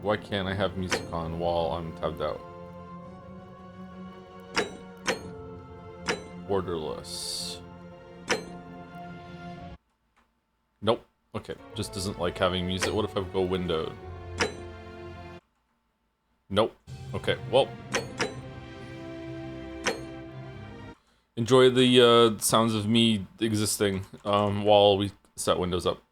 Why can't I have music on while I'm tabbed out? Borderless. Nope. Okay, just doesn't like having music. What if I go windowed? Nope. Okay, well. Enjoy the sounds of me existing while we set Windows up.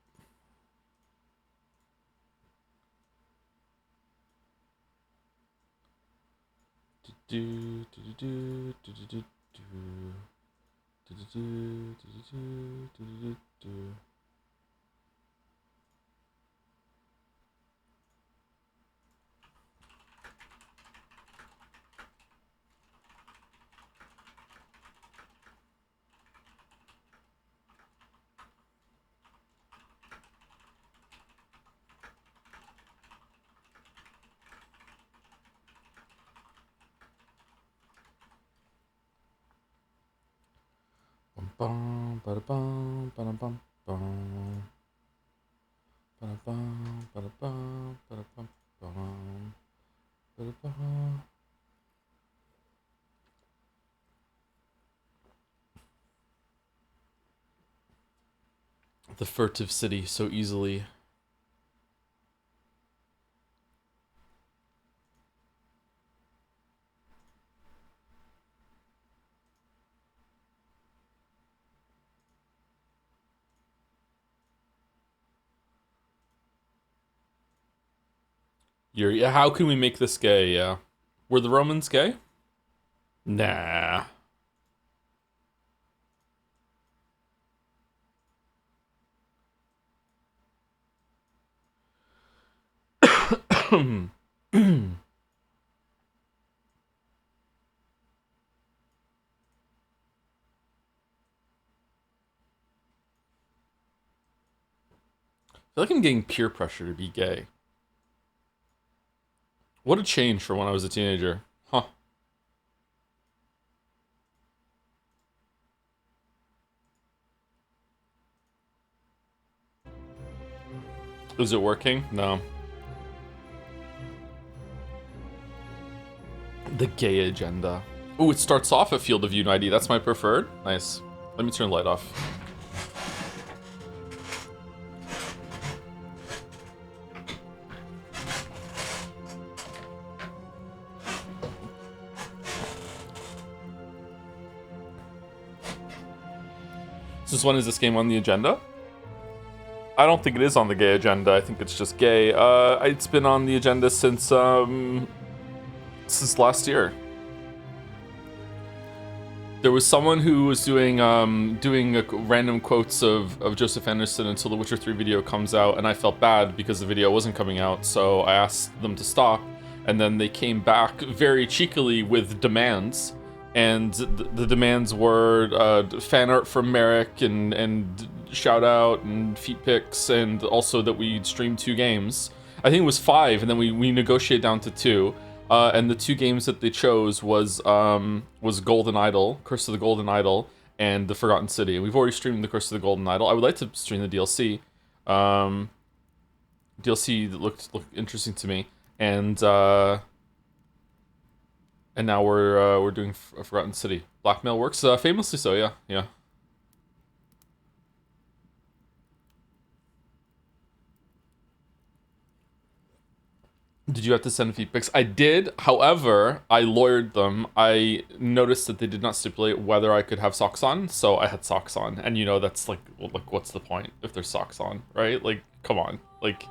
Bum ba bum ba bum bum ba bum ba bum ba bum bum ba bum. The furtive city so easily. Yeah, how can we make this gay? Yeah. Were the Romans gay? Nah. I feel like I'm getting peer pressure to be gay. What a change from when I was a teenager. Huh. Is it working? No. The gay agenda. Ooh, it starts off a Field of View 90. That's my preferred. Nice. Let me turn the light off. Since when is this game on the agenda? I don't think it is on the gay agenda. I think it's just gay. It's been on the agenda since last year. There was someone who was doing random quotes of Joseph Anderson until the Witcher 3 video comes out, and I felt bad because the video wasn't coming out, so I asked them to stop, and then they came back very cheekily with demands, and the demands were fan art from Merrick and shout out and feet pics, and also that we stream 2 games. I think it was 5, and then we negotiated down to 2. And the 2 games that they chose was Golden Idol, Curse of the Golden Idol, and The Forgotten City. We've already streamed the Curse of the Golden Idol. I would like to stream the DLC. DLC looked interesting to me, and now we're doing Forgotten City. Blackmail works famously so. Yeah. Did you have to send feed pics? I did. However, I lawyered them. I noticed that they did not stipulate whether I could have socks on, so I had socks on. And you know, that's like what's the point if there's socks on, right? Like, come on. Like,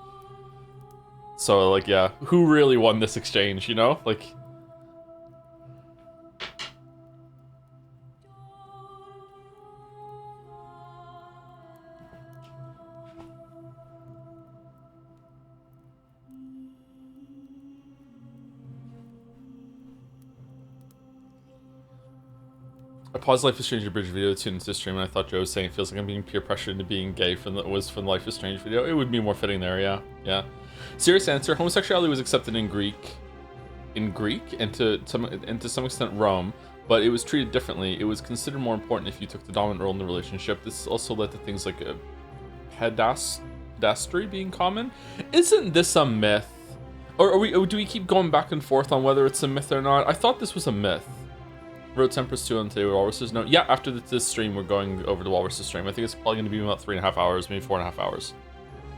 so like, yeah, who really won this exchange, you know? Like, I paused Life is Strange Bridge video to tune into the stream, and I thought Joe was saying it feels like I'm being peer pressured into being gay from the Life is Strange video. It would be more fitting there, yeah. Serious answer: homosexuality was accepted in Greek, and to some extent Rome. but it was treated differently. It was considered more important if you took the dominant role in the relationship. This also led to things like pedastry being common. Isn't this a myth? Or do we keep going back and forth on whether it's a myth or not? I thought this was a myth. Road Temperance 2 on today with Walruses. No, yeah, after this stream, we're going over to Walruses stream. I think it's probably going to be about 3.5 hours, maybe 4.5 hours.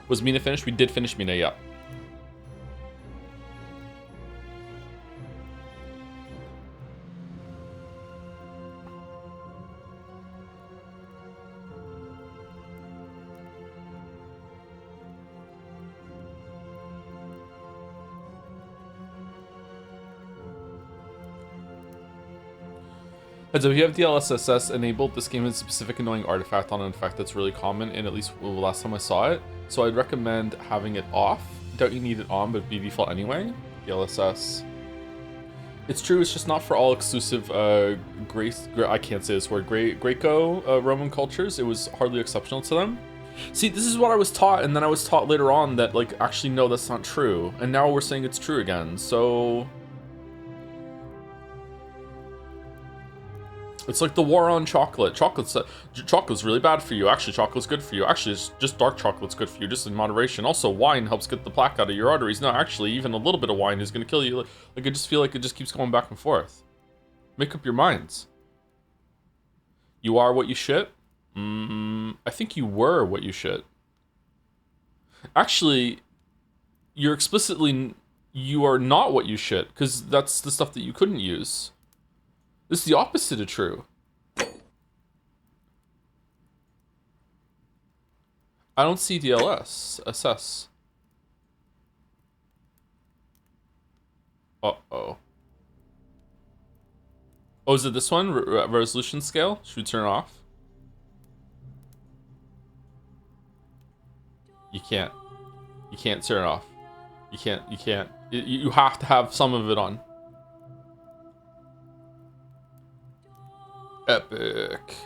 Was Mina finished? We did finish Mina, yeah. So if you have DLSS enabled, this game has a specific annoying artifact on it. In fact, that's really common, and at least the last time I saw it. So I'd recommend having it off. Doubt you need it on, but be default anyway. DLSS. It's true, it's just not for all exclusive I can't say this word, Greco Roman cultures. It was hardly exceptional to them. See, this is what I was taught, and then I was taught later on that, like, actually, no, that's not true. And now we're saying it's true again, so... It's like the war on chocolate. Chocolate's really bad for you. Actually, chocolate's good for you. Actually, it's just dark chocolate's good for you, just in moderation. Also, wine helps get the plaque out of your arteries. No, actually, even a little bit of wine is going to kill you. Like, I just feel like it just keeps going back and forth. Make up your minds. You are what you shit? I think you were what you shit. Actually, you are not what you shit, because that's the stuff that you couldn't use. This is the opposite of true. I don't see DLS. Assess. Uh-oh. Oh, is it this one? Resolution scale? Should we turn it off? You can't. You can't turn it off. You can't. You have to have some of it on. Epic.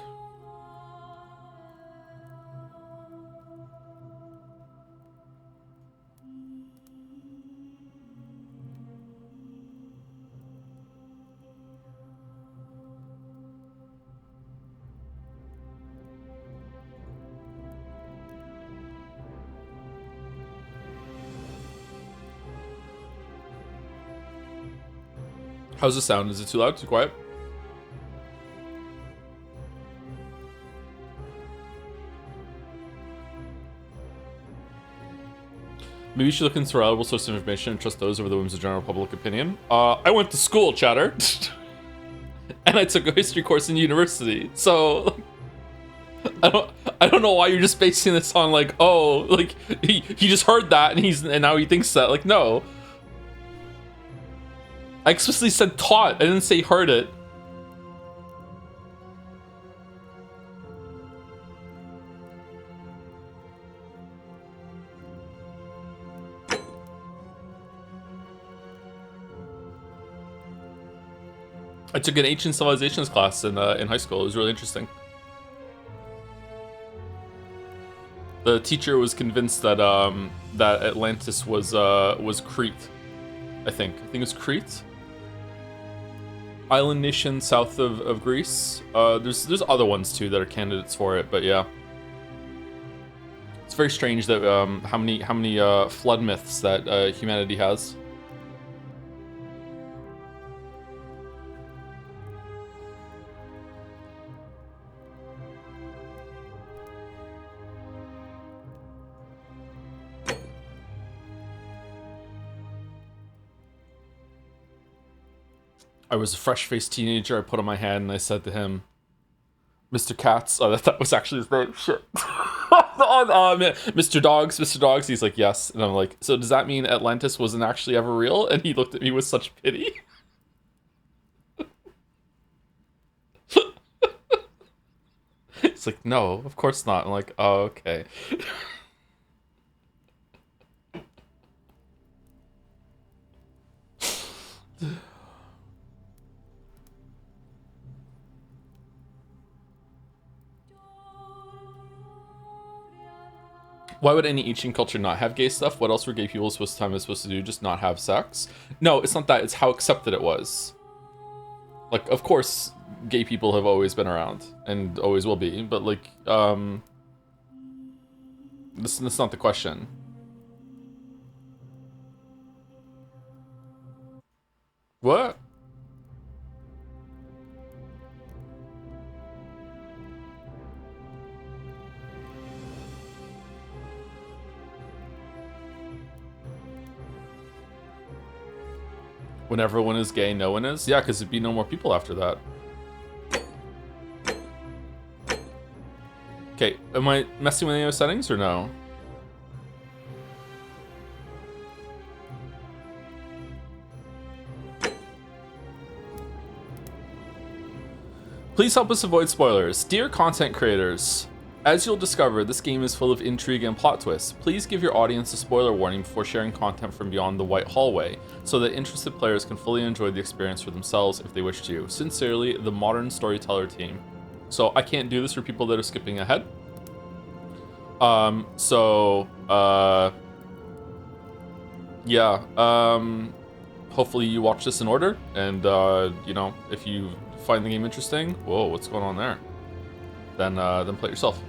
How's the sound? Is it too loud? Too quiet? Maybe you should look into reliable source of information and trust those over the whims of general public opinion. I went to school, chatter. And I took a history course in university. So I don't know why you're just basing this on like, oh, like he just heard that and now he thinks that. Like, no. I explicitly said taught. I didn't say heard it. I took an ancient civilizations class in high school. It was really interesting. The teacher was convinced that that Atlantis was Crete. I think it was Crete. Island nation south of Greece. There's other ones too that are candidates for it, but yeah. It's very strange that how many flood myths that humanity has. I was a fresh-faced teenager. I put on my hand and I said to him, Mr. Katz. Oh, that was actually his name. Shit. Mr. Dogs. He's like, yes. And I'm like, so does that mean Atlantis wasn't actually ever real? And he looked at me with such pity. It's like, no, of course not. I'm like, oh, okay. Why would any ancient culture not have gay stuff? What else were gay people supposed to do? Just not have sex? No, it's not that. It's how accepted it was. Like, of course, gay people have always been around and always will be, but like, that's not the question. What? When everyone is gay, no one is? Yeah, because there'd be no more people after that. Okay, am I messing with any of the settings or no? Please help us avoid spoilers. Dear content creators, as you'll discover, this game is full of intrigue and plot twists. Please give your audience a spoiler warning before sharing content from beyond the white hallway, so that interested players can fully enjoy the experience for themselves if they wish to. Sincerely, the Modern Storyteller team. So I can't do this for people that are skipping ahead. Hopefully you watch this in order, and you know, if you find the game interesting, whoa, what's going on there? Then play it yourself.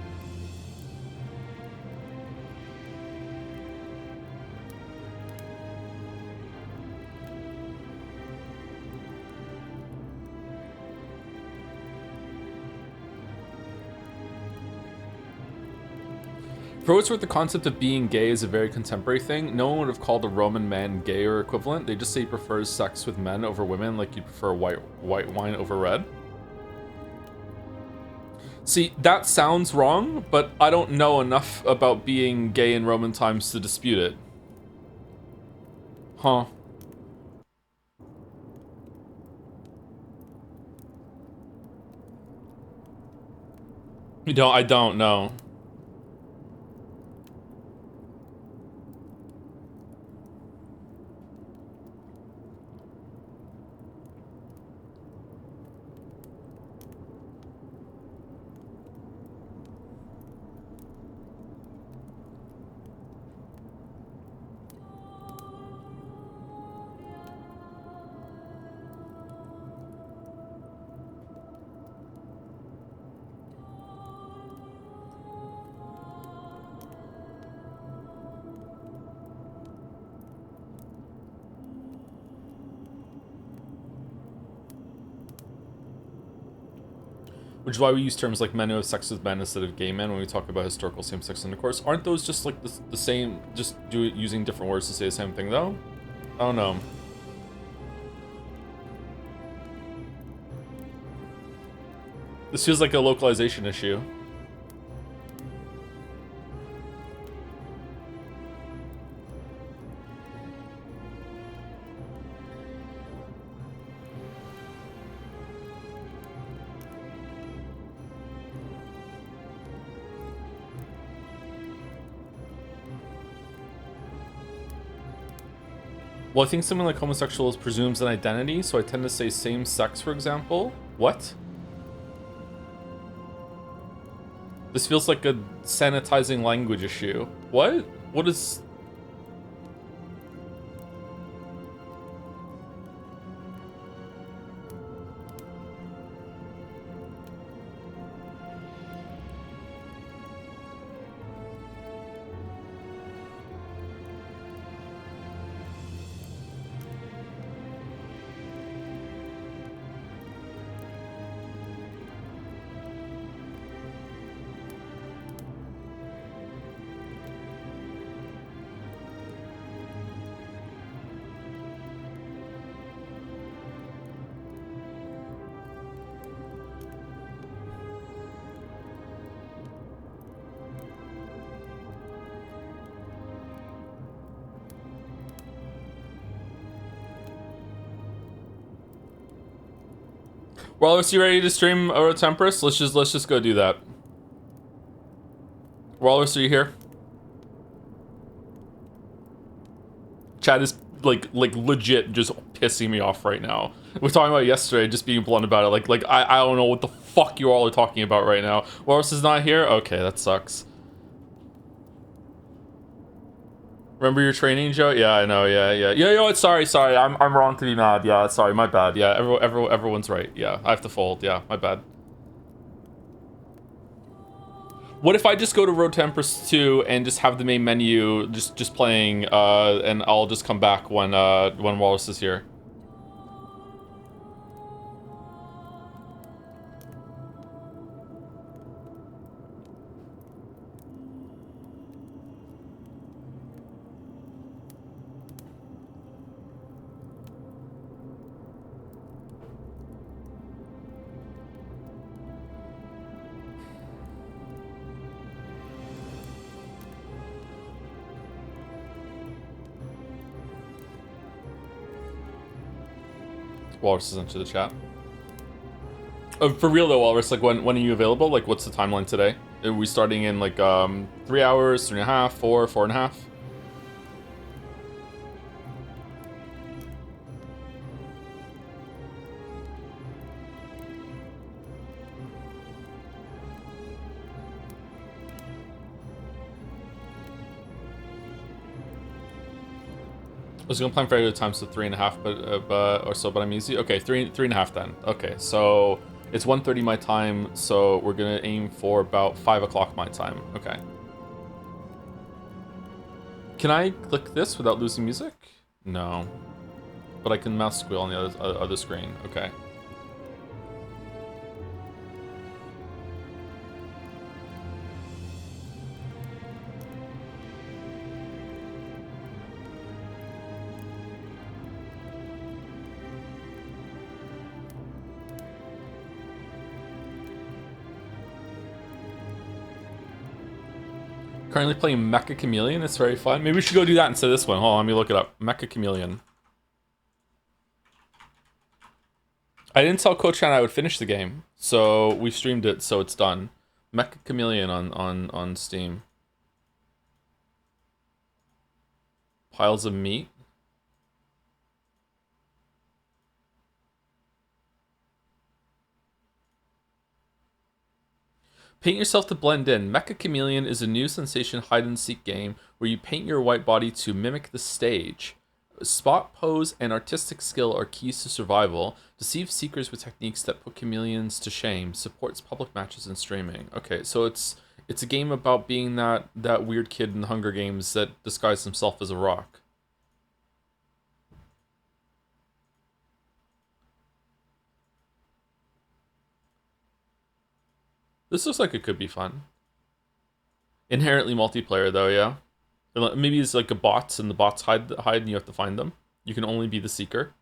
For what it's worth, the concept of being gay is a very contemporary thing. No one would have called a Roman man gay or equivalent. They just say he prefers sex with men over women, like you'd prefer white wine over red. See, that sounds wrong, but I don't know enough about being gay in Roman times to dispute it. Huh. I don't know. Which is why we use terms like men who have sex with men instead of gay men when we talk about historical same-sex intercourse. Aren't those just like the same, just using different words to say the same thing though? I don't know. This feels like a localization issue. Well, I think something like homosexuals presumes an identity, so I tend to say same sex, for example. What? This feels like a sanitizing language issue. What? What is... Walrus, you ready to stream Euro Temperis? Let's just go do that. Walrus, are you here? Chat is like legit just pissing me off right now. We're talking about yesterday, just being blunt about it. Like I don't know what the fuck you all are talking about right now. Walrus is not here? Okay, that sucks. Remember your training, Joe? Yeah, I know. Yeah, yeah. Yeah, yo, sorry. I'm wrong to be mad. Yeah, sorry, my bad. Yeah, everyone's right. Yeah, I have to fold. Yeah, my bad. What if I just go to Road to Empress 2 and just have the main menu just playing, and I'll just come back when Wallace is here? Walrus is into the chat. For real though, Walrus, like when are you available? Like what's the timeline today? Are we starting in like 3 hours, 3.5, 4, 4.5? I was gonna plan for regular time, so 3.5, but I'm easy. Okay, 3.5 then. Okay, so it's 1:30 my time, so we're gonna aim for about 5 o'clock my time. Okay. Can I click this without losing music? No, but I can mouse squeal on the other screen. Okay. Currently playing Mecha Chameleon. It's very fun. Maybe we should go do that instead of this one. Hold on, let me look it up. Mecha Chameleon. I didn't tell Coach Chan I would finish the game, so we streamed it, so it's done. Mecha Chameleon on Steam. Piles of meat. Paint yourself to blend in. Mecha Chameleon is a new sensation hide-and-seek game where you paint your white body to mimic the stage. Spot, pose, and artistic skill are keys to survival. Deceive seekers with techniques that put chameleons to shame. Supports public matches and streaming. Okay, so it's a game about being that weird kid in the Hunger Games that disguised himself as a rock. This looks like it could be fun. Inherently multiplayer though, yeah. Maybe it's like a bots and the bots hide and you have to find them. You can only be the seeker.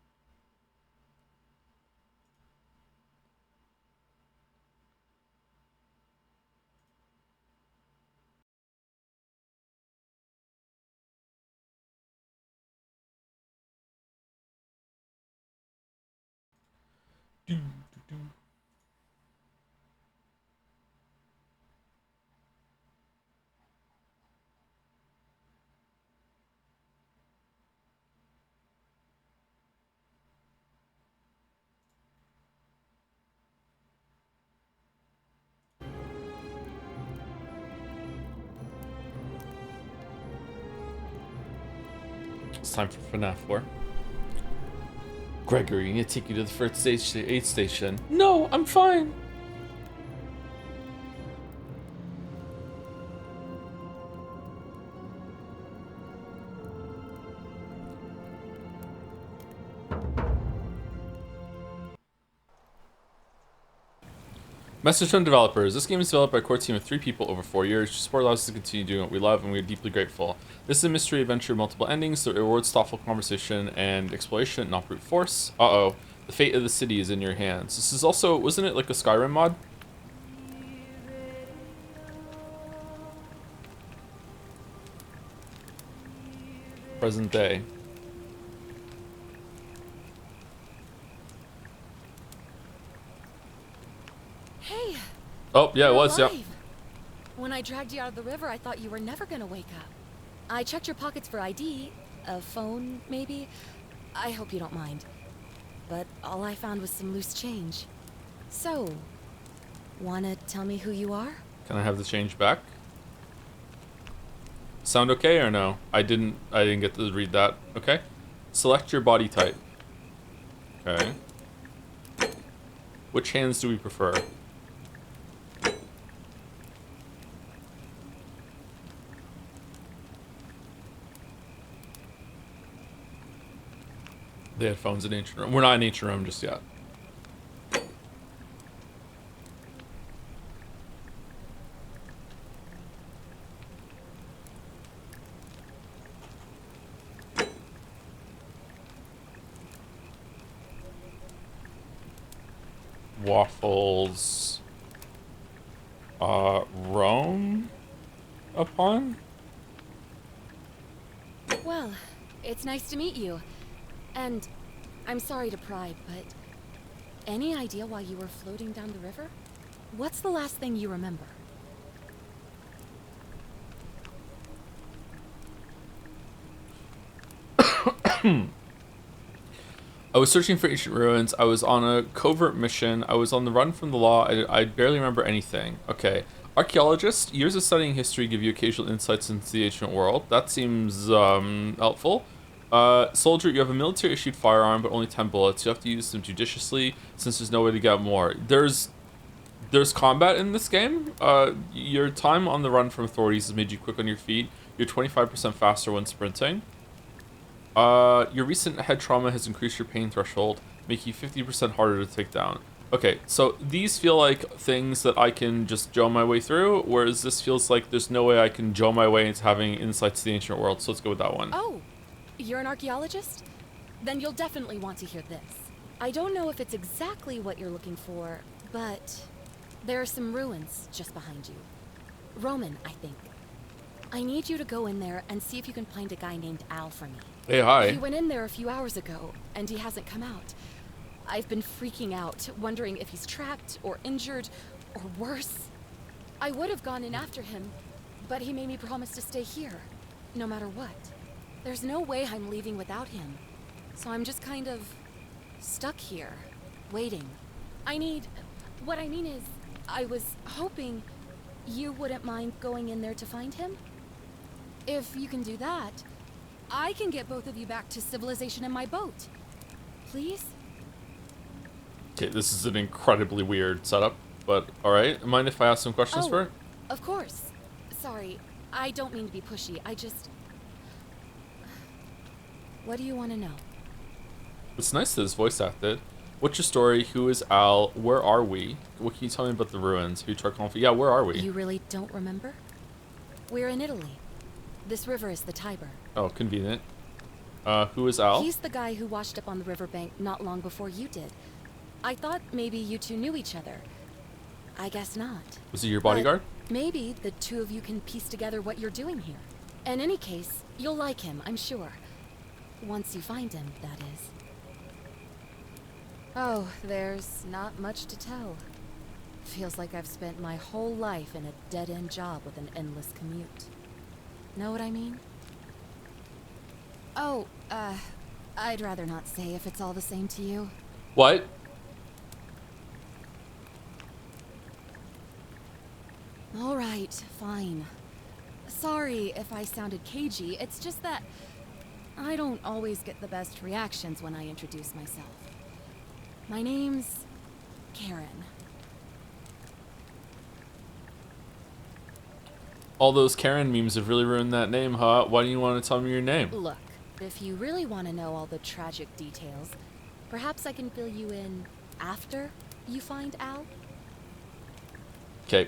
It's time for FNAF 4. Gregory, I need to take you to the first aid station. No, I'm fine. Message from developers. This game is developed by a core team of 3 people over 4 years. Your support allows us to continue doing what we love, and we are deeply grateful. This is a mystery adventure with multiple endings that rewards thoughtful conversation and exploration, not brute force. Uh-oh. The fate of the city is in your hands. This is also, wasn't it like a Skyrim mod? Present day. Hey. Oh, yeah, it was, alive. yeah. When I dragged you out of the river, I thought you were never gonna wake up. I checked your pockets for ID, a phone, maybe. I hope you don't mind. But all I found was some loose change. So, wanna tell me who you are? Can I have the change back? sound okay or no? I didn't get to read that. Okay. Select your body type. Okay. Which hands do we prefer? The headphones in ancient room. We're not in ancient room just yet. Waffles. Roam upon? Well, it's nice to meet you. And I'm sorry to pry, but any idea why you were floating down the river? What's the last thing you remember? I was searching for ancient ruins. I was on a covert mission. I was on the run from the law. I barely remember anything. Okay. Archaeologist, years of studying history give you occasional insights into the ancient world. That seems helpful. Soldier, you have a military-issued firearm, but only 10 bullets. You have to use them judiciously, since there's no way to get more. There's combat in this game. Your time on the run from authorities has made you quick on your feet. You're 25% faster when sprinting. Your recent head trauma has increased your pain threshold, making you 50% harder to take down. Okay, so these feel like things that I can just Joe my way through, whereas this feels like there's no way I can Joe my way into having insights to the ancient world, so let's go with that one. Oh, you're an archaeologist? Then you'll definitely want to hear this. I don't know if it's exactly what you're looking for, but there are some ruins just behind you. Roman, I think. I need you to go in there and see if you can find a guy named Al for me. Hey, hi. He went in there a few hours ago, and he hasn't come out. I've been freaking out, wondering if he's trapped, or injured, or worse. I would have gone in after him, but he made me promise to stay here, no matter what. There's no way I'm leaving without him, so I'm just kind of stuck here, waiting. What I mean is, I was hoping you wouldn't mind going in there to find him? If you can do that, I can get both of you back to civilization in my boat. Please? Okay, this is an incredibly weird setup, but alright. Mind if I ask some questions for it? Of course. Sorry, I don't mean to be pushy. What do you want to know? It's nice that it's voice acted. What's your story? Who is Al? Where are we? What can you tell me about the ruins? Who tried conflict? Yeah, where are we? You really don't remember? We're in Italy. This river is the Tiber. Oh, convenient. Who is Al? He's the guy who washed up on the riverbank not long before you did. I thought maybe you two knew each other. I guess not. Was he your bodyguard? But maybe the two of you can piece together what you're doing here. In any case, you'll like him, I'm sure. Once you find him, that is. Oh, there's not much to tell. Feels like I've spent my whole life in a dead-end job with an endless commute. Know what I mean? Oh, I'd rather not say if it's all the same to you. What? All right, fine. Sorry if I sounded cagey, it's just that I don't always get the best reactions when I introduce myself. My name's Karen. All those Karen memes have really ruined that name, huh? Why do you want to tell me your name? Look, if you really want to know all the tragic details, perhaps I can fill you in after you find Al? Okay.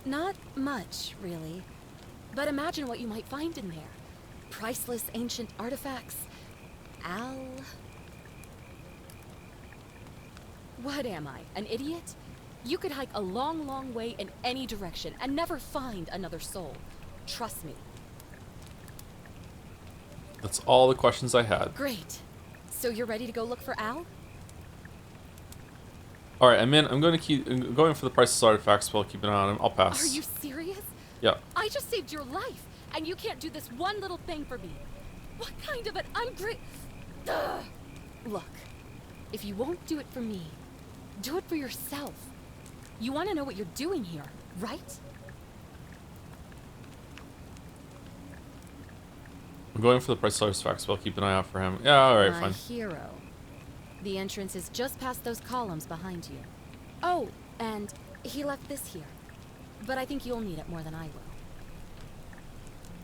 Not much, really. But imagine what you might find in there. Priceless ancient artifacts. Al... What am I, an idiot? You could hike a long, long way in any direction and never find another soul. Trust me. That's all the questions I had. Great. So you're ready to go look for Al? Alright, I'm going for the priceless artifacts while keeping an eye on him. I'll pass. Are you serious? Yeah. I just saved your life, and you can't do this one little thing for me. What kind of an Look, if you won't do it for me, do it for yourself. You want to know what you're doing here, right? I'm going for the price seller's facts, but I'll keep an eye out for him. Yeah, alright, My fine. hero. The entrance is just past those columns behind you. Oh, and he left this here. But I think you'll need it more than I will.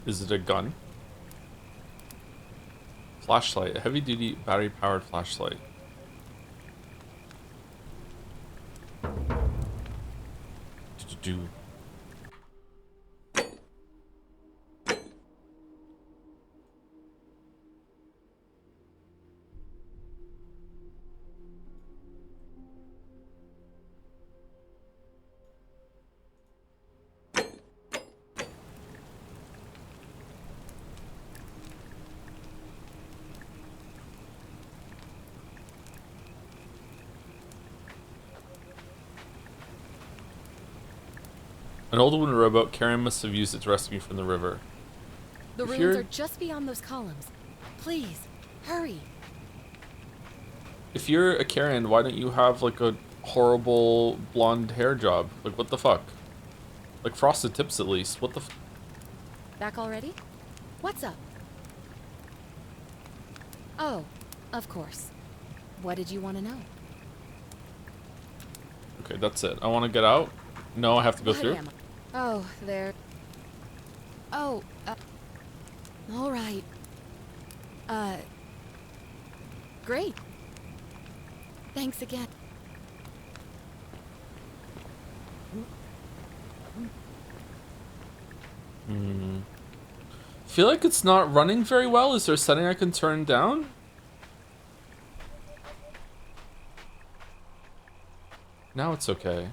Is it a gun? Flashlight. A heavy-duty, battery-powered flashlight. Do. An old wooden rowboat Karen must have used it to rescue me from the river. The ruins are just beyond those columns. Please, hurry. If you're a Karen, why don't you have like a horrible blonde hair job? Like, what the fuck? Like frosted tips at least. What the f— Back already? What's up? Oh, of course. What did you want to know? Okay, that's it. I want to get out. No, I have to go What through. am I? Oh, there. Oh, all right. Great. Thanks again. Feel like it's not running very well. Is there a setting I can turn down? Now it's okay.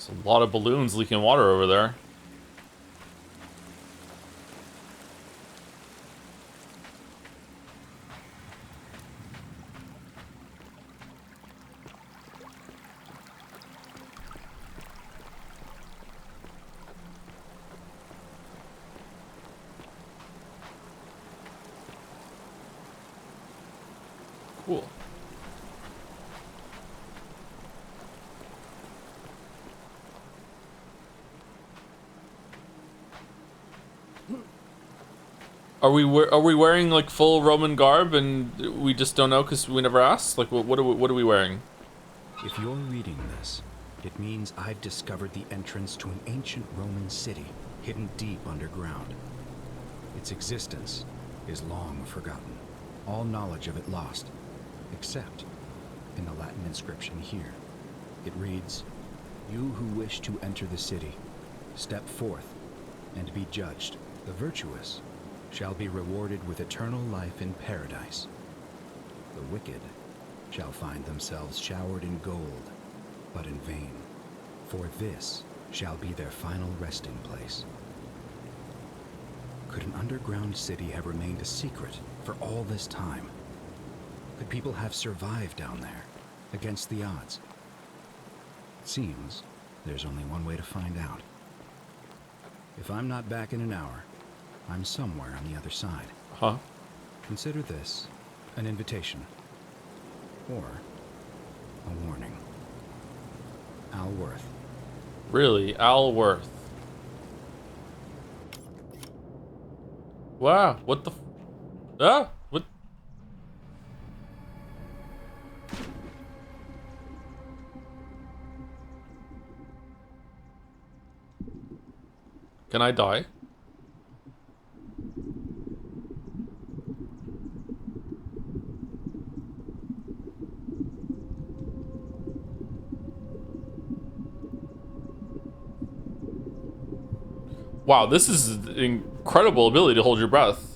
There's a lot of balloons leaking water over there. Cool. Are we wearing like full Roman garb and we just don't know because we never asked? Like, what are we wearing? If you're reading this, it means I've discovered the entrance to an ancient Roman city hidden deep underground. Its existence is long forgotten, all knowledge of it lost, except in the Latin inscription here. It reads, "You who wish to enter the city, step forth and be judged. The virtuous shall be rewarded with eternal life in paradise. The wicked shall find themselves showered in gold, but in vain, for this shall be their final resting place." Could an underground city have remained a secret for all this time? Could people have survived down there, against the odds? It seems there's only one way to find out. If I'm not back in an hour, I'm somewhere on the other side. Huh? Consider this an invitation, or a warning. Al Worth. Really? Al Worth. Wow, what the f— ah, what? Can I die? Wow, this is an incredible ability to hold your breath.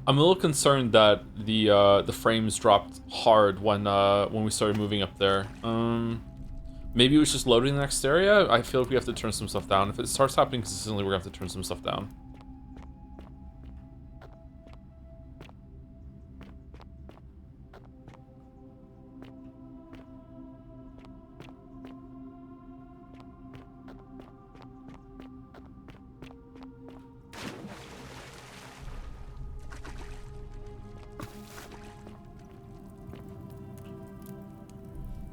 I'm a little concerned that the frames dropped hard when we started moving up there. Maybe it was just loading the next area. I feel like we have to turn some stuff down. If it starts happening consistently, we're gonna have to turn some stuff down.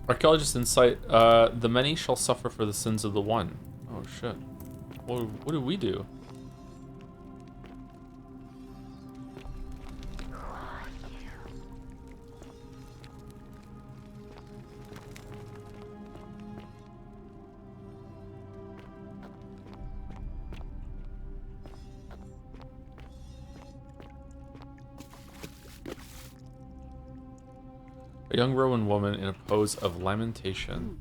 Archaeologist insight, the many shall suffer for the sins of the one. Oh shit. What did we do? A young Roman woman in a pose of lamentation.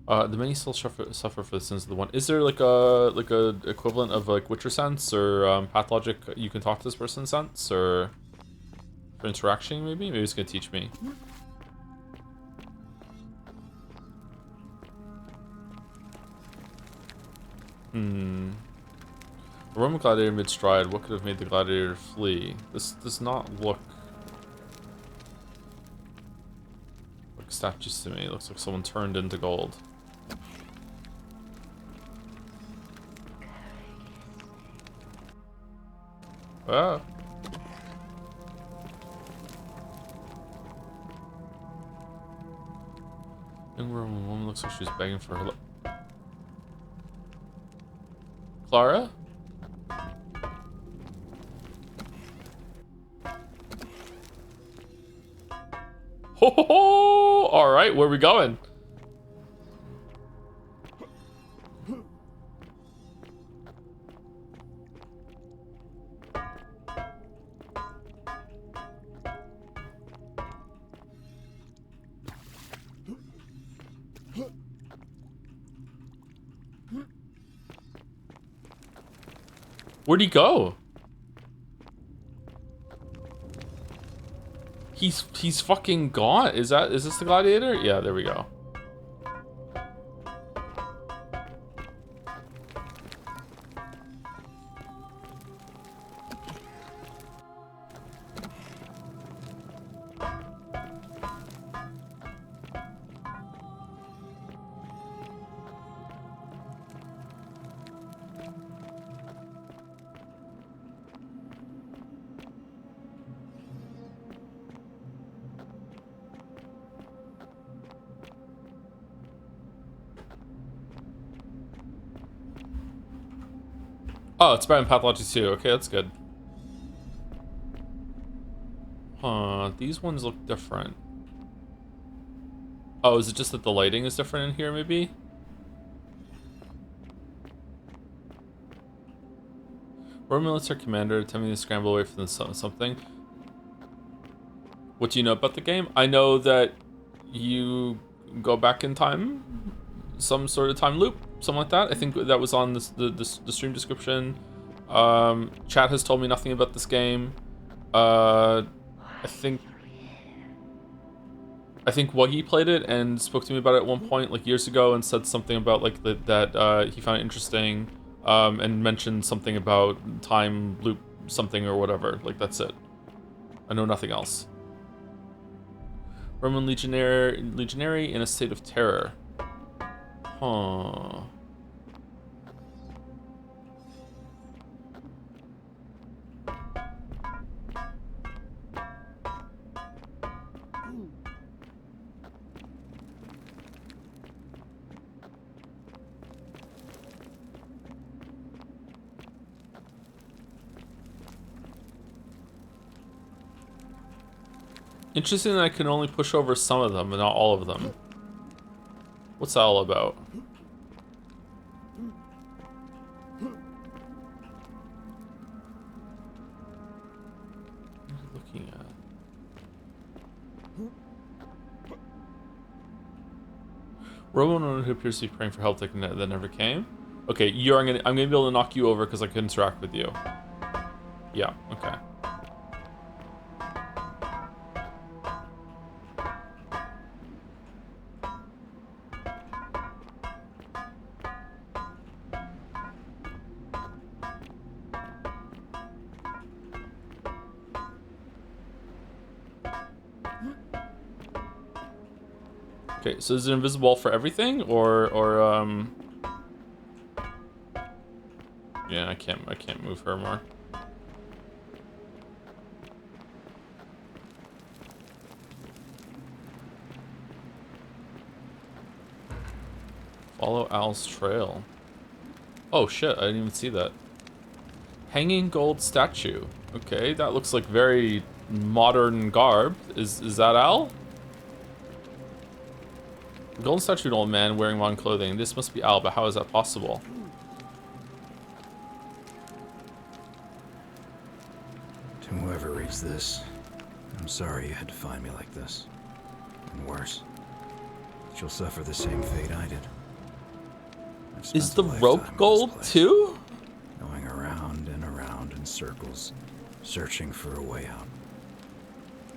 The many still suffer for the sins of the one. Is there like a equivalent of like Witcher sense or pathologic? You can talk to this person sense or for interaction maybe. Maybe it's gonna teach me. A Roman gladiator mid-stride. What could have made the gladiator flee? This does not look like statues to me. It looks like someone turned into gold. Ah. Young Roman woman looks like she's begging for her. Clara? Ho ho ho! All right, where are we going? Where'd he go? He's fucking gone. Is this the gladiator? Yeah, there we go. Oh, it's better than Pathology 2. Okay, that's good. Huh, these ones look different. Oh, is it just that the lighting is different in here, maybe? Roman military commander attempting to scramble away from something. What do you know about the game? I know that you go back in time, some sort of time loop, something like that. I think that was on the stream description. Chat has told me nothing about this game. I think Wuggy played it and spoke to me about it at one point, like years ago, and said something about like that he found it interesting, and mentioned something about time loop something or whatever. Like that's it. I know nothing else. Roman legionary in a state of terror. Huh. Interesting that I can only push over some of them and not all of them. What's that all about? What are you looking at? Roman woman who appears to be praying for help that never came. Okay, I'm gonna be able to knock you over because I can interact with you. Yeah, okay. Okay, so is it invisible for everything, or yeah, I can't move her more. Follow Al's trail. Oh shit, I didn't even see that. Hanging gold statue. Okay, that looks like very modern garb. Is that Al? Golden statue, an old man wearing modern clothing. This must be Al, but how is that possible? To whoever reads this, I'm sorry you had to find me like this. And worse, you'll suffer the same fate I did. I've spent Is the a lifetime rope in this gold place, too? going around and around in circles, searching for a way out.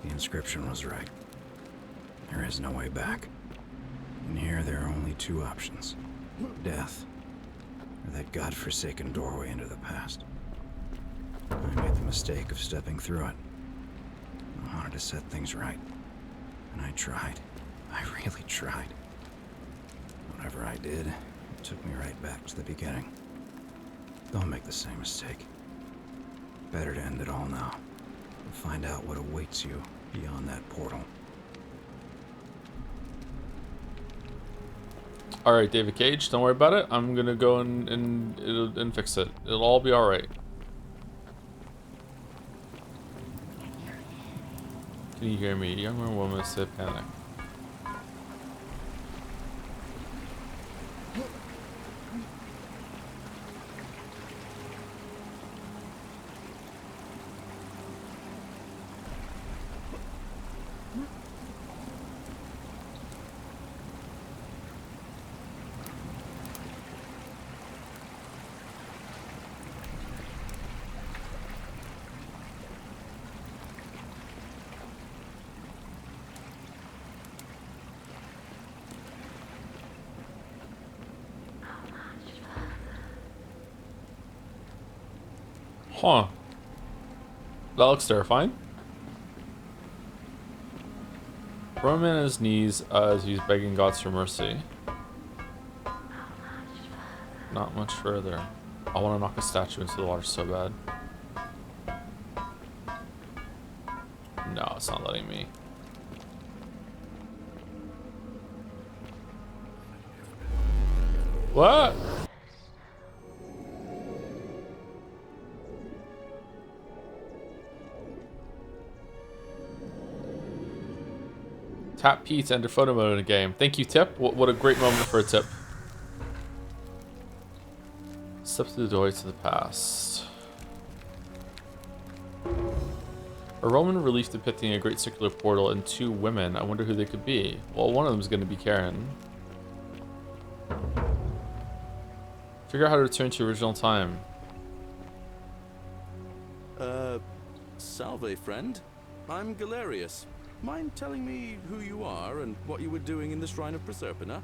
The inscription was right. There is no way back. And here there are only two options. Death, or that godforsaken doorway into the past. I made the mistake of stepping through it. I wanted to set things right. And I tried. I really tried. Whatever I did, it took me right back to the beginning. Don't make the same mistake. Better to end it all now. And find out what awaits you beyond that portal. Alright, David Cage, don't worry about it. I'm gonna go and fix it. It'll all be alright. Can you hear me? Younger woman said panic. Huh. That looks terrifying. Roman on his knees as he's begging God for mercy. Not much further. I want to knock a statue into the water so bad. No, it's not letting me. What? Tap P to enter photo mode in a game. Thank you, Tip. What a great moment for a tip. Step through the doorway to the past. A Roman relief depicting a great circular portal and two women. I wonder who they could be. Well, one of them is going to be Karen. Figure out how to return to original time. Salve, friend. I'm Galerius. Mind telling me who you are and what you were doing in the Shrine of Proserpina?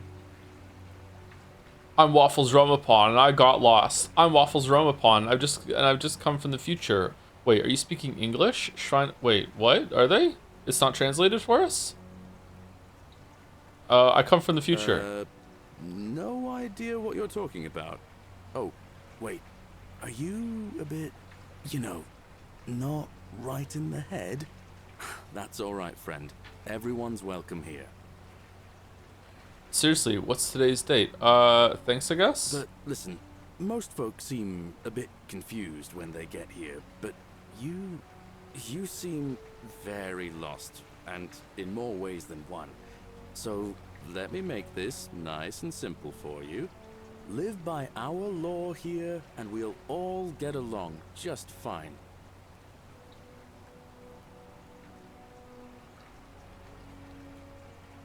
I'm Waffles Romapon, and I got lost. I'm Waffles Romapon. I've just come from the future. Wait, are you speaking English? Shrine. Wait, what? Are they? It's not translated for us? I come from the future. No idea what you're talking about. Oh, wait. Are you a bit, you know, not right in the head? That's all right, friend. Everyone's welcome here. Seriously, what's today's date? Thanks, I guess? But listen, most folks seem a bit confused when they get here, but you seem very lost, and in more ways than one. So let me make this nice and simple for you. Live by our law here, and we'll all get along just fine.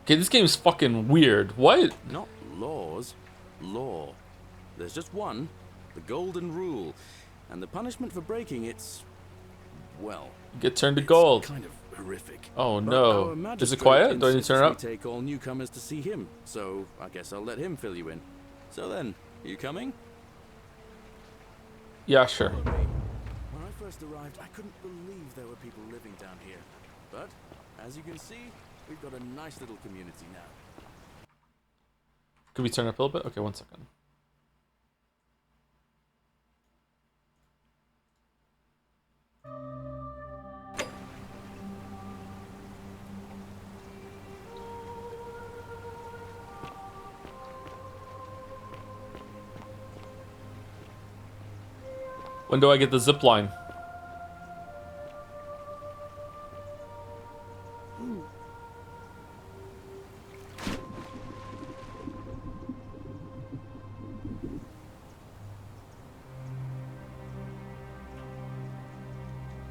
Okay, this game's fucking weird. What? Not laws, law. There's just one, the golden rule. And the punishment for breaking it's, well... Get turned to it's gold. kind of horrific. Oh But no. our Is it magistrate quiet? Do I need to insists turn it we up? take all newcomers to see him, so I guess I'll let him fill you in. So then, you coming? Yeah, sure. Follow me. When I first arrived, I couldn't believe there were people living down here. But, as you can see, we've got a nice little community now. Could we turn it up a little bit? Okay, 1 second. When do I get the zip line?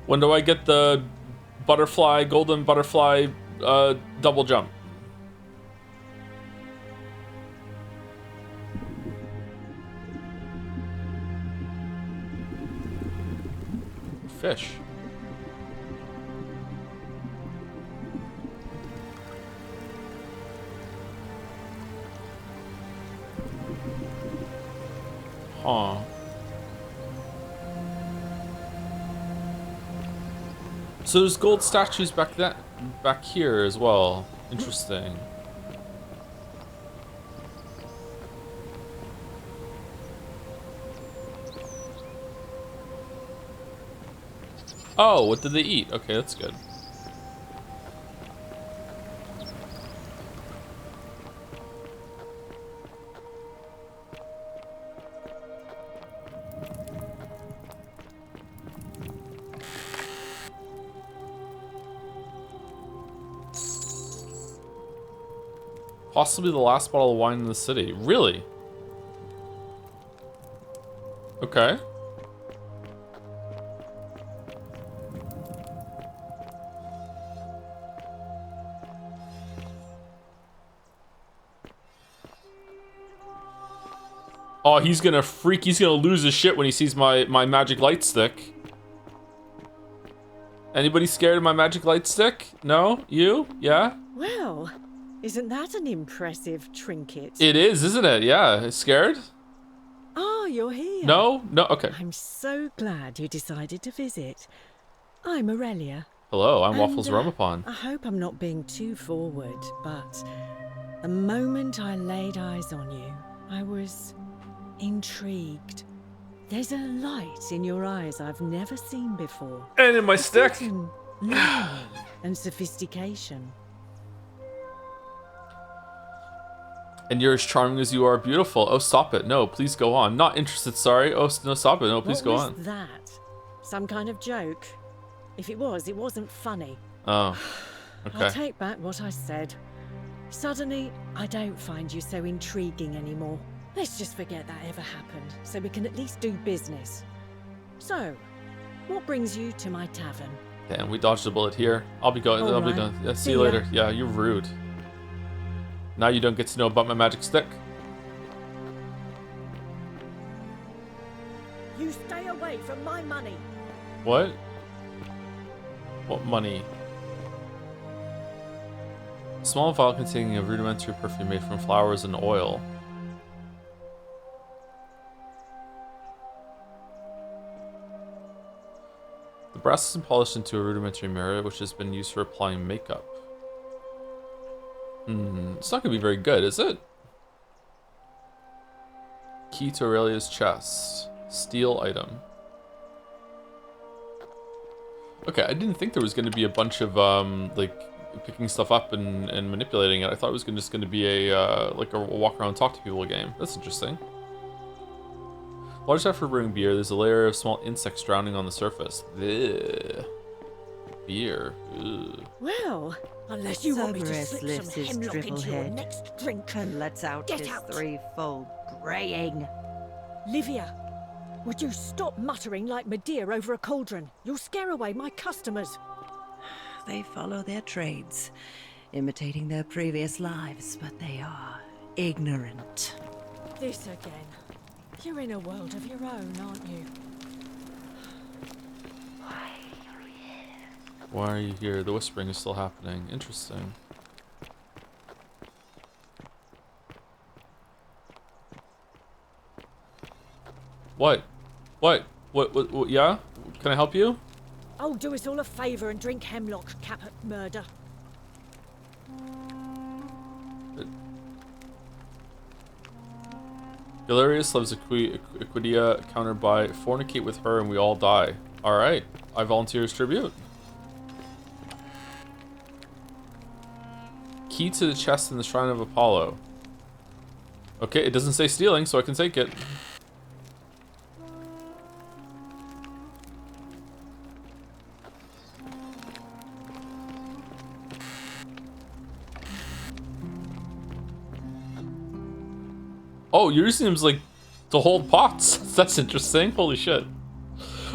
When do I get the butterfly, golden butterfly, double jump? Fish. Huh. So there's gold statues back here as well. Interesting. Oh, what did they eat? Okay, that's good. Possibly the last bottle of wine in the city. Really? Okay. Oh, he's gonna freak. He's gonna lose his shit when he sees my magic light stick. Anybody scared of my magic light stick? No? You? Yeah? Well, isn't that an impressive trinket? It is, isn't it? Yeah. Scared? Ah, you're here. No? No? Okay. I'm so glad you decided to visit. I'm Aurelia. Hello, I'm And, Waffles Rumapon. I hope I'm not being too forward, but the moment I laid eyes on you, I was intrigued. There's a light in your eyes I've never seen before. And in my A stick. certain learning and sophistication. And you're as charming as you are beautiful. Oh, stop it. No, please go on. Not interested, sorry. Oh, no, stop it. No, please What go was on. that? Some kind of joke? If it was, it wasn't funny. Oh, I'll okay. take back what I said. Suddenly, I don't find you so intriguing anymore. Let's just forget that ever happened, so we can at least do business. So, what brings you to my tavern? Damn, we dodged a bullet here. I'll be going. I'll be Alright. done. Yeah, see See you ya. later. Yeah, you're rude. Now you don't get to know about my magic stick. You stay away from my money! What? What money? Small vial containing a rudimentary perfume made from flowers and oil. The brass has been polished into a rudimentary mirror, which has been used for applying makeup. It's not gonna be very good, is it? Key to Aurelia's chest. Steel item. Okay, I didn't think there was gonna be a bunch of like picking stuff up and manipulating it. I thought it was just gonna be a like a walk around and talk to people game. That's interesting. Large after brewing beer, there's a layer of small insects drowning on the surface. Ugh. Beer. Ugh. Well, unless you want me to Cerberus slip lifts some his hemlock dribble into your head next drink. and lets out Get his out. threefold braying. Livia, would you stop muttering like Medea over a cauldron? You'll scare away my customers. They follow their trades, imitating their previous lives, but they are ignorant. This again. You're in a world of your own, aren't you? Why are you here? The whispering is still happening. Interesting. What? What? Yeah? Can I help you? Oh, do us all a favour and drink hemlock, Caput Murder. Galerius loves Equidia, countered by fornicate with her and we all die. Alright, I volunteer as tribute. Key to the chest in the Shrine of Apollo. Okay, it doesn't say stealing, so I can take it. Oh, yours seems like to hold pots. That's interesting. Holy shit.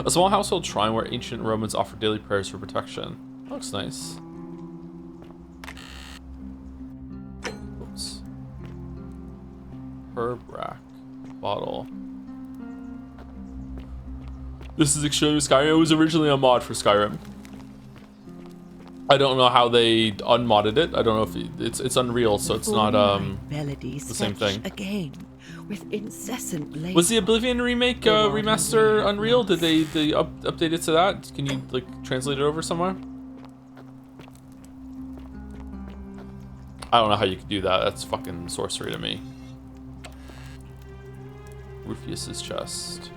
A small household shrine where ancient Romans offered daily prayers for protection. Looks nice. Oops. Herb rack. Bottle. This is Extreme Skyrim. It was originally a mod for Skyrim. I don't know how they unmodded it. I don't know if it's Unreal, so it's not the same thing. Again, with incessant labor. Was the Oblivion remake remaster Unreal? Did they update it to that? Can you like translate it over somewhere? I don't know how you could do that. That's fucking sorcery to me. Rufius's chest.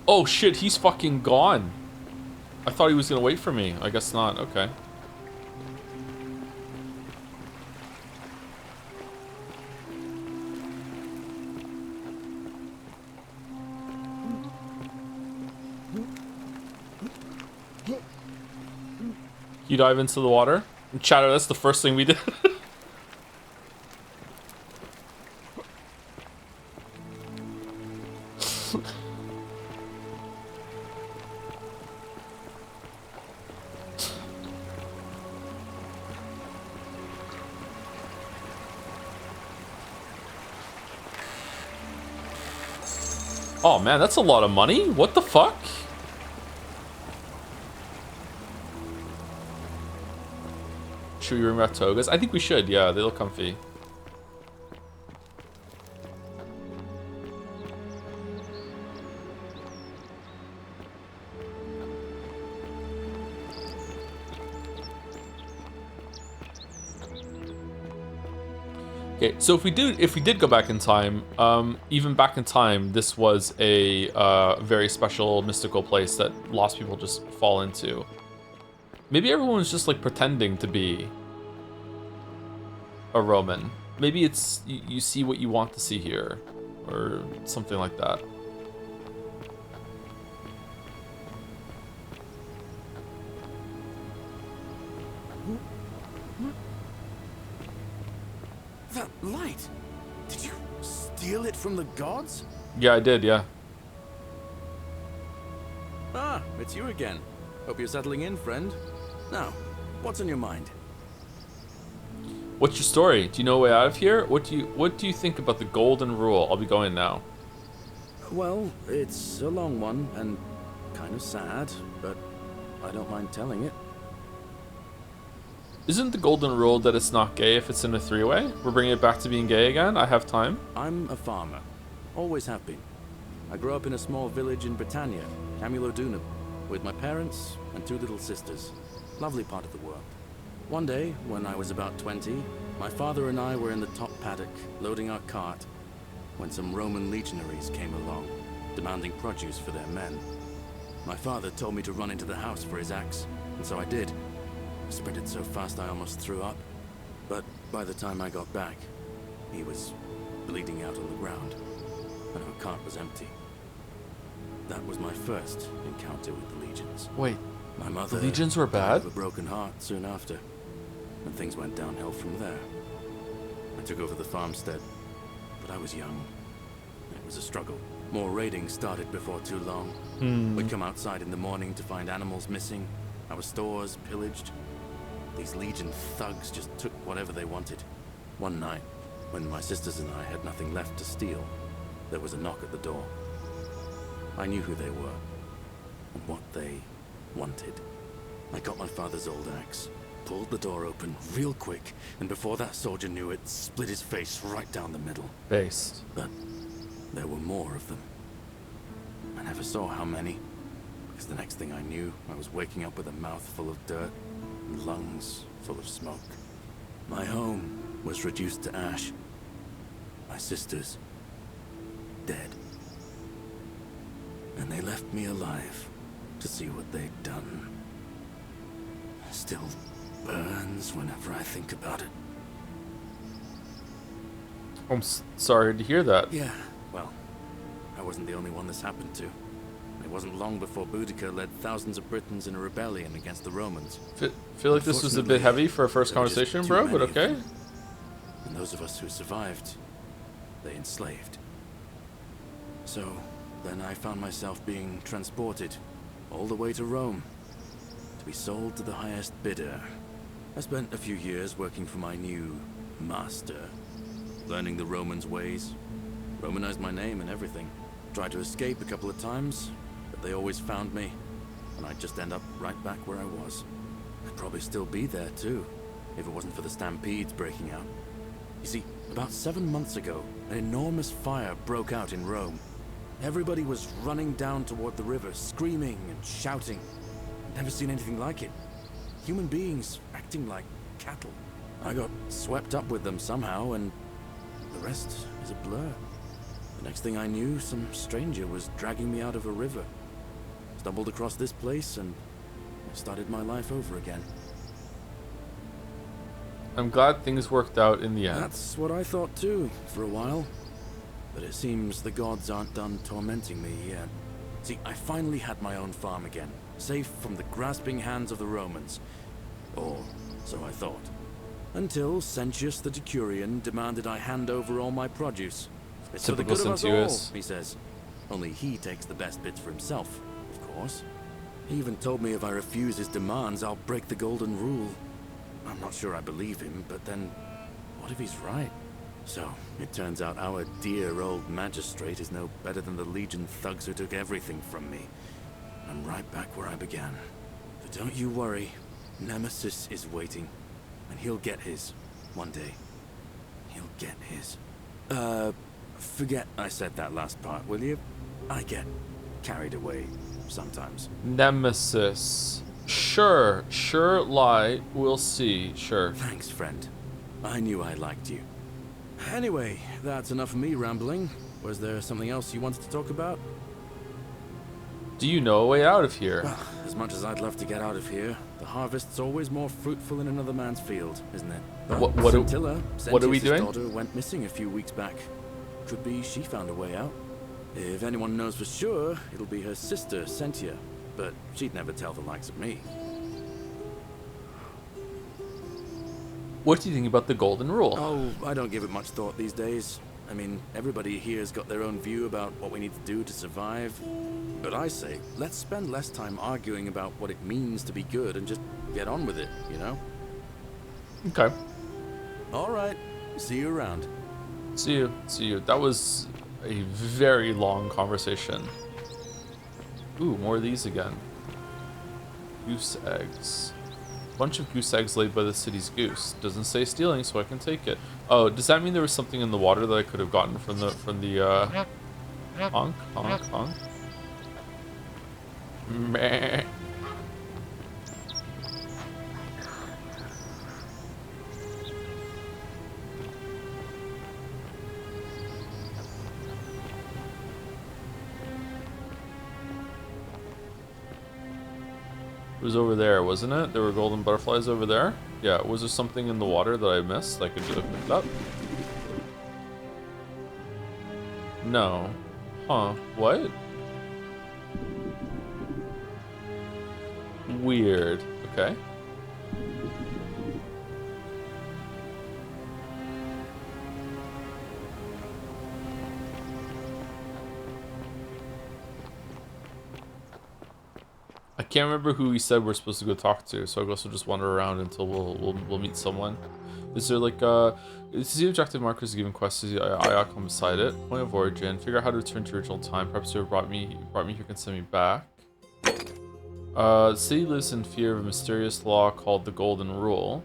Oh shit, he's fucking gone. I thought he was gonna wait for me. I guess not. Okay. You dive into the water? Chatter, that's the first thing we did. Oh man, that's a lot of money. What the fuck? Should we remove togas? I think we should, yeah, they look comfy. Okay, so if we did go back in time, even back in time, this was a very special mystical place that lost people just fall into. Maybe everyone's just like pretending to be a Roman. Maybe it's you see what you want to see here, or something like that. That light! Did you steal it from the gods? Yeah, I did, yeah. Ah, it's you again. Hope you're settling in, friend. Now, what's on your mind? What's your story? Do you know a way out of here? What do you think about the Golden Rule? I'll be going now. Well, it's a long one and kind of sad, but I don't mind telling it. Isn't the Golden Rule that it's not gay if it's in a three-way? We're bringing it back to being gay again? I have time. I'm a farmer. Always have been. I grew up in a small village in Britannia, Camulodunum, with my parents and two little sisters. Lovely part of the world. One day, when I was about 20, my father and I were in the top paddock, loading our cart, when some Roman legionaries came along, demanding produce for their men. My father told me to run into the house for his axe, and so I did. I sprinted so fast I almost threw up, but by the time I got back, he was bleeding out on the ground, and our cart was empty. That was my first encounter with the legions. Wait, my mother the legions were died bad? of a broken heart soon after, and things went downhill from there. I took over the farmstead, but I was young. It was a struggle. More raiding started before too long. We'd come outside in the morning to find animals missing, our stores pillaged. These Legion thugs just took whatever they wanted. One night, when my sisters and I had nothing left to steal, there was a knock at the door. I knew who they were, and what they wanted. I got my father's old axe, pulled the door open real quick, and before that soldier knew it, split his face right down the middle. Based. But there were more of them. I never saw how many, because the next thing I knew, I was waking up with a mouth full of dirt and lungs full of smoke. My home was reduced to ash. My sisters, dead. And they left me alive to see what they'd done. Still burns whenever I think about it. I'm sorry to hear that. Yeah, well, I wasn't the only one this happened to. It wasn't long before Boudica led thousands of Britons in a rebellion against the Romans. Feel like this was a bit heavy for a first there were just conversation, too bro, many but of okay. them. And those of us who survived, they enslaved. So, then I found myself being transported all the way to Rome to be sold to the highest bidder. I spent a few years working for my new master, learning the Romans' ways, Romanized my name and everything. Tried to escape a couple of times, but they always found me, and I'd just end up right back where I was. I'd probably still be there too, if it wasn't for the stampedes breaking out. You see, about 7 months ago, an enormous fire broke out in Rome. Everybody was running down toward the river, screaming and shouting. I'd never seen anything like it. Human beings acting like cattle. I got swept up with them somehow, and the rest is a blur. The next thing I knew, some stranger was dragging me out of a river. Stumbled across this place, and I started my life over again. I'm glad things worked out in the end. That's what I thought too, for a while. But it seems the gods aren't done tormenting me yet. See, I finally had my own farm again, safe from the grasping hands of the Romans. Or so I thought. Until Sentius the Decurion demanded I hand over all my produce. It's for the Typical good of us all, Sentius. he says. Only he takes the best bits for himself, of course. He even told me if I refuse his demands, I'll break the golden rule. I'm not sure I believe him, but then, what if he's right? So, it turns out our dear old magistrate is no better than the Legion thugs who took everything from me. I'm right back where I began. But don't you worry, Nemesis is waiting, and he'll get his, one day. He'll get his. Forget I said that last part, will you? I get carried away sometimes. Nemesis. Sure, lie. We'll see. Sure. Thanks, friend. I knew I liked you. Anyway, that's enough of me rambling. Was there something else you wanted to talk about? Do you know a way out of here? Well, as much as I'd love to get out of here, the harvest's always more fruitful in another man's field, isn't it? But What are we Sentius' doing? daughter went missing a few weeks back. Could be she found a way out. If anyone knows for sure, it'll be her sister, Sentia. But she'd never tell the likes of me. What do you think about the golden rule? Oh, I don't give it much thought these days. I mean, everybody here's got their own view about what we need to do to survive. But I say, let's spend less time arguing about what it means to be good and just get on with it, you know? Okay. All right. See you around. See you. That was a very long conversation. Ooh, more of these again. Goose eggs. Bunch of goose eggs laid by the city's goose. Doesn't say stealing, so I can take it. Oh, does that mean there was something in the water that I could have gotten from the honk? Meh. It was over there, wasn't it? There were golden butterflies over there? Yeah, was there something in the water that I missed I could just pick up? No. Huh. What? Weird. Okay. can't remember who he said we're supposed to go talk to, so I guess we'll just wander around until we'll meet someone. Is there like is the objective markers given quest? Is the icon beside it? Point of origin. Figure out how to return to original time. Perhaps whoever brought me here can send me back. The city lives in fear of a mysterious law called the Golden Rule.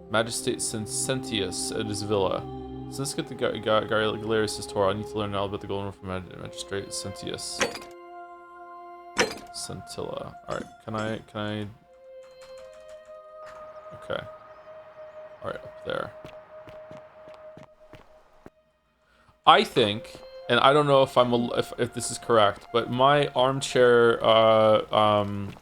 Magistrate Sentius at his villa. So let's get the Galerius' Torah. I need to learn all about the Golden Rule from Magistrate Sentius. Scintilla. Alright, can I... Okay. Alright, up there. I think, and I don't know if if this is correct, but my armchair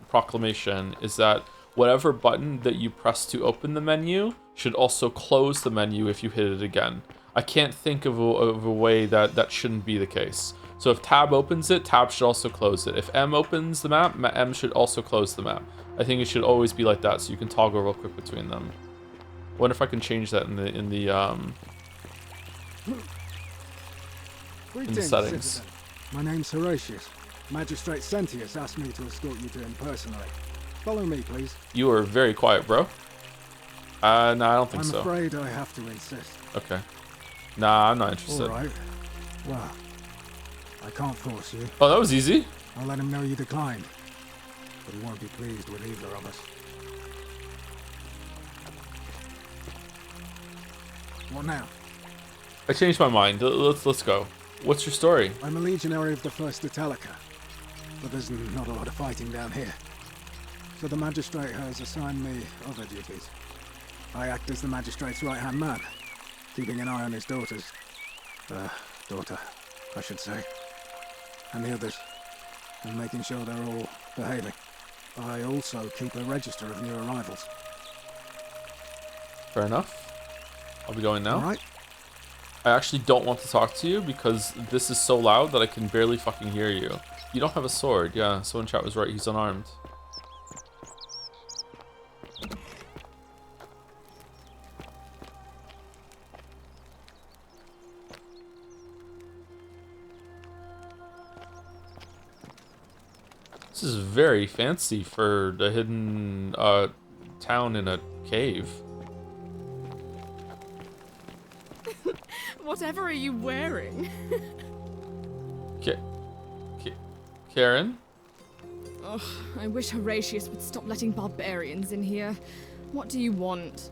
proclamation is that whatever button that you press to open the menu should also close the menu if you hit it again. I can't think of a way that shouldn't be the case. So if tab opens it, tab should also close it. If M opens the map, M should also close the map. I think it should always be like that, so you can toggle real quick between them. I wonder if I can change that in the settings. Citizen. My name's Horatius. Magistrate Sentius asked me to escort you to him personally. Follow me, please. You are very quiet, bro. No, I don't think so. I'm afraid I have to insist. Okay. Nah, I'm not interested. All right. Well, I can't force you. Oh, that was easy. I'll let him know you declined. But he won't be pleased with either of us. What now? I changed my mind. Let's go. What's your story? I'm a legionary of the 1st Italica, but there's not a lot of fighting down here. So the magistrate has assigned me other duties. I act as the magistrate's right-hand man, keeping an eye on his daughter, I should say, and the others, and making sure they're all behaving. I also keep a register of new arrivals. Fair enough. I'll be going now. All right. I actually don't want to talk to you because this is so loud that I can barely fucking hear you. You don't have a sword. Yeah, someone in chat was right. He's unarmed. This is very fancy for the hidden town in a cave. Whatever are you wearing? Karen? Ugh, I wish Horatius would stop letting barbarians in here. What do you want?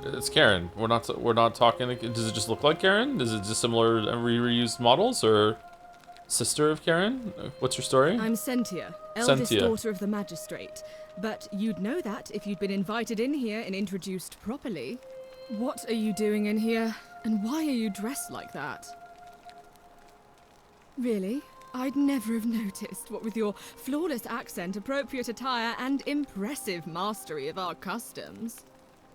It's Karen. We're not talking. Does it just look like Karen? Is it just similar reused models or sister of Karen? What's your story? I'm Sentia, eldest Sentia. daughter of the magistrate. But you'd know that if you'd been invited in here and introduced properly. What are you doing in here? And why are you dressed like that? Really? I'd never have noticed, what with your flawless accent, appropriate attire, and impressive mastery of our customs.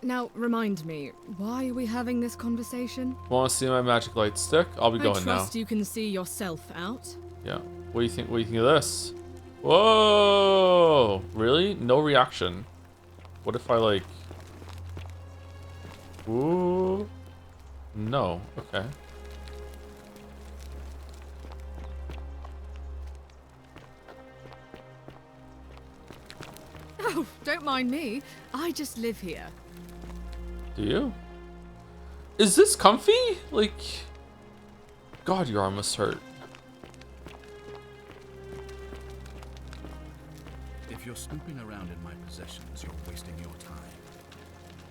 Now, remind me, why are we having this conversation? Want to see my magic light stick? I'll be going I now. trust you can see yourself out. Yeah. What do you think? What do you think of this? Whoa! Really? No reaction. What if I like? Ooh. No. Okay. Oh, don't mind me. I just live here. Do you? Is this comfy? Like, God, your arm must hurt. If you're snooping around in my possessions, you're wasting your time.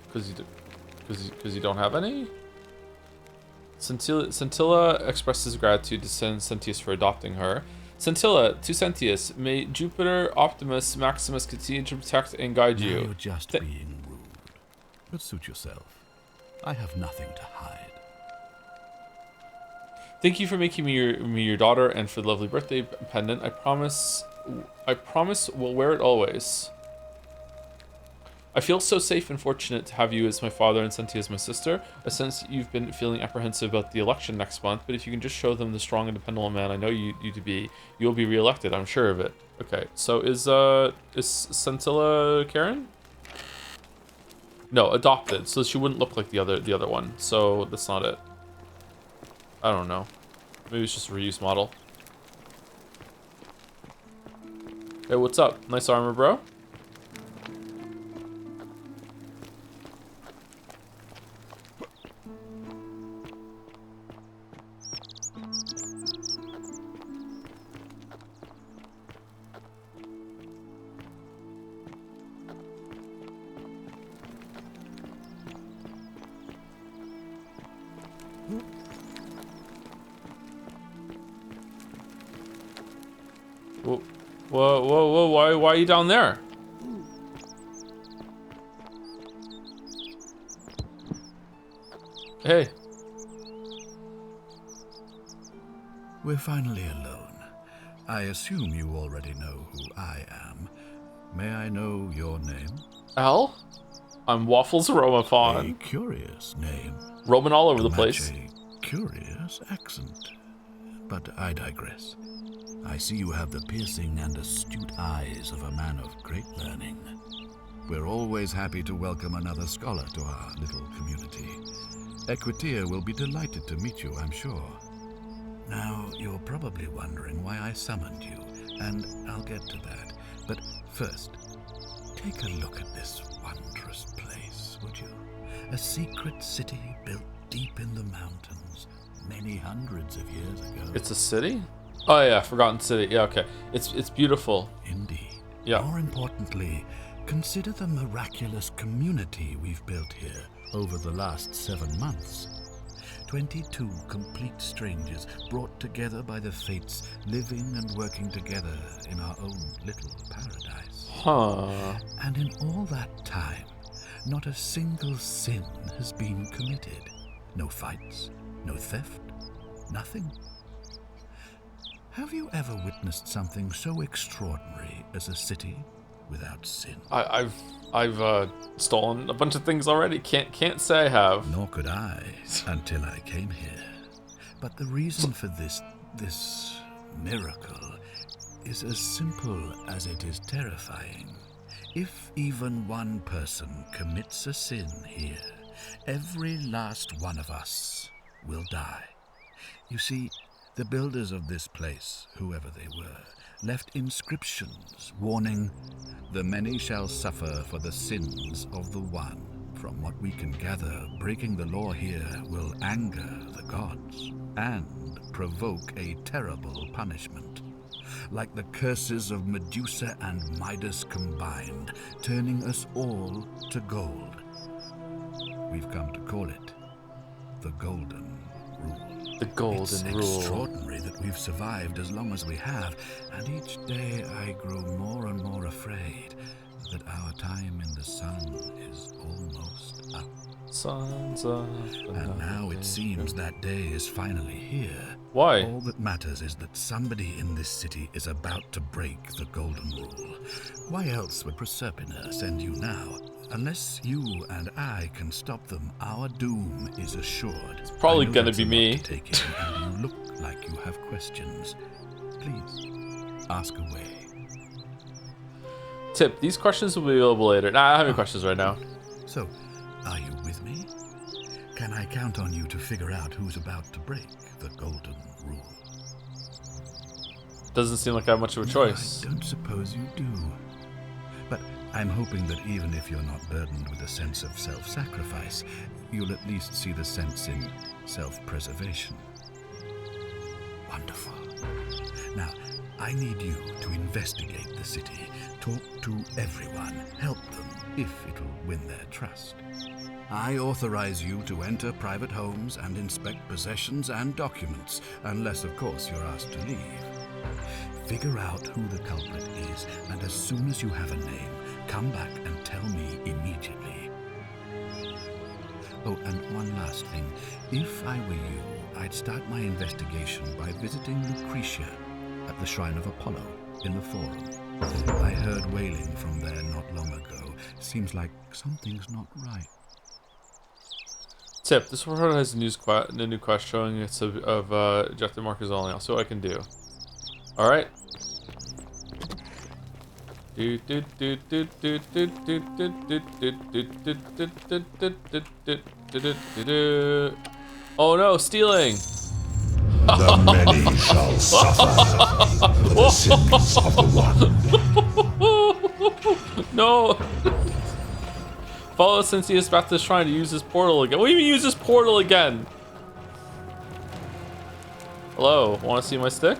Because you don't have any? Scintilla expresses gratitude to Sentius for adopting her. Scintilla, to Sentius, may Jupiter, Optimus, Maximus continue to protect and guide you. Now you're just being rude. But suit yourself. I have nothing to hide. Thank you for making me your daughter and for the lovely birthday pendant. I promise we'll wear it always. I feel so safe and fortunate to have you as my father and Sentia as my sister. I sense you've been feeling apprehensive about the election next month, but if you can just show them the strong and dependable man I know you to be, you'll be reelected. I'm sure of it. Okay, so is Scintilla Karen? No, adopted. So she wouldn't look like the other one. So that's not it. I don't know. Maybe it's just a reuse model. Hey, what's up? Nice armor, bro. Whoa, why are you down there? Hey. We're finally alone. I assume you already know who I am. May I know your name? Al? I'm Waffles Romaphon. A curious name. Roaming all over To the place. match a curious accent. But I digress. I see you have the piercing and astute eyes of a man of great learning. We're always happy to welcome another scholar to our little community. Equitia will be delighted to meet you, I'm sure. Now, you're probably wondering why I summoned you, and I'll get to that. But first, take a look at this wondrous place, would you? A secret city built deep in the mountains, many hundreds of years ago. It's a city? Oh yeah, Forgotten City. Yeah, okay. It's beautiful. Indeed. Yeah. More importantly, consider the miraculous community we've built here over the last 7 months. 22 complete strangers brought together by the fates, living and working together in our own little paradise. Huh. And in all that time, not a single sin has been committed. No fights, no theft, nothing. Have you ever witnessed something so extraordinary as a city without sin? I've stolen a bunch of things already. Can't say I have. Nor could I until I came here. But the reason for this miracle is as simple as it is terrifying. If even one person commits a sin here, every last one of us will die. You see, the builders of this place, whoever they were, left inscriptions warning, "The many shall suffer for the sins of the one." From what we can gather, breaking the law here will anger the gods and provoke a terrible punishment. Like the curses of Medusa and Midas combined, turning us all to gold. We've come to call it the Golden Rule. The Golden Rule. It's extraordinary that we've survived as long as we have, and each day I grow more and more afraid that our time in the sun is almost up. Sun's up. And now it seems that day is finally here. Why? All that matters is that somebody in this city is about to break the Golden Rule. Why else would Proserpina send you now? Unless you and I can stop them, our doom is assured. It's probably gonna that's be a lot me. to take in, and you look like you have questions. Please, ask away. Tip, these questions will be available later. Nah, I don't have any questions right now. So, are you with me? Can I count on you to figure out who's about to break the Golden Rule? Doesn't seem like I have much of a No, choice. I don't suppose you do. But I'm hoping that even if you're not burdened with a sense of self-sacrifice, you'll at least see the sense in self-preservation. Wonderful. Now, I need you to investigate the city, talk to everyone, help them if it'll win their trust. I authorize you to enter private homes and inspect possessions and documents, unless, of course, you're asked to leave. Figure out who the culprit is, and as soon as you have a name, come back and tell me immediately. Oh, and one last thing. If I were you, I'd start my investigation by visiting Lucretia at the Shrine of Apollo in the Forum. I heard wailing from there not long ago. Seems like something's not right. Tip, this report has a new quest showing it's of Jethro Marcus only. I'll see what I can do. Alright. Oh no, stealing! The many shall suffer for the sins of the one. No! Follow Sentius back to the shrine to use his portal again. What do you mean use this portal again? Hello, wanna see my stick?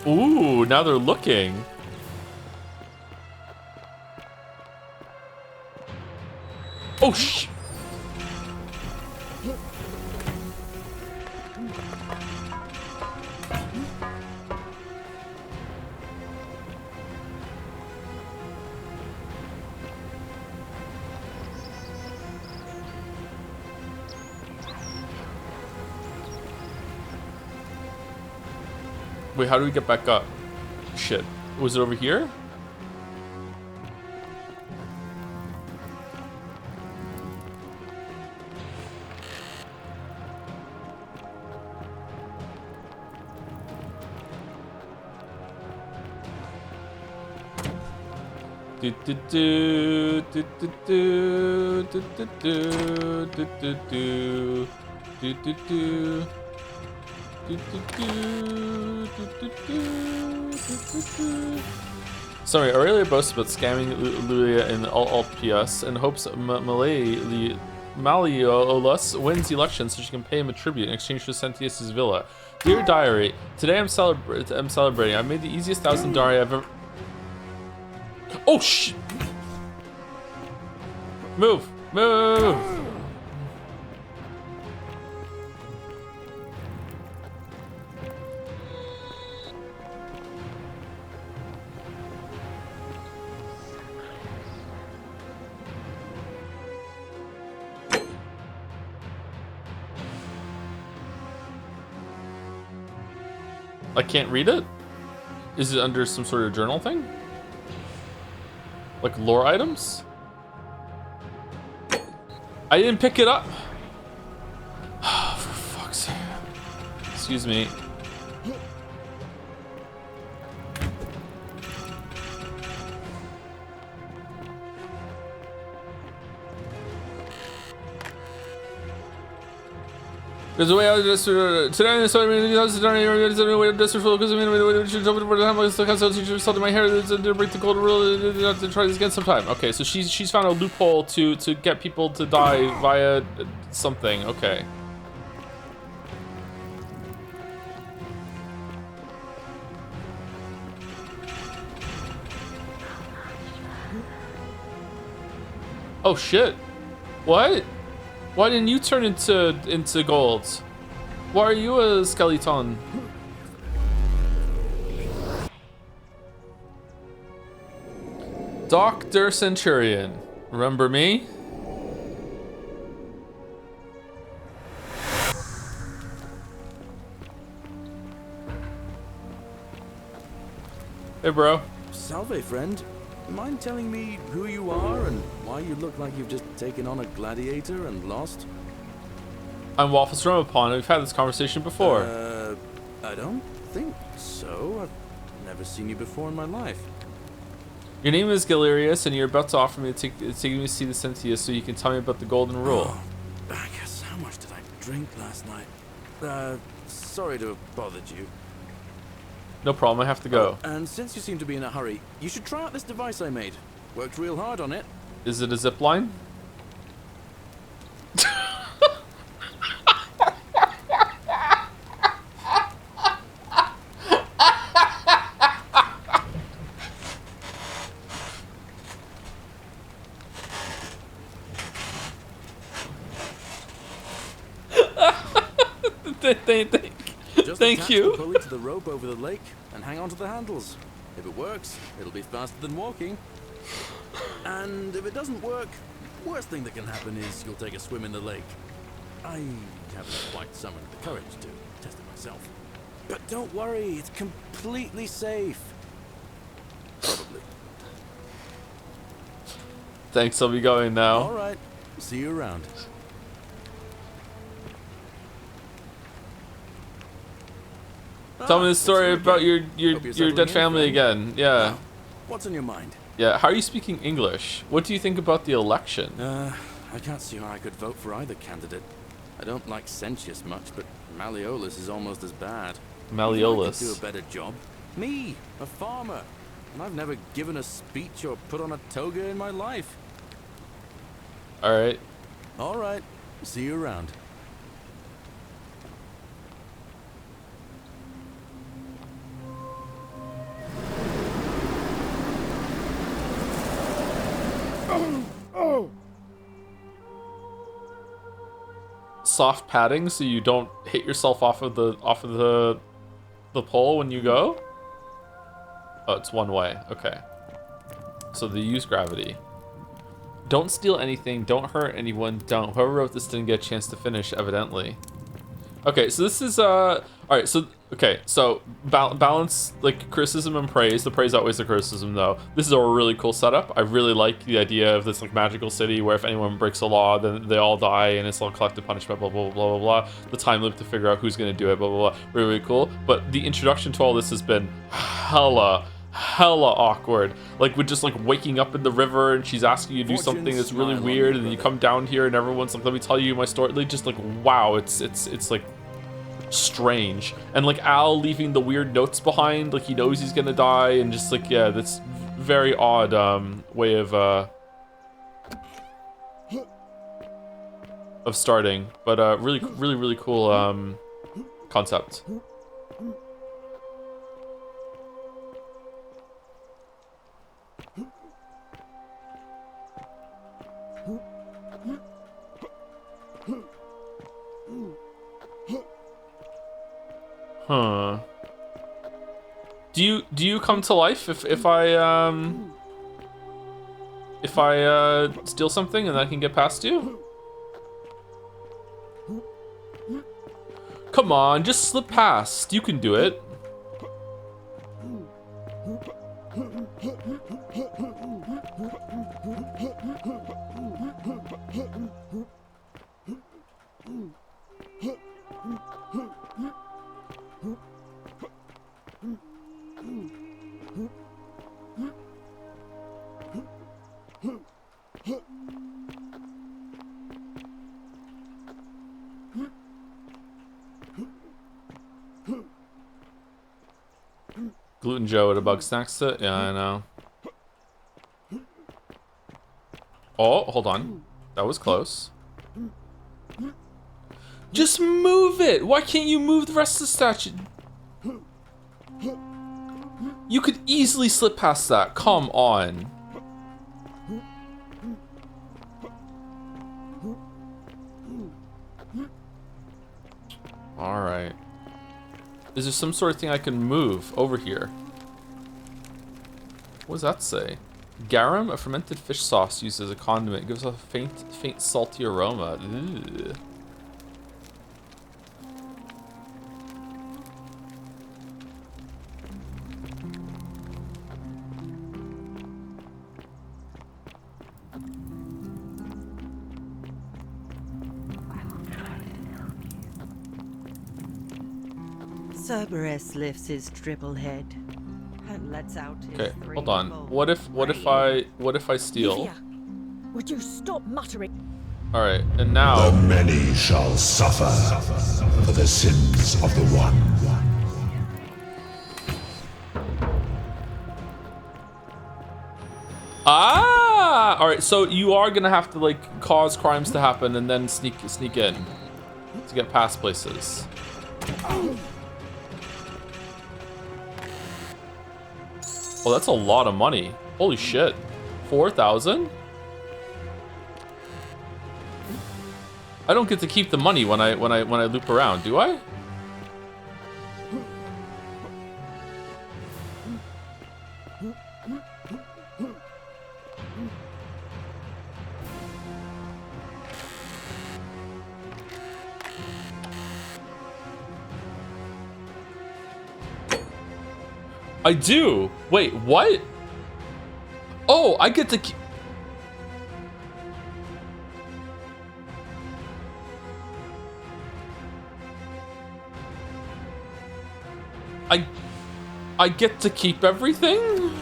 Ooh, now they're looking. Oh, wait, how do we get back up? Shit. Was it over here? Do do do do do do do do do do do do do do. Sorry, Aurelia boasts about scamming Lulia in Alt PS and hopes Malleolus wins the election so she can pay him a tribute in exchange for Sentius' villa. Dear Diary, today I'm celebrating. I made the easiest 1,000 Dari I've ever... Oh, shit! Move! Move! I can't read it? Is it under some sort of journal thing? Like lore items? I didn't pick it up. For fuck's sake. Excuse me. There's a way out of this. Today, I'm sorry, there's a way of this because I mean, we should jump over the hammer. Still has teacher salted my hair to break the code rule. To try this again sometime. Okay, so she's found a loophole to get people to die via something. Okay. Oh shit! What? Why didn't you turn into gold? Why are you a skeleton? Dr. Centurion. Remember me? Hey, bro. Salve, friend. Mind telling me who you are and why you look like you've just taken on a gladiator and lost? I'm Waffles from Upon. We've had this conversation before. I don't think so. I've never seen you before in my life. Your name is Galerius, and you're about to offer me to take me to see the Sentius so you can tell me about the Golden Rule. Oh, I guess how much did I drink last night? Sorry to have bothered you. No problem, I have to go. And since you seem to be in a hurry, you should try out this device I made. Worked real hard on it. Is it a zip line? Thank you. Pull it to the rope over the lake and hang on to the handles. If it works, it'll be faster than walking. And if it doesn't work, worst thing that can happen is you'll take a swim in the lake. I haven't quite summoned the courage to test it myself. But don't worry, it's completely safe. Probably. Thanks, I'll be going now. All right. See you around. Tell me the story about your Hope you're settling dead in, family friend. again. Yeah. Now, what's on your mind? Yeah. How are you speaking English? What do you think about the election? I can't see how I could vote for either candidate. I don't like Sentius much, but Malleolus is almost as bad. Malleolus. I could do a better job. Me, a farmer. And I've never given a speech or put on a toga in my life. Alright. Alright. See you around. Soft padding so you don't hit yourself off of the pole when you go? Oh, it's one way. Okay. So they use gravity. Don't steal anything, don't hurt anyone, don't. Whoever wrote this didn't get a chance to finish, evidently. Okay, so this is alright, so balance like criticism and praise. The praise outweighs the criticism though. This is a really cool setup. I really like the idea of this like magical city where if anyone breaks a law, then they all die and it's all collective punishment, blah blah blah blah blah. The time loop to figure out who's gonna do it, blah blah blah. Really, really cool. But the introduction to all this has been hella awkward. Like with just like waking up in the river and she's asking you to do something that's really weird, and then you come down here and everyone's like, let me tell you my story. Like just like wow, it's like strange. And like Al leaving the weird notes behind, like he knows he's gonna die, and just like yeah, that's very odd way of starting, but really cool concept. Huh. Do you come to life if I steal something and I can get past you? Come on, just slip past. You can do it. Gluten Joe with a bug snacks it? Yeah, I know. Oh, hold on. That was close. Just move it! Why can't you move the rest of the statue? You could easily slip past that. Come on. Alright. Is there some sort of thing I can move over here? What does that say? Garum, a fermented fish sauce used as a condiment, gives off a faint salty aroma. Ew. Cerberus lifts his triple head and lets out his Okay, three hold on. bold What if I steal? Livia, would you stop muttering? All right, and now The many shall suffer for the sins of the one. all right. So you are gonna have to like cause crimes to happen and then sneak in to get past places. Oh, that's a lot of money. Holy shit. 4,000? I don't get to keep the money when I loop around, do I? I do. Wait, what? Oh, I get to keep... I get to keep everything?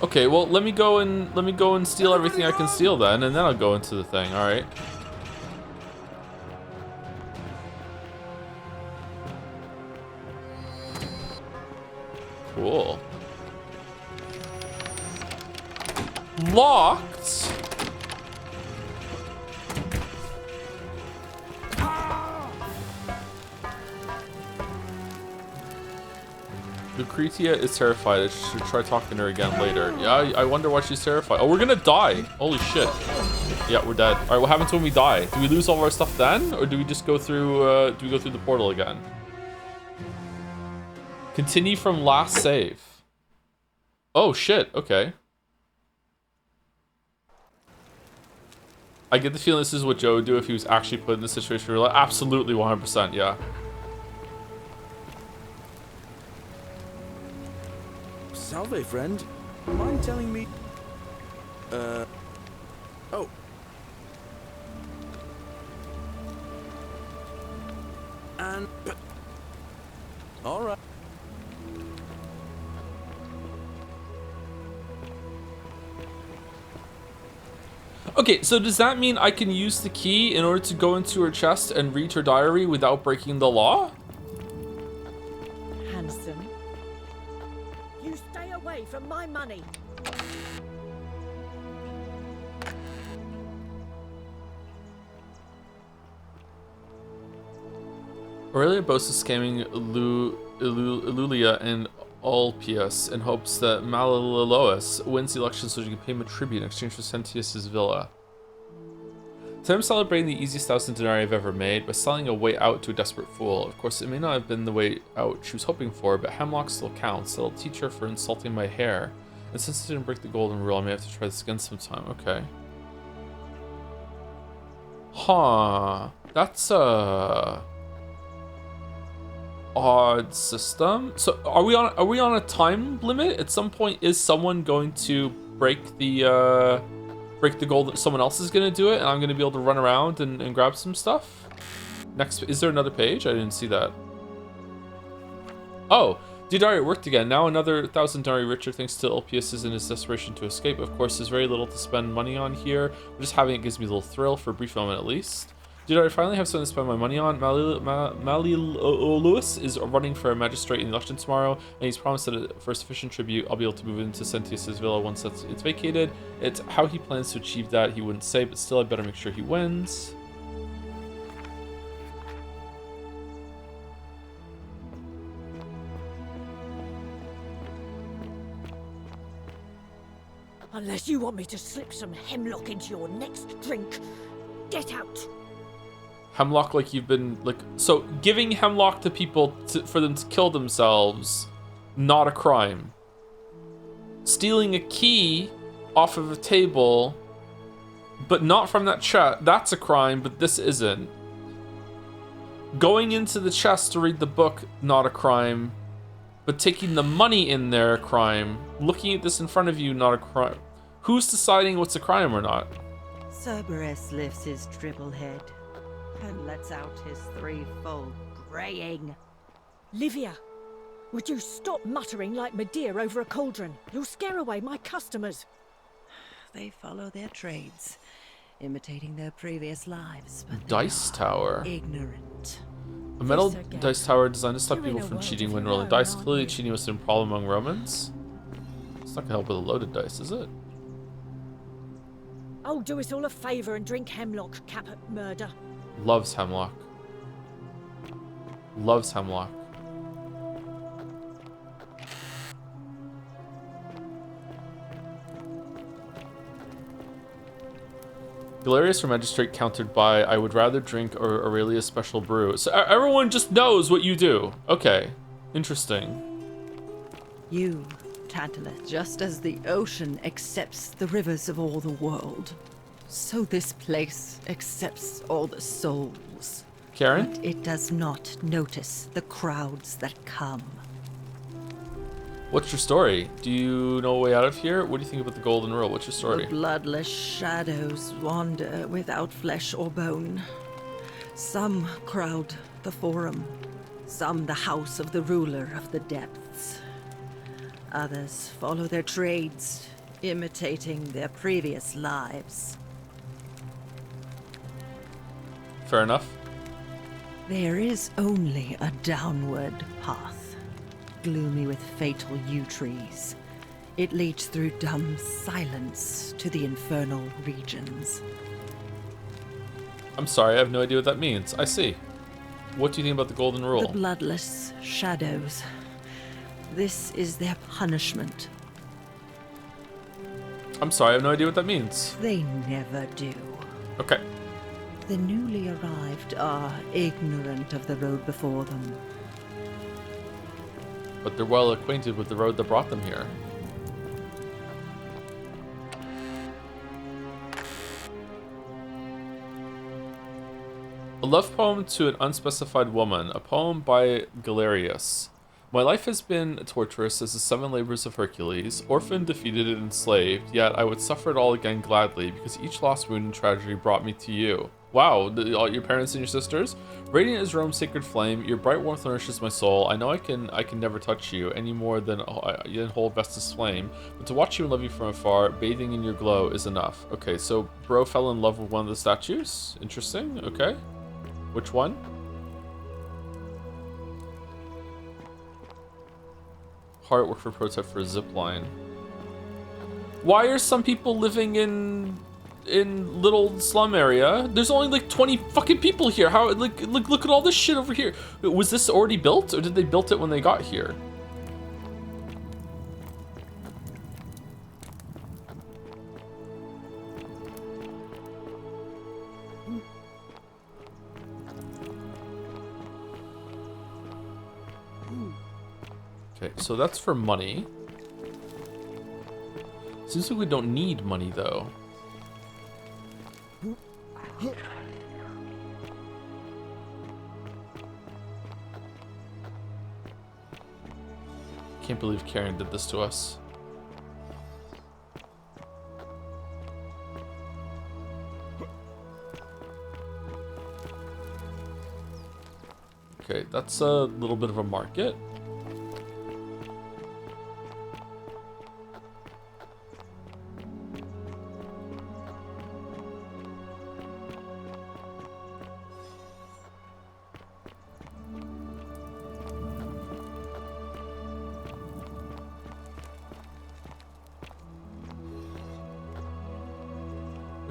Okay, well, let me go and steal everything I can steal then, and then I'll go into the thing. All right. Cool. Locked? Lucretia is terrified. I should try talking to her again later. Yeah, I wonder why she's terrified. Oh, we're gonna die. Holy shit. Yeah, we're dead. All right, what happens when we die? Do we lose all of our stuff then? Or do we just go through, do we go through the portal again? Continue from last save. Oh, shit. Okay. I get the feeling this is what Joe would do if he was actually put in this situation. Like, absolutely 100%, yeah. Salve, friend. Mind telling me... Oh. And... Alright. Okay, so does that mean I can use the key in order to go into her chest and read her diary without breaking the law? Handsome. You stay away from my money. Aurelia boasts of scamming Elulia and Ulpius in hopes that Malalois wins the election so she can pay him a tribute in exchange for Sentius's villa. Today I'm celebrating the easiest 1,000 denarii I've ever made by selling a way out to a desperate fool. Of course, it may not have been the way out she was hoping for, but Hemlock still counts. It'll teach her for insulting my hair. And since I didn't break the golden rule, I may have to try this again sometime. Okay. Huh. That's odd system. So are we on a time limit? At some point, is someone going to break the gold? Someone else is gonna do it, and I'm gonna be able to run around and grab some stuff. Next, is there another page? I didn't see that. Oh, Diodari, it worked again. Now another 1,000 denarii richer thanks to Ulpius in his desperation to escape. Of course, there's very little to spend money on here, but just having it gives me a little thrill for a brief moment at least. Did I finally have something to spend my money on? Malleolus is running for a magistrate in the election tomorrow, and he's promised that for a sufficient tribute, I'll be able to move into Sentius's villa once it's vacated. It's how he plans to achieve that, he wouldn't say, but still I better make sure he wins. Unless you want me to slip some hemlock into your next drink, get out. Hemlock, like you've been, like, so giving hemlock to people for them to kill themselves, not a crime. Stealing a key off of a table, but not from that chest, that's a crime, but this isn't. Going into the chest to read the book, not a crime, but taking the money in there, a crime. Looking at this in front of you, not a crime. Who's deciding what's a crime or not? Cerberus lifts his triple head and lets out his threefold braying. Livia, would you stop muttering like Medea over a cauldron? You'll scare away my customers. They follow their trades, imitating their previous lives, but Dice tower. Ignorant. A metal dice tower designed to stop people from cheating when rolling dice. Clearly cheating was a problem among Romans. It's not gonna help with a loaded dice, is it? Oh, do us all a favor and drink hemlock, Caput Murder. Loves hemlock. Loves hemlock. Galerius for Magistrate countered by, I would rather drink Aurelia's special brew. So everyone just knows what you do. Okay. Interesting. You, Tantalus, just as the ocean accepts the rivers of all the world, so this place accepts all the souls. Karen? But it does not notice the crowds that come. What's your story? Do you know a way out of here? What do you think about the Golden Rule? What's your story? The bloodless shadows wander without flesh or bone. Some crowd the Forum, some the house of the ruler of the depths. Others follow their trades, imitating their previous lives. Fair enough. There is only a downward path, gloomy with fatal yew trees. It leads through dumb silence to the infernal regions. I'm sorry, I have no idea what that means. I see. What do you think about the Golden Rule? The bloodless shadows. This is their punishment. I'm sorry, I have no idea what that means. They never do. Okay. The newly arrived are ignorant of the road before them. But they're well acquainted with the road that brought them here. A love poem to an unspecified woman, a poem by Galerius. My life has been torturous as the 7 labors of Hercules, orphaned, defeated, and enslaved, yet I would suffer it all again gladly, because each lost wound and tragedy brought me to you. Wow, all your parents and your sisters? Radiant is Rome's sacred flame, your bright warmth nourishes my soul. I know I can never touch you, any more than hold Vestus' flame, but to watch you and love you from afar, bathing in your glow is enough. Okay, so bro fell in love with one of the statues? Interesting, okay. Which one? Hard at work for prototype for a zip line. Why are some people living in little slum area? There's only like 20 fucking people here. How like look at all this shit over here. Was this already built, or did they build it when they got here? Okay, so that's for money. Seems like we don't need money though. Can't believe Karen did this to us. Okay, that's a little bit of a market.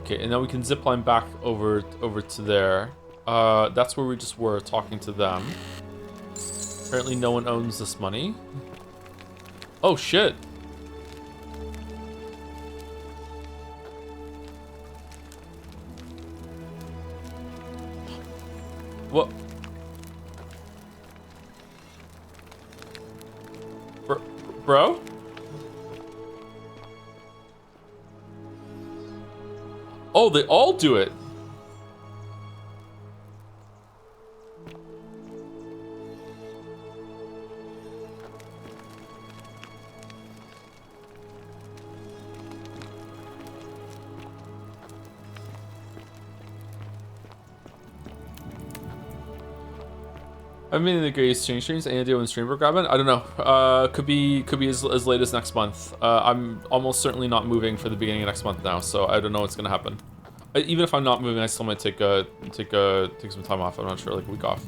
Okay, and now we can zipline back over to there. That's where we just were talking to them. Apparently no one owns this money. Oh shit. What? Bro? Oh, they all do it. I mean, the greatest streams. Any idea when stream we're grabbing? I don't know. Could be as late as next month. I'm almost certainly not moving for the beginning of next month now, so I don't know what's gonna happen. Even if I'm not moving, I still might take some time off. I'm not sure, like a week off.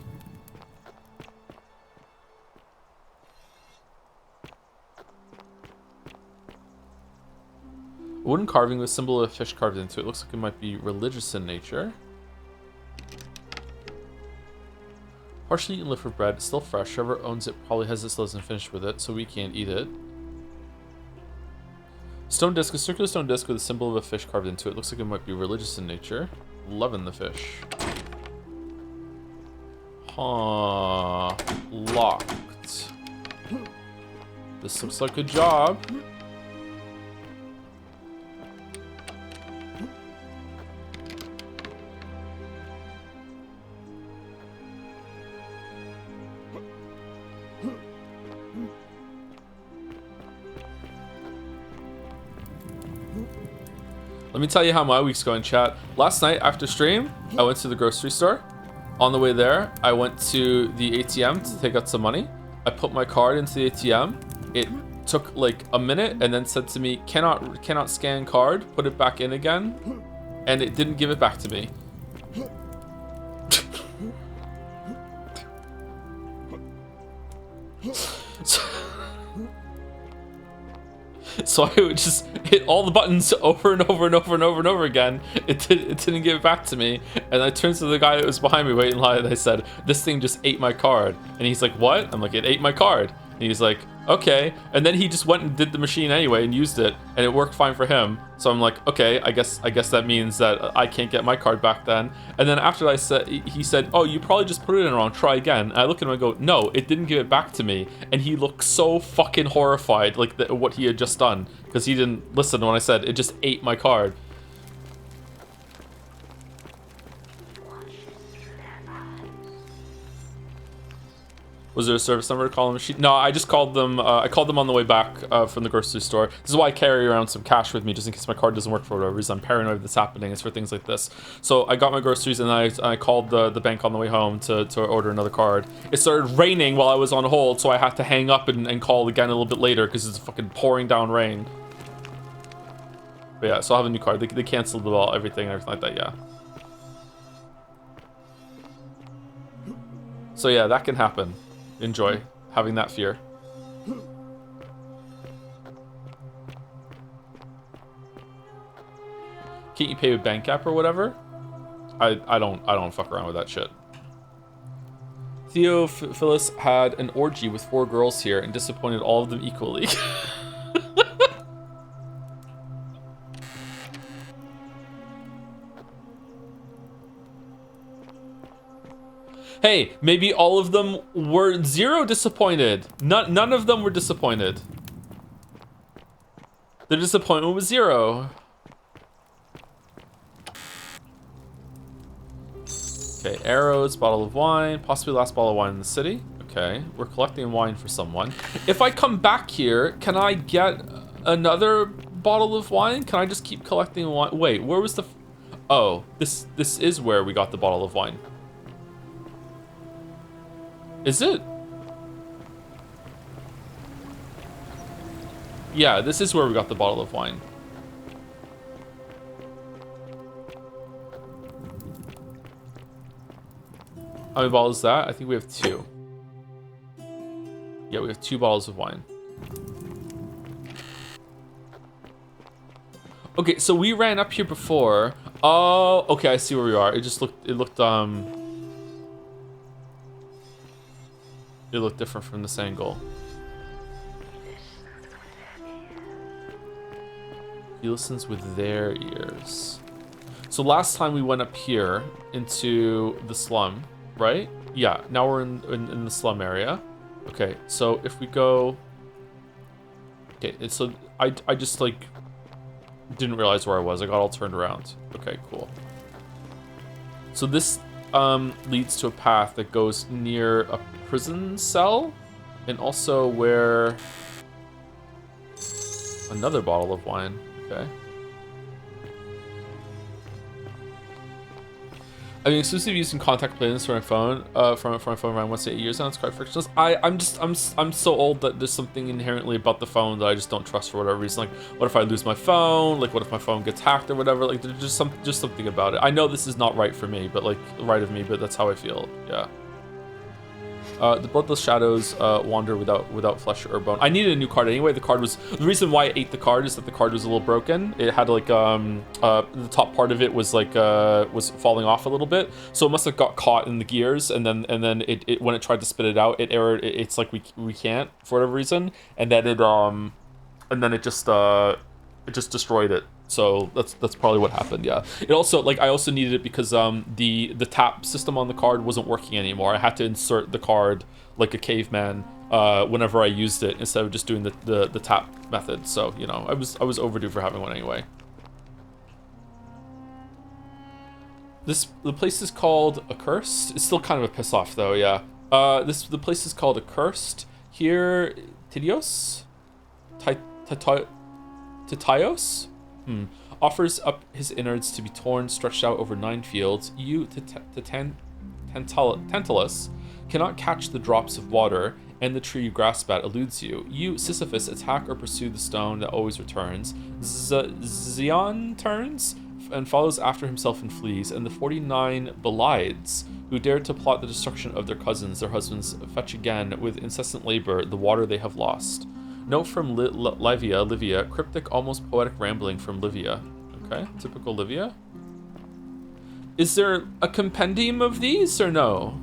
A wooden carving with a symbol of a fish carved into it. Looks like it might be religious in nature. Partially eaten liver bread, still fresh. Whoever owns it probably has it still isn't finished with it, so we can't eat it. Stone disc, a circular stone disc with a symbol of a fish carved into it. Looks like it might be religious in nature. Loving the fish. Huh. Locked. This looks like a job. Let me tell you how my week's going, chat. Last night after stream, I went to the grocery store. On the way there, I went to the ATM to take out some money. I put my card into the ATM. It took like a minute and then said to me, cannot scan card, put it back in again. And it didn't give it back to me. So I would just hit all the buttons over and over and over and over and over again. It didn't give it back to me. And I turned to the guy that was behind me waiting in line and I said, this thing just ate my card. And he's like, what? I'm like, it ate my card. And he's like, okay. And then he just went and did the machine anyway and used it, and it worked fine for him. So I'm like, okay, I guess that means that I can't get my card back then. And then after he said, oh, you probably just put it in wrong, try again. And I look at him and go, no, it didn't give it back to me. And he looked so fucking horrified, like what he had just done, because he didn't listen when I said it just ate my card. Was there a service number to call the machine? No, I just called them. I called them on the way back from the grocery store. This is why I carry around some cash with me, just in case my card doesn't work for whatever reason. I'm paranoid that's happening. It's for things like this. So I got my groceries and I called the bank on the way home to order another card. It started raining while I was on hold, so I had to hang up and call again a little bit later because it's fucking pouring down rain. But yeah, so I'll have a new card. They canceled everything like that, yeah. So yeah, that can happen. Enjoy having that fear. Can't you pay with bank app or whatever? I don't fuck around with that shit. Theophilus had an orgy with 4 girls here and disappointed all of them equally. Hey, maybe all of them were 0 disappointed. None of them were disappointed. The disappointment was 0. Okay, arrows, bottle of wine, possibly last bottle of wine in the city. Okay, we're collecting wine for someone. If I come back here, can I get another bottle of wine? Can I just keep collecting wine? Wait, where was the... Oh, this is where we got the bottle of wine. Is it? Yeah, this is where we got the bottle of wine. How many bottles is that? I think we have 2. Yeah, we have 2 bottles of wine. Okay, so we ran up here before. Oh, okay, I see where we are. It looked different from this angle. He listens with their ears. So last time we went up here into the slum, right? Yeah, now we're in the slum area. Okay, so if we go... Okay, so I just like didn't realize where I was. I got all turned around. Okay, cool. So this leads to a path that goes near a prison cell, and also where another bottle of wine. Okay. I mean, exclusive use in contact playlists for my phone, from my phone around 1 to 8 years now. It's quite frictionless. I'm so old that there's something inherently about the phone that I just don't trust for whatever reason. Like, what if I lose my phone? Like, what if my phone gets hacked or whatever? Like, there's just something about it. I know this is not right for me, but like, right of me, but that's how I feel. Yeah. The bloodless shadows wander without flesh or bone. I needed a new card anyway. The reason why I ate the card is that the card was a little broken. It had like the top part of it was like was falling off a little bit, so it must have got caught in the gears, and then it when it tried to spit it out, it errored. It's like we can't for whatever reason, and then it just destroyed it. So that's probably what happened. Yeah. It also, like, I also needed it because the tap system on the card wasn't working anymore. I had to insert the card like a caveman whenever I used it instead of just doing the tap method. So, you know, I was overdue for having one anyway. The place is called Accursed. It's still kind of a piss off though. Yeah. The place is called Accursed. Here, Tidios, Titaios. Offers up his innards to be torn, stretched out over 9 fields. You, Tantalus cannot catch the drops of water, and the tree you grasp at eludes you. You, Sisyphus, attack or pursue the stone that always returns. Xion turns and follows after himself and flees, and the 49 Belides, who dared to plot the destruction of their cousins, their husbands, fetch again with incessant labor the water they have lost. Note from Livia, cryptic, almost poetic rambling from Livia. Okay, typical Livia. Is there a compendium of these or no?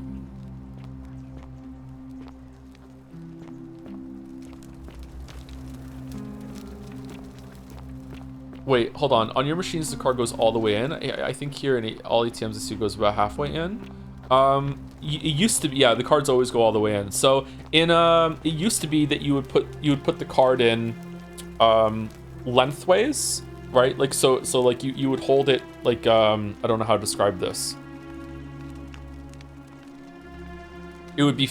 Wait, hold on. On your machines, the card goes all the way in. I think here in all ATMs, I see goes about halfway in. It used to be, yeah, the cards always go all the way in. So in it used to be that you would put the card in lengthways, right? Like so like you would hold it like I don't know how to describe this. It would be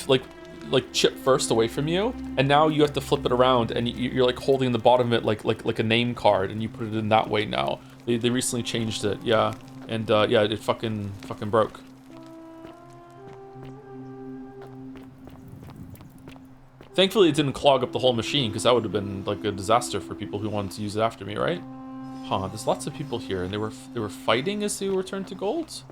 like chip first away from you, and now you have to flip it around, and you're like holding the bottom of it like a name card, and you put it in that way now. They recently changed it, yeah, and yeah, it fucking broke. Thankfully, it didn't clog up the whole machine, because that would have been like a disaster for people who wanted to use it after me, right? Huh? There's lots of people here, and they were fighting as they returned to gold.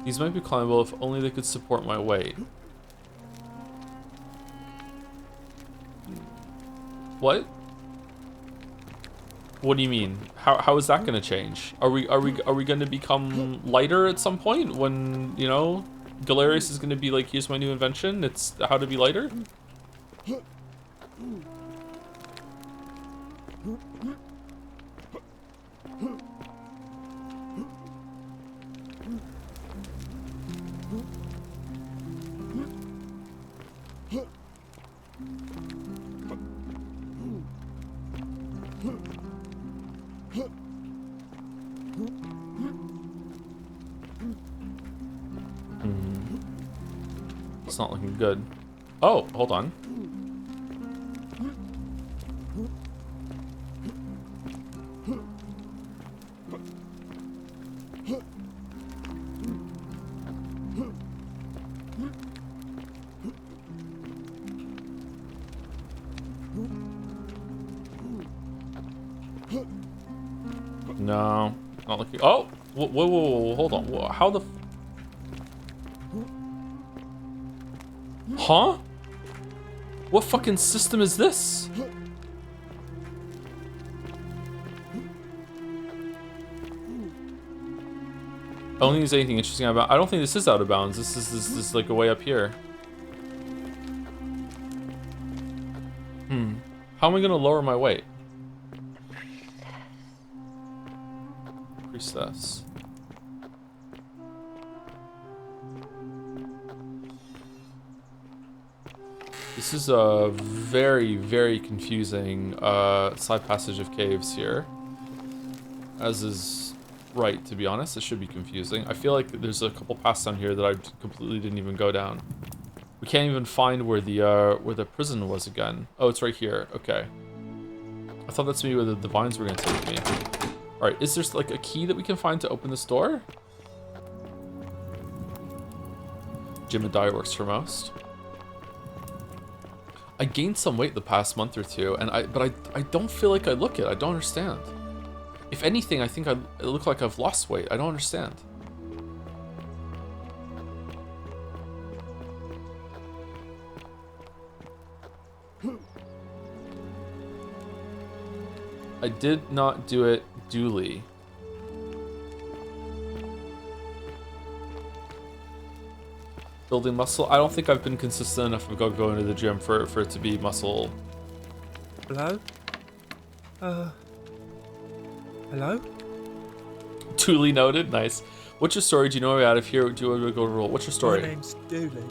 These might be climbable if only they could support my weight. What? What do you mean? How is that gonna change? Are we gonna become lighter at some point when, you know, Galerius is gonna be like, here's my new invention, it's how to be lighter? It's not looking good. Oh, hold on. No, not looking. Oh, whoa, hold on. Whoa, how the? Huh? What fucking system is this? I don't think there's anything interesting about. I don't think this is out of bounds. This is like a way up here. How am I gonna lower my weight? Priestess. This is a very, very confusing side passage of caves here. As is right, to be honest. It should be confusing. I feel like there's a couple paths down here that I completely didn't even go down. We can't even find where the prison was again. Oh, it's right here. Okay. I thought that's maybe where the divines were gonna take me. Alright, is there like a key that we can find to open this door? Jimadiah works for most. I gained some weight the past month or two, and I don't feel like I look it. I don't understand. If anything, I think I look like I've lost weight. I don't understand. I did not do it duly. Building muscle. I don't think I've been consistent enough of going to the gym for it to be muscle. Hello? Hello? Duly noted. Nice. What's your story? Do you know we're out of here? Do you want to go to roll? What's your story? My name's Dooley.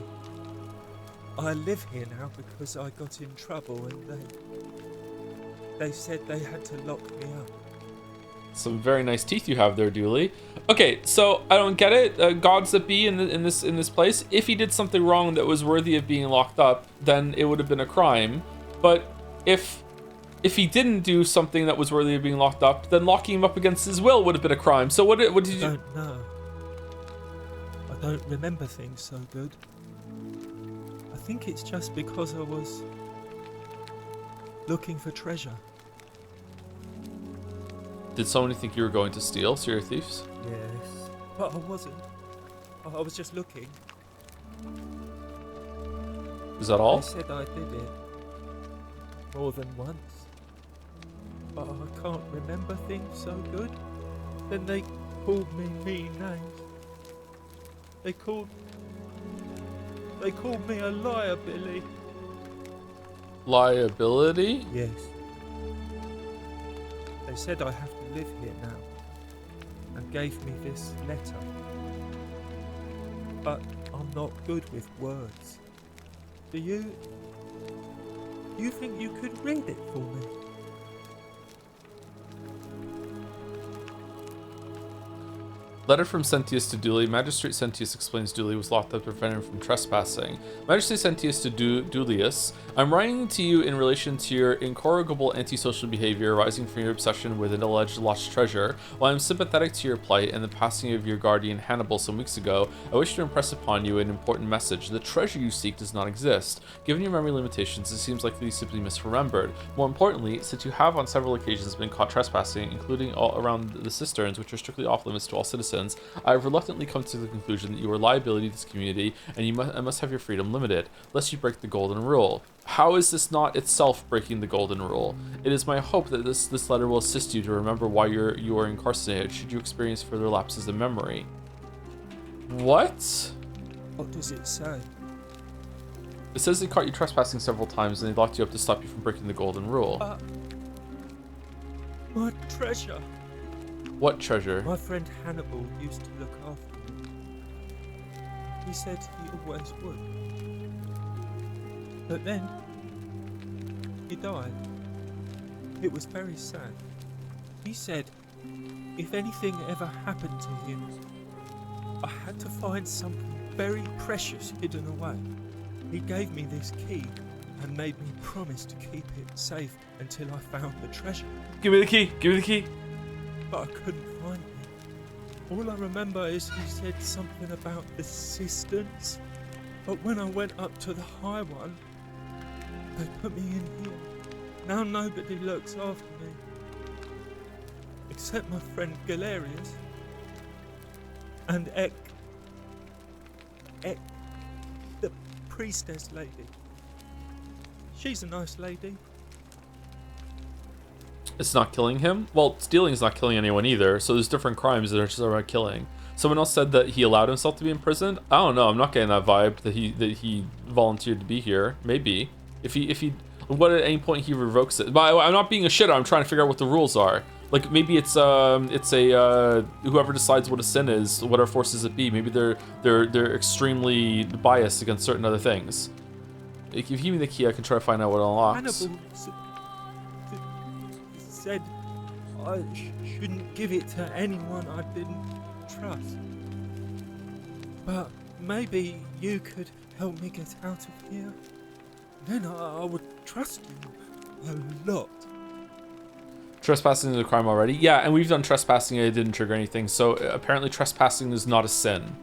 I live here now because I got in trouble and they said they had to lock me up. Some very nice teeth you have there, Dooley. Okay, so I don't get it. Gods that be in this place. If he did something wrong that was worthy of being locked up, then it would have been a crime. But if he didn't do something that was worthy of being locked up, then locking him up against his will would have been a crime. So what did you? I don't know. I don't remember things so good. I think it's just because I was looking for treasure. Did someone think you were going to steal? So you're thieves? Yes, but I wasn't. I was just looking. Is that all? They said I did it more than once, but I can't remember things so good. Then they called me mean names. They called me a liar, Billy. Liability? Yes. They said I have to live here now, and gave me this letter. But I'm not good with words. Do you think you could read it for me? Letter from Sentius to Dooley. Magistrate Sentius explains Dooley was locked up to prevent him from trespassing. Magistrate Sentius to Dooleus. I'm writing to you in relation to your incorrigible antisocial behavior arising from your obsession with an alleged lost treasure. While I'm sympathetic to your plight and the passing of your guardian Hannibal some weeks ago, I wish to impress upon you an important message. The treasure you seek does not exist. Given your memory limitations, it seems likely you simply misremembered. More importantly, since you have on several occasions been caught trespassing, including all around the cisterns, which are strictly off limits to all citizens, I have reluctantly come to the conclusion that you are a liability to this community, and you must have your freedom limited, lest you break the golden rule. How is this not itself breaking the golden rule? It is my hope that this letter will assist you to remember why you are incarcerated, should you experience further lapses in memory. What? What does it say? It says they caught you trespassing several times and they locked you up to stop you from breaking the golden rule. My treasure. What treasure? My friend Hannibal used to look after me. He said he always would. But then, he died. It was very sad. He said if anything ever happened to him, I had to find something very precious hidden away. He gave me this key and made me promise to keep it safe until I found the treasure. Give me the key! Give me the key! But I couldn't find it. All I remember is he said something about the cisterns, but when I went up to the high one, they put me in here. Now nobody looks after me, except my friend Galerius and Ek, the priestess lady. She's a nice lady. It's not killing him? Well, stealing is not killing anyone either, so there's different crimes that are just about killing. Someone else said that he allowed himself to be imprisoned. I don't know, I'm not getting that vibe that he volunteered to be here. Maybe. If he what at any point he revokes it. But I'm not being a shitter, I'm trying to figure out what the rules are. Like maybe it's a whoever decides what a sin is, whatever forces it be, maybe they're extremely biased against certain other things. If you give me the key, I can try to find out what it unlocks. Hannibal said I shouldn't give it to anyone I didn't trust. But maybe you could help me get out of here. Then I would trust you a lot. Trespassing is a crime already? Yeah, and we've done trespassing and it didn't trigger anything, so apparently trespassing is not a sin.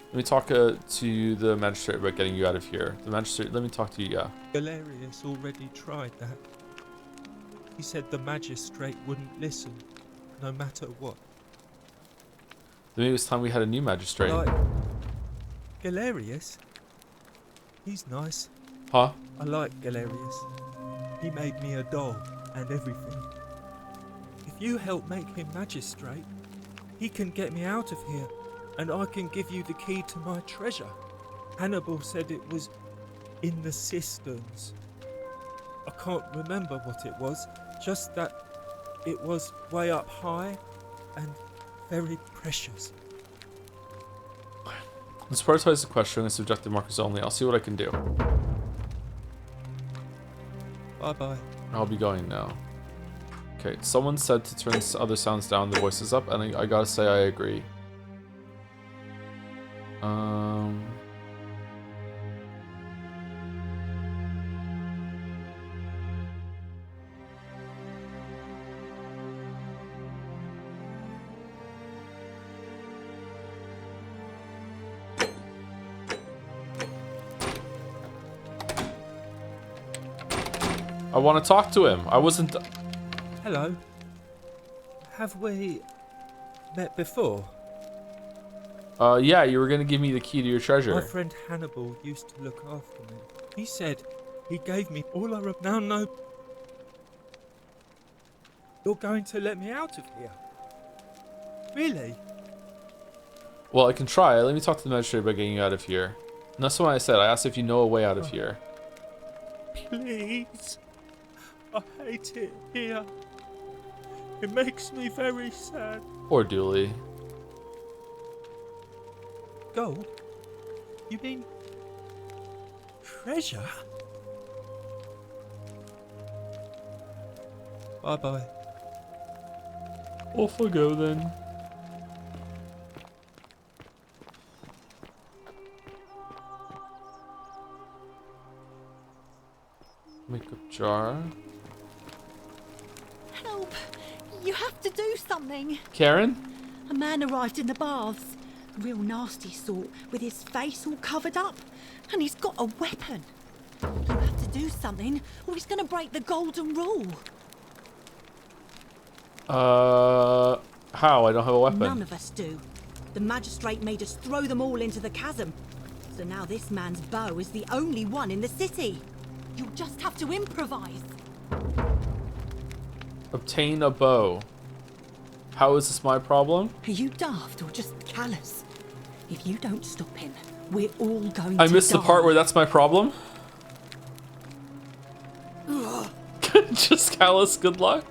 Let me talk to the magistrate about getting you out of here. The magistrate, let me talk to you, yeah. Galerius already tried that. He said the magistrate wouldn't listen, no matter what. Maybe it was time we had a new magistrate. Like Galerius? He's nice. Huh? I like Galerius. He made me a doll and everything. If you help make him magistrate, he can get me out of here, and I can give you the key to my treasure. Hannibal said it was in the cisterns. I can't remember what it was, just that it was way up high and very precious. Let's prioritize the question and subjective markers only. I'll see what I can do. Bye-bye. I'll be going now. Okay, someone said to turn other sounds down, the voices up, and I gotta say I agree. I want to talk to him. I wasn't... Hello. Have we met before? Yeah, you were gonna give me the key to your treasure. My friend Hannibal used to look after me. He said he gave me all I now know. You're going to let me out of here? Really? Well, I can try. Let me talk to the magistrate about getting you out of here. And that's what I said. I asked if you know a way out of here. Please. I hate it here. It makes me very sad. Poor Dooley. Gold? You mean treasure? Bye-bye. Off I go then. Makeup jar. Help! You have to do something. Karen? A man arrived in the baths. A real nasty sort, with his face all covered up. And he's got a weapon. You have to do something, or he's gonna break the golden rule. How? I don't have a weapon. None of us do. The magistrate made us throw them all into the chasm. So now this man's bow is the only one in the city. You'll just have to improvise. Obtain a bow. How is this my problem? Are you daft or just callous? If you don't stop him, we're all going to I missed the part where that's my problem? Just callous, good luck?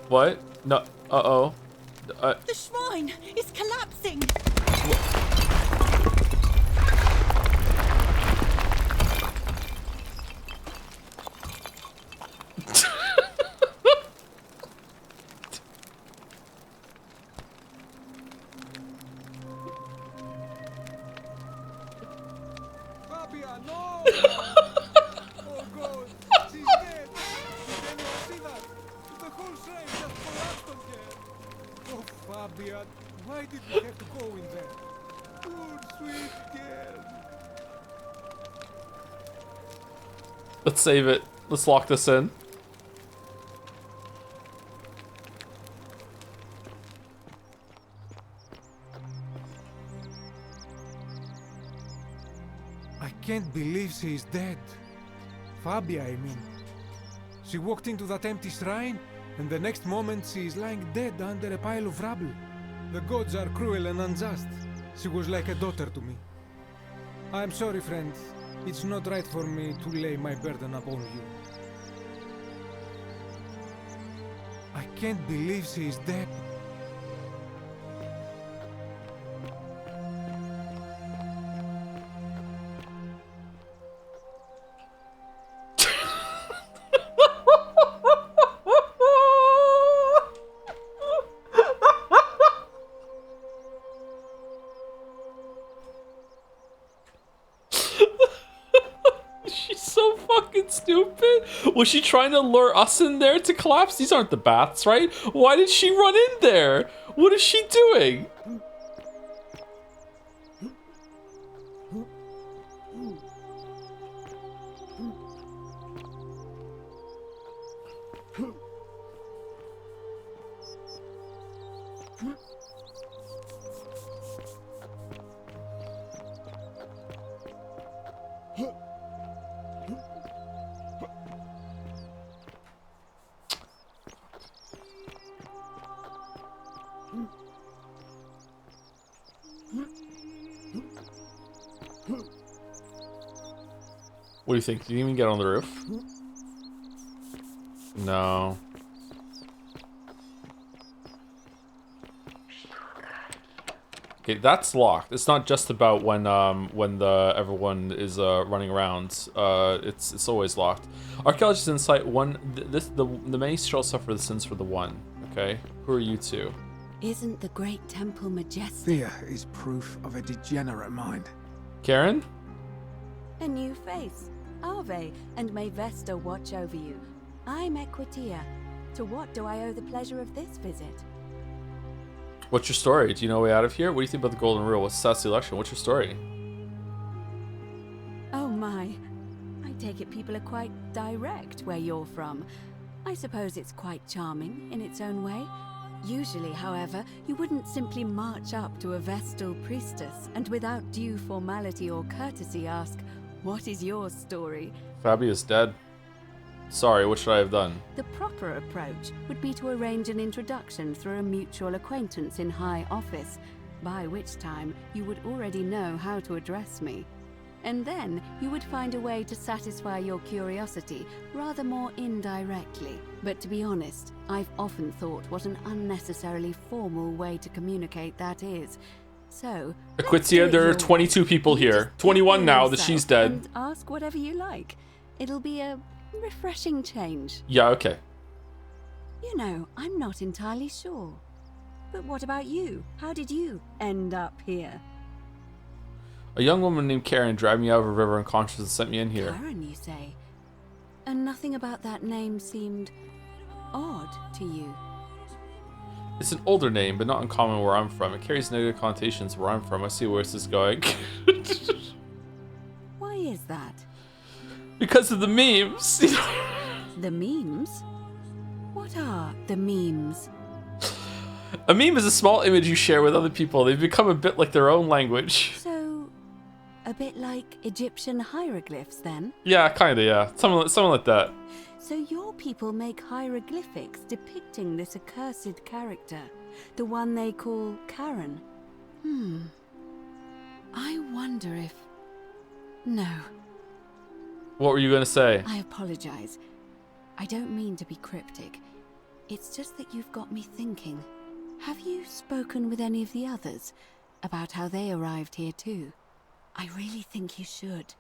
What? No, uh-oh. The shrine is collapsing! Fabia, no! Oh God, she's dead! Did anyone see that? The whole shrine just collapsed on her! Oh, Fabia, why did we have to go in there? Poor sweet girl! Let's save it. Let's lock this in. I can't believe she is dead. Fabia, I mean. She walked into that empty shrine, and the next moment she is lying dead under a pile of rubble. The gods are cruel and unjust. She was like a daughter to me. I'm sorry, friend. It's not right for me to lay my burden upon you. I can't believe she is dead. Stupid. Was she trying to lure us in there to collapse? These aren't the baths, right? Why did she run in there? What is she doing? What do you think? Did you even get on the roof? No. Okay, that's locked. It's not just about when everyone is running around. It's always locked. Archaeologist insight one. The many shall suffer the sins for the one. Okay, who are you two? Isn't the great temple majestic? Fear is proof of a degenerate mind. Karen? A new face. Ave, and may Vesta watch over you. I'm Equitia. To what do I owe the pleasure of this visit? What's your story? Do you know a way out of here? What do you think about the Golden Rule? What's the election? What's your story? Oh my. I take it people are quite direct where you're from. I suppose it's quite charming in its own way. Usually, however, you wouldn't simply march up to a Vestal priestess and without due formality or courtesy ask, "What is your story?" Fabia's dead. Sorry, what should I have done? The proper approach would be to arrange an introduction through a mutual acquaintance in high office, by which time you would already know how to address me. And then you would find a way to satisfy your curiosity rather more indirectly. But to be honest, I've often thought what an unnecessarily formal way to communicate that is. So, Equitia, there are 22 people here. 21 now that she's dead. And ask whatever you like. It'll be a refreshing change. Yeah, okay. You know, I'm not entirely sure. But what about you? How did you end up here? A young woman named Karen dragged me out of a river unconscious and sent me in here. Karen, you say? And nothing about that name seemed odd to you. It's an older name, but not uncommon where I'm from. It carries negative connotations where I'm from. I see where this is going. Why is that? Because of the memes. The memes? What are the memes? A meme is a small image you share with other people. They've become a bit like their own language. So, a bit like Egyptian hieroglyphs then? Yeah, kinda, yeah. Something like that. So your people make hieroglyphics depicting this accursed character, the one they call Karen. I wonder if... No. What were you gonna say? I apologize. I don't mean to be cryptic. It's just that you've got me thinking. Have you spoken with any of the others about how they arrived here too? I really think you should.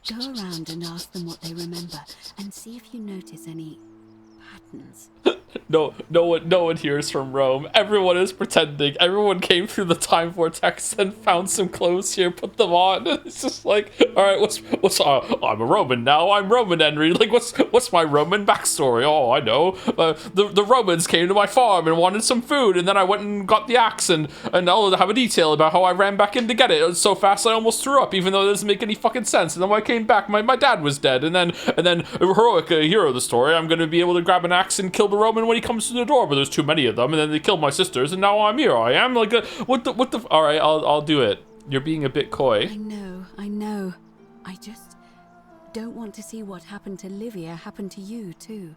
Go around and ask them what they remember and see if you notice any patterns. No one here is from Rome. Everyone is pretending. Everyone came through the time vortex and found some clothes here, put them on. It's just like, all right, what's I'm a Roman now. I'm Roman Henry. Like, what's my Roman backstory? Oh, I know. The Romans came to my farm and wanted some food, and then I went and got the axe, and I'll have a detail about how I ran back in to get it. It was so fast I almost threw up, even though it doesn't make any fucking sense. And then when I came back, my dad was dead, and then heroic hero of the story, I'm gonna be able to grab an axe and kill the Roman when he comes to the door, but there's too many of them, and then they killed my sisters, and now I'm here. I am like, what the? All right, I'll do it. You're being a bit coy. I know. I just don't want to see what happened to Livia happen to you too.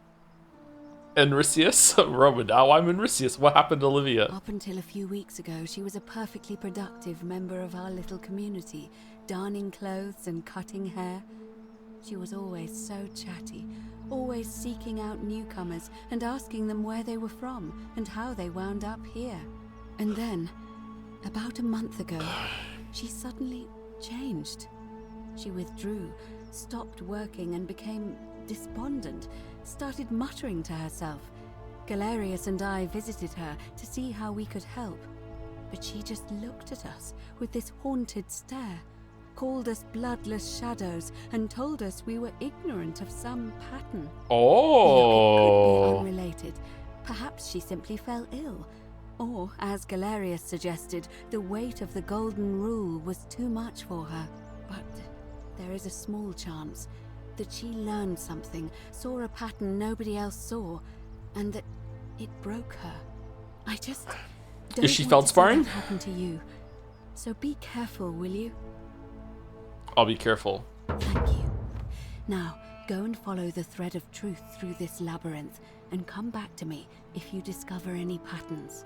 Enricius? Roman, now I'm Enricius. What happened to Livia? Up until a few weeks ago, she was a perfectly productive member of our little community, darning clothes and cutting hair. She was always so chatty, always seeking out newcomers and asking them where they were from and how they wound up here. And then, about a month ago, she suddenly changed. She withdrew, stopped working and became despondent, started muttering to herself. Galerius and I visited her to see how we could help, but she just looked at us with this haunted stare, called us bloodless shadows, and told us we were ignorant of some pattern. Oh. Look, it could be unrelated. Perhaps she simply fell ill. Or, as Galerius suggested, the weight of the Golden Rule was too much for her. But there is a small chance that she learned something, saw a pattern nobody else saw, and that it broke her. I just don't Is she want to see feldsparring? that happen to you. So be careful, will you? I'll be careful. Thank you. Now, go and follow the thread of truth through this labyrinth, and come back to me if you discover any patterns.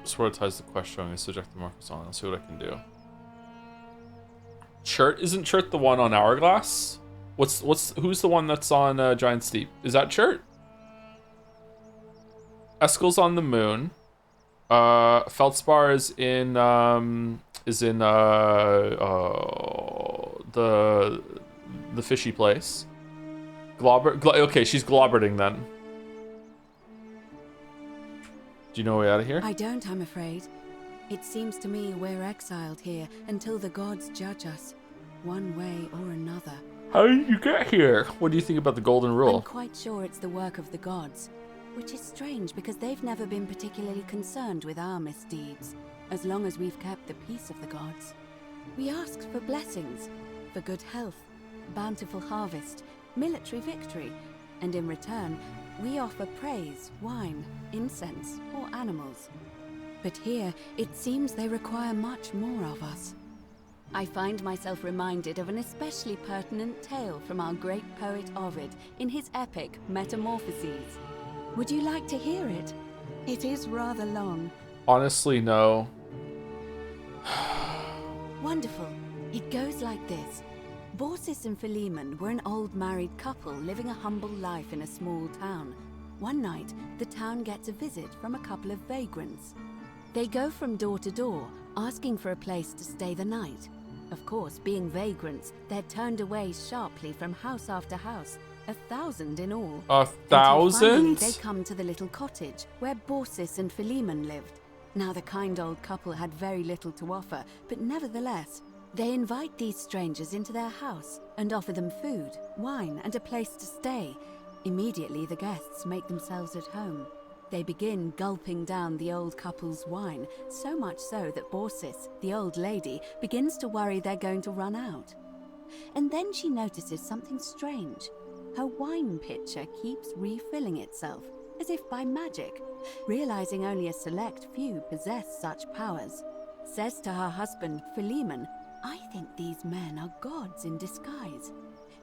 Prioritize the question. I'm gonna subject the markers on. I'll see what I can do. Chert? Isn't Chert the one on Hourglass? Who's the one that's on Giant Steep? Is that Chert? Eskel's on the moon. Feldspar is in the fishy place. Okay, she's Globberding then. Do you know a way out of here? I don't, I'm afraid. It seems to me we're exiled here until the gods judge us, one way or another. How did you get here? What do you think about the Golden Rule? I'm quite sure it's the work of the gods, which is strange because they've never been particularly concerned with our misdeeds, as long as we've kept the peace of the gods. We asked for blessings, for good health, bountiful harvest, military victory, and in return, we offer praise, wine, incense, or animals. But here, it seems they require much more of us. I find myself reminded of an especially pertinent tale from our great poet Ovid in his epic Metamorphoses. Would you like to hear it? It is rather long. Honestly, no. Wonderful. It goes like this. Baucis and Philemon were an old married couple living a humble life in a small town. One night, the town gets a visit from a couple of vagrants. They go from door to door, asking for a place to stay the night. Of course, being vagrants, they're turned away sharply from house after house, 1,000 in all. 1,000? Finally, they come to the little cottage where Baucis and Philemon lived. Now, the kind old couple had very little to offer, but nevertheless, they invite these strangers into their house and offer them food, wine, and a place to stay. Immediately, the guests make themselves at home. They begin gulping down the old couple's wine, so much so that Baucis, the old lady, begins to worry they're going to run out. And then she notices something strange. Her wine pitcher keeps refilling itself, as if by magic. Realizing only a select few possess such powers, says to her husband, Philemon, "I think these men are gods in disguise."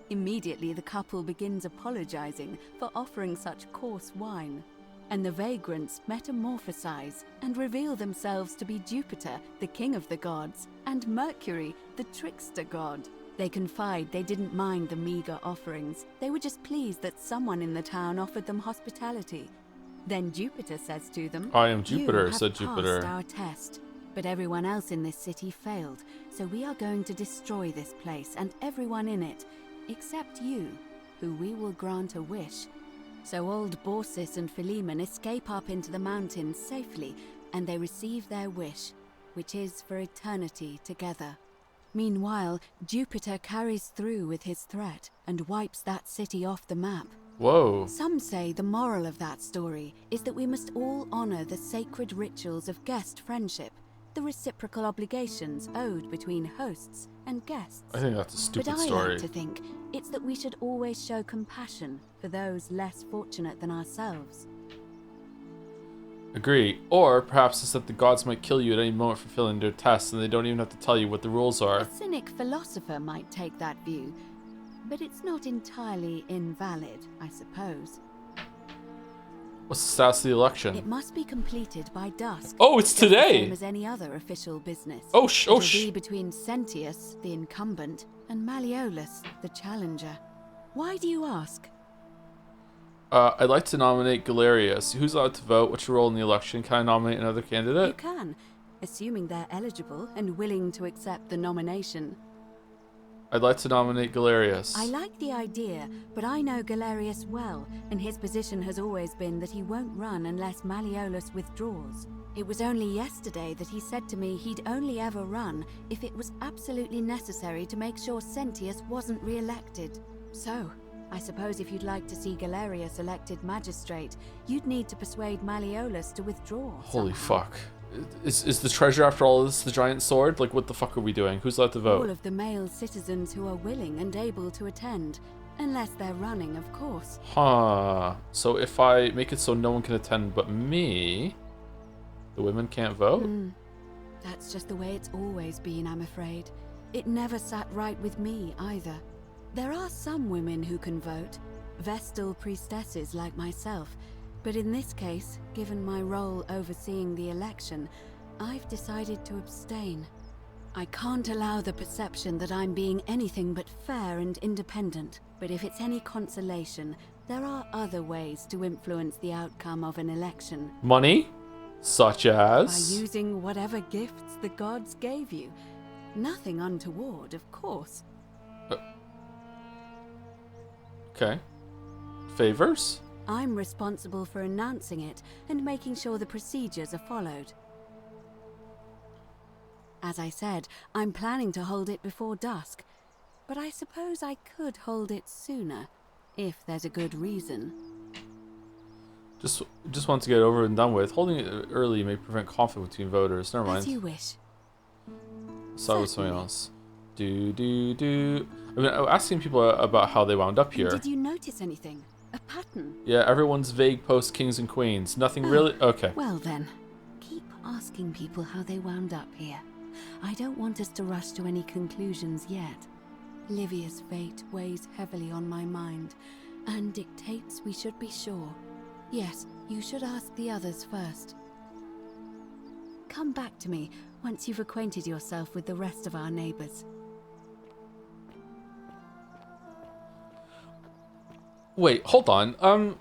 Immediately the couple begins apologizing for offering such coarse wine, and the vagrants metamorphosize and reveal themselves to be Jupiter, the king of the gods, and Mercury, the trickster god. They confide they didn't mind the meager offerings. They were just pleased that someone in the town offered them hospitality. Then Jupiter says to them, I am Jupiter, "You have said Jupiter. passed our test, but everyone else in this city failed, so we are going to destroy this place and everyone in it, except you, who we will grant a wish." So old Baucis and Philemon escape up into the mountains safely, and they receive their wish, which is for eternity together. Meanwhile, Jupiter carries through with his threat and wipes that city off the map. Whoa. Some say the moral of that story is that we must all honor the sacred rituals of guest friendship, the reciprocal obligations owed between hosts and guests. I think that's a stupid But I story. like to think it's that we should always show compassion for those less fortunate than ourselves. Agree. Or perhaps it's that the gods might kill you at any moment for failing their tests and they don't even have to tell you what the rules are. A cynic philosopher might take that view, but it's not entirely invalid, I suppose. What's the status of the election? It must be completed by dusk. Oh, it's just the today! same as any other official business. Oh, It'll be between Sentius, the incumbent, and Malleolus, the challenger. Why do you ask? I'd like to nominate Galerius. Who's allowed to vote? What's your role in the election? Can I nominate another You candidate? can, assuming they're eligible and willing to accept the nomination. I'd like to nominate Galerius. I like the idea, but I know Galerius well, and his position has always been that he won't run unless Malleolus withdraws. It was only yesterday that he said to me he'd only ever run if it was absolutely necessary to make sure Sentius wasn't re-elected. So, I suppose if you'd like to see Galerius elected magistrate, you'd need to persuade Malleolus to withdraw. Holy fuck. Is the treasure after all this the giant sword? Like, what the fuck are we doing? Who's allowed to vote? All of the male citizens who are willing and able to attend. Unless they're running, of course. Huh. So if I make it so no one can attend but me, the women can't vote? That's just the way it's always been, I'm afraid. It never sat right with me, either. There are some women who can vote, Vestal priestesses like myself, but in this case, given my role overseeing the election, I've decided to abstain. I can't allow the perception that I'm being anything but fair and independent, but if it's any consolation, there are other ways to influence the outcome of an election. Money? Such By as? using whatever gifts the gods gave you. Nothing untoward, of course. Okay. Favors? I'm responsible for announcing it and making sure the procedures are followed. As I said, I'm planning to hold it before dusk, but I suppose I could hold it sooner, if there's a good reason. Just want to get over and done with. Holding it early may prevent conflict between voters. Never mind. As you wish. Start with something else. I mean, I'm asking people about how they wound up here. Did you notice anything? A pattern? Yeah, everyone's vague post kings and queens. Nothing really. Okay. Well then, keep asking people how they wound up here. I don't want us to rush to any conclusions yet. Livia's fate weighs heavily on my mind, and dictates we should be sure. Yes, you should ask the others first. Come back to me once you've acquainted yourself with the rest of our neighbors. Wait, hold on.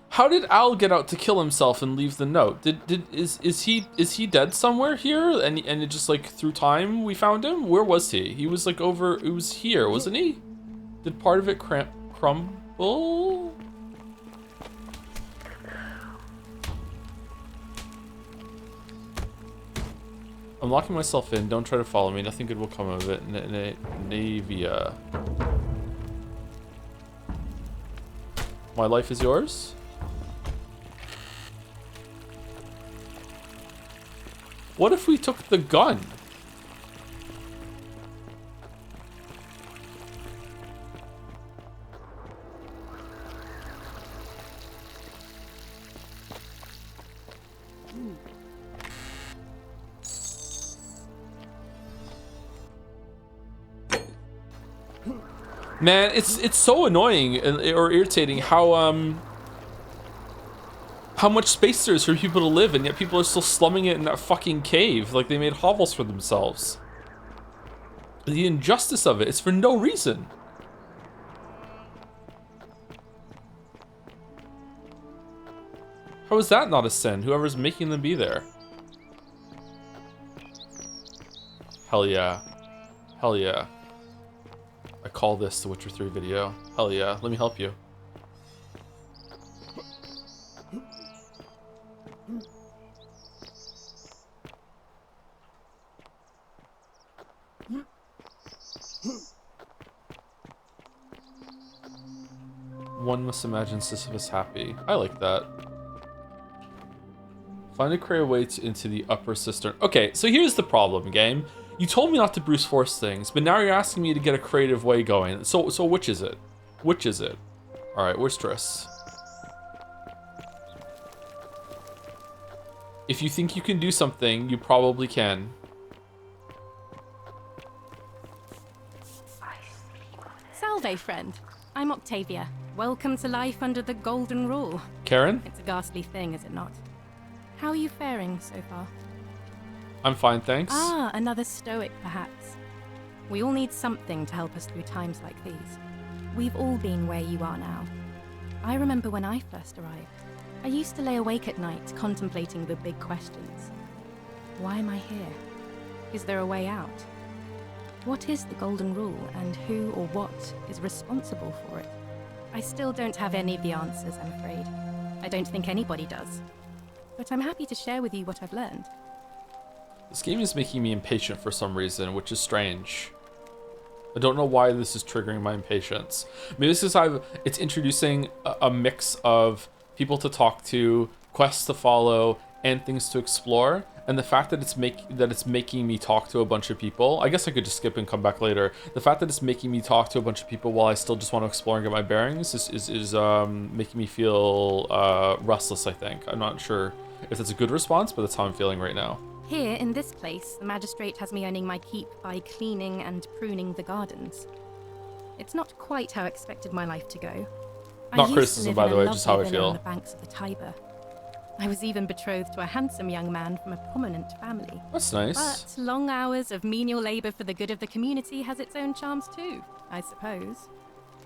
How did Al get out to kill himself and leave the note? Is he dead somewhere here? And it just like through time we found him? Where was he? He was like over. It was here, wasn't he? Did part of it crumble? I'm locking myself in. Don't try to follow me. Nothing good will come of it. Navia. My life is yours? What if we took the gun? Man, it's so annoying or irritating how much space there is for people to live, and yet people are still slumming it in that fucking cave like they made hovels for themselves. The injustice of it is for no reason. How is that not a sin? Whoever's making them be there. Hell yeah. Hell yeah. I call this the Witcher 3 video. Hell yeah. Let me help you. One must imagine Sisyphus happy. I like that. Find a creative way into the upper cistern. Okay, so here's the problem, game. You told me not to brute force things, but now you're asking me to get a creative way going. So which is it? Which is it? All right, where's Triss? If you think you can do something, you probably can. Salve, friend. I'm Octavia. Welcome to life under the Golden Rule. Karen? It's a ghastly thing, is it not? How are you faring so far? I'm fine, thanks. Ah, another stoic, perhaps. We all need something to help us through times like these. We've all been where you are now. I remember when I first arrived. I used to lay awake at night contemplating the big questions. Why am I here? Is there a way out? What is the Golden Rule, and who or what is responsible for it? I still don't have any of the answers, I'm afraid. I don't think anybody does. But I'm happy to share with you what I've learned. This game is making me impatient for some reason, which is strange. I don't know why this is triggering my impatience. Maybe this is it's introducing a mix of people to talk to, quests to follow, and things to explore. And the fact that it's making me talk to a bunch of people, I guess I could just skip and come back later. The fact that it's making me talk to a bunch of people while I still just want to explore and get my bearings is making me feel restless, I think. I'm not sure if that's a good response, but that's how I'm feeling right now. Here, in this place, the magistrate has me earning my keep by cleaning and pruning the gardens. It's not quite how I expected my life to go. Not criticism, by the way, just how I feel. On the banks of the Tiber. I was even betrothed to a handsome young man from a prominent family. That's nice. But long hours of menial labor for the good of the community has its own charms too, I suppose.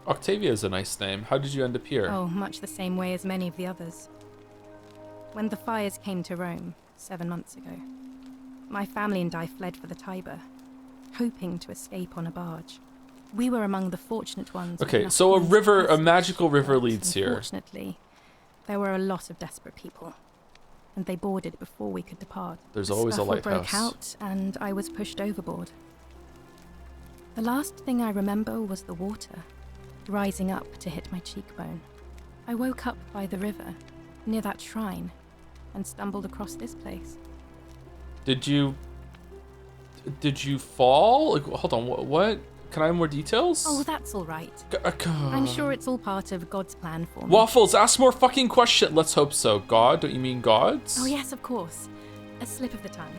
Octavia is a nice name. How did you end up here? Oh, much the same way as many of the others. when the fires came to Rome 7 months ago. My family and I fled for the Tiber, hoping to escape on a barge. We were among the fortunate ones. Okay, so a magical river leads here. Unfortunately, there were a lot of desperate people, and they boarded before we could depart. There's always a lighthouse. Broke out, and I was pushed overboard. The last thing I remember was the water, rising up to hit my cheekbone. I woke up by the river, near that shrine, and stumbled across this place. Did you fall? Like, hold on, what? Can I have more details? Oh, that's all right. I'm sure it's all part of God's plan for me. Waffles, ask more fucking questions. Let's hope so. God? Don't you mean gods? Oh, yes, of course. A slip of the tongue.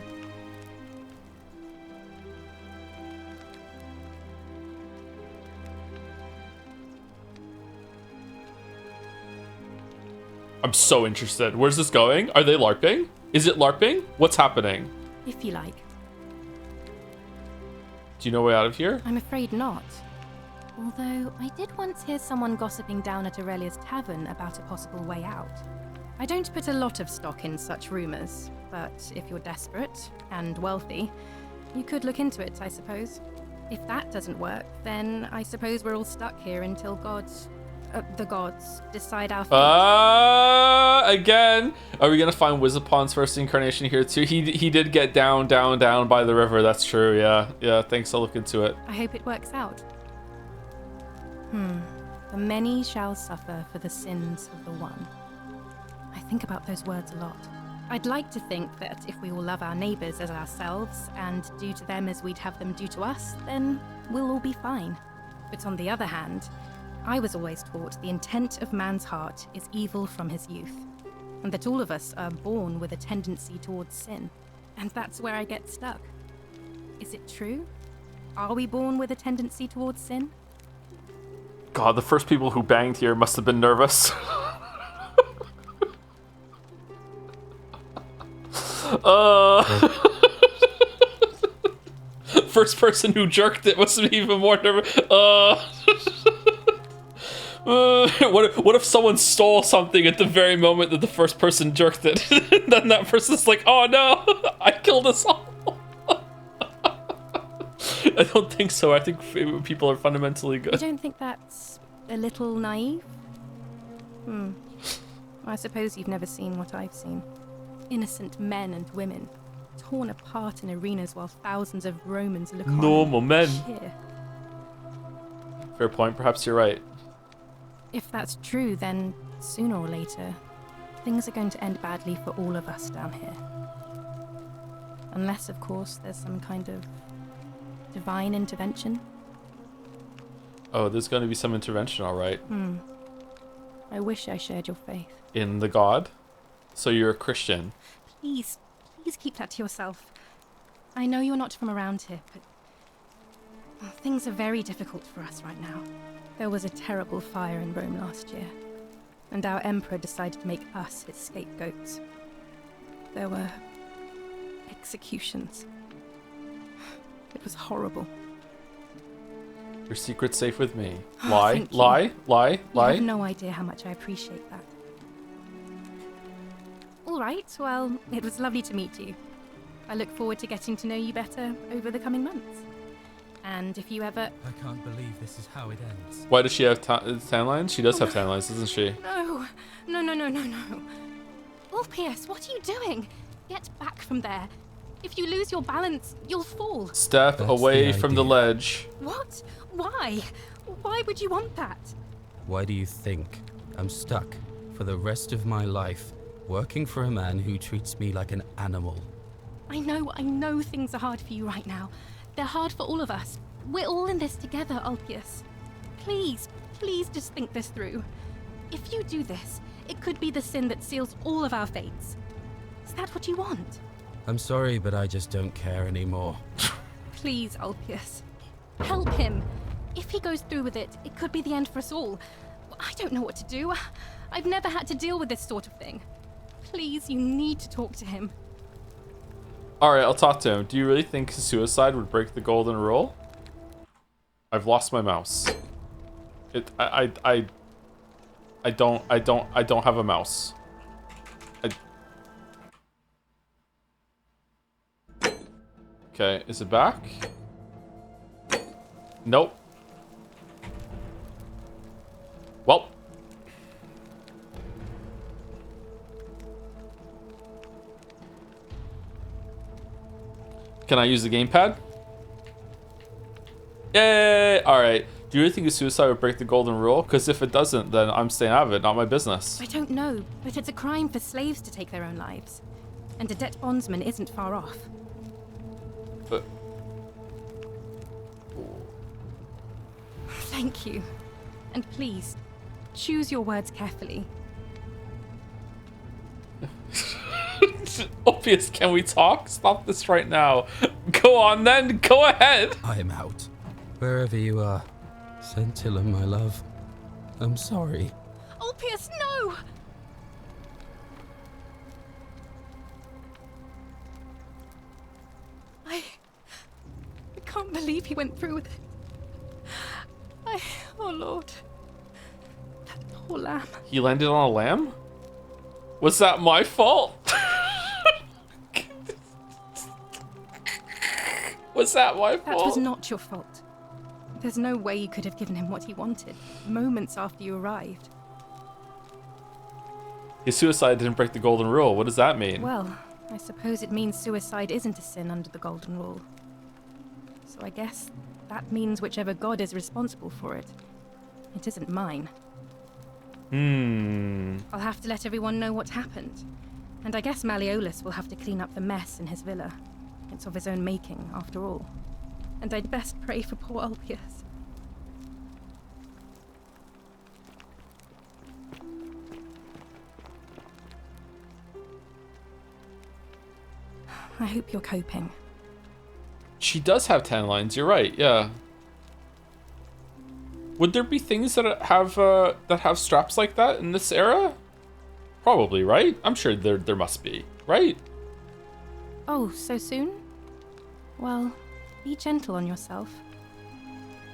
I'm so interested. Where's this going? Are they LARPing? Is it LARPing? What's happening? If you like. Do you know a way out of here? I'm afraid not. Although, I did once hear someone gossiping down at Aurelia's tavern about a possible way out. I don't put a lot of stock in such rumors, but if you're desperate and wealthy, you could look into it, I suppose. If that doesn't work, then I suppose we're all stuck here until the gods decide our fate. Again. Are we gonna find Wizapon's first incarnation here too? He did get down by the river. That's true. Yeah. Thanks. I'll look into it. I hope it works out. The many shall suffer for the sins of the one. I think about those words a lot. I'd like to think that if we all love our neighbors as ourselves and do to them as we'd have them do to us, then we'll all be fine. But on the other hand, I was always taught the intent of man's heart is evil from his youth, and that all of us are born with a tendency towards sin. And that's where I get stuck. Is it true? Are we born with a tendency towards sin? God, the first people who banged here must have been nervous. First person who jerked it must have even more nervous. What if someone stole something at the very moment that the first person jerked it? Then that person's like, oh no, I killed us all. I don't think so. I think people are fundamentally good. You don't think that's a little naive? I suppose you've never seen what I've seen. Innocent men and women, torn apart in arenas while thousands of Romans look on. Normal men. Cheer. Fair point. Perhaps you're right. If that's true, then sooner or later, things are going to end badly for all of us down here. Unless, of course, there's some kind of divine intervention. Oh, there's going to be some intervention, all right. I wish I shared your faith. In the God? So you're a Christian? Please keep that to yourself. I know you're not from around here, but things are very difficult for us right now. There was a terrible fire in Rome last year, and our emperor decided to make us his scapegoats. There were executions. It was horrible. Your secret's safe with me. Oh, lie. You have no idea how much I appreciate that. All right, well, it was lovely to meet you. I look forward to getting to know you better over the coming months. And if you ever... I can't believe this is how it ends. Why does she have tan lines? She does have tan lines, doesn't she? No. Ulpius, what are you doing? Get back from there. If you lose your balance, you'll fall. Step away from the ledge. What? Why? Why would you want that? Why do you think I'm stuck for the rest of my life working for a man who treats me like an animal? I know things are hard for you right now. They're hard for all of us. We're all in this together, Ulpius. Please just think this through. If you do this, it could be the sin that seals all of our fates. Is that what you want? I'm sorry, but I just don't care anymore. Please, Ulpius. Help him. If he goes through with it, it could be the end for us all. I don't know what to do. I've never had to deal with this sort of thing. Please, you need to talk to him. Alright, I'll talk to him. Do you really think suicide would break the golden rule? I've lost my mouse. I don't have a mouse. Okay, is it back? Nope. Well. Can I use the gamepad? Yay! Alright. Do you really think a suicide would break the golden rule? Because if it doesn't, then I'm staying out of it, not my business. I don't know, but it's a crime for slaves to take their own lives. And a debt bondsman isn't far off. But... Thank you. And please, choose your words carefully. Ophius, can we talk? Stop this right now. Go on then, go ahead. I am out. Wherever you are. Scintilla, my love. I'm sorry. Ulpius, no! I can't believe he went through with it. Oh Lord. That poor lamb. He landed on a lamb? Was that my fault? Was that my fault? That was not your fault. There's no way you could have given him what he wanted, moments after you arrived. His suicide didn't break the golden rule. What does that mean? Well, I suppose it means suicide isn't a sin under the golden rule. So I guess that means whichever god is responsible for it. It isn't mine. I'll have to let everyone know what happened. And I guess Malleolus will have to clean up the mess in his villa. It's of his own making, after all. And I'd best pray for poor Ulpius. I hope you're coping. She does have tan lines, you're right, yeah. Would there be things that have straps like that in this era? Probably, right? I'm sure there must be, right? Oh, so soon? Well, be gentle on yourself.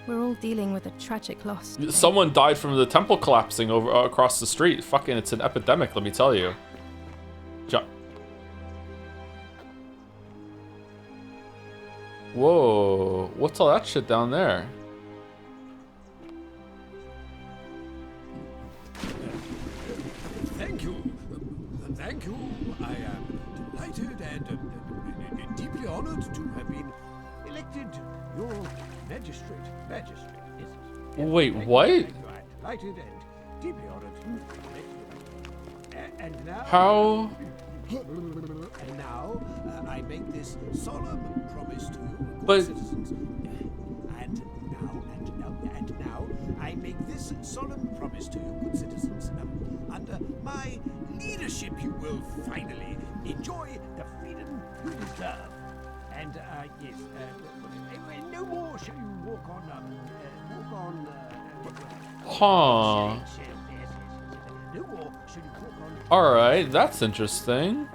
We're all dealing with a tragic loss. Someone died from the temple collapsing over across the street. Fucking, it's an epidemic, let me tell you. Whoa, what's all that shit down there? Thank you. Thank you. I am delighted and deeply honored to have been elected your magistrate. Magistrate, yes. Wait, what? Thank you. I'm delighted and deeply honored to elect you. And now... How? And now, I make this solemn promise to you, good But... citizens. And now, I make this solemn promise to you, good citizens. Under my leadership, you will finally enjoy the freedom you deserve. And, yes, no more shall you walk on, Huh. no more shall you walk on... Alright, that's interesting.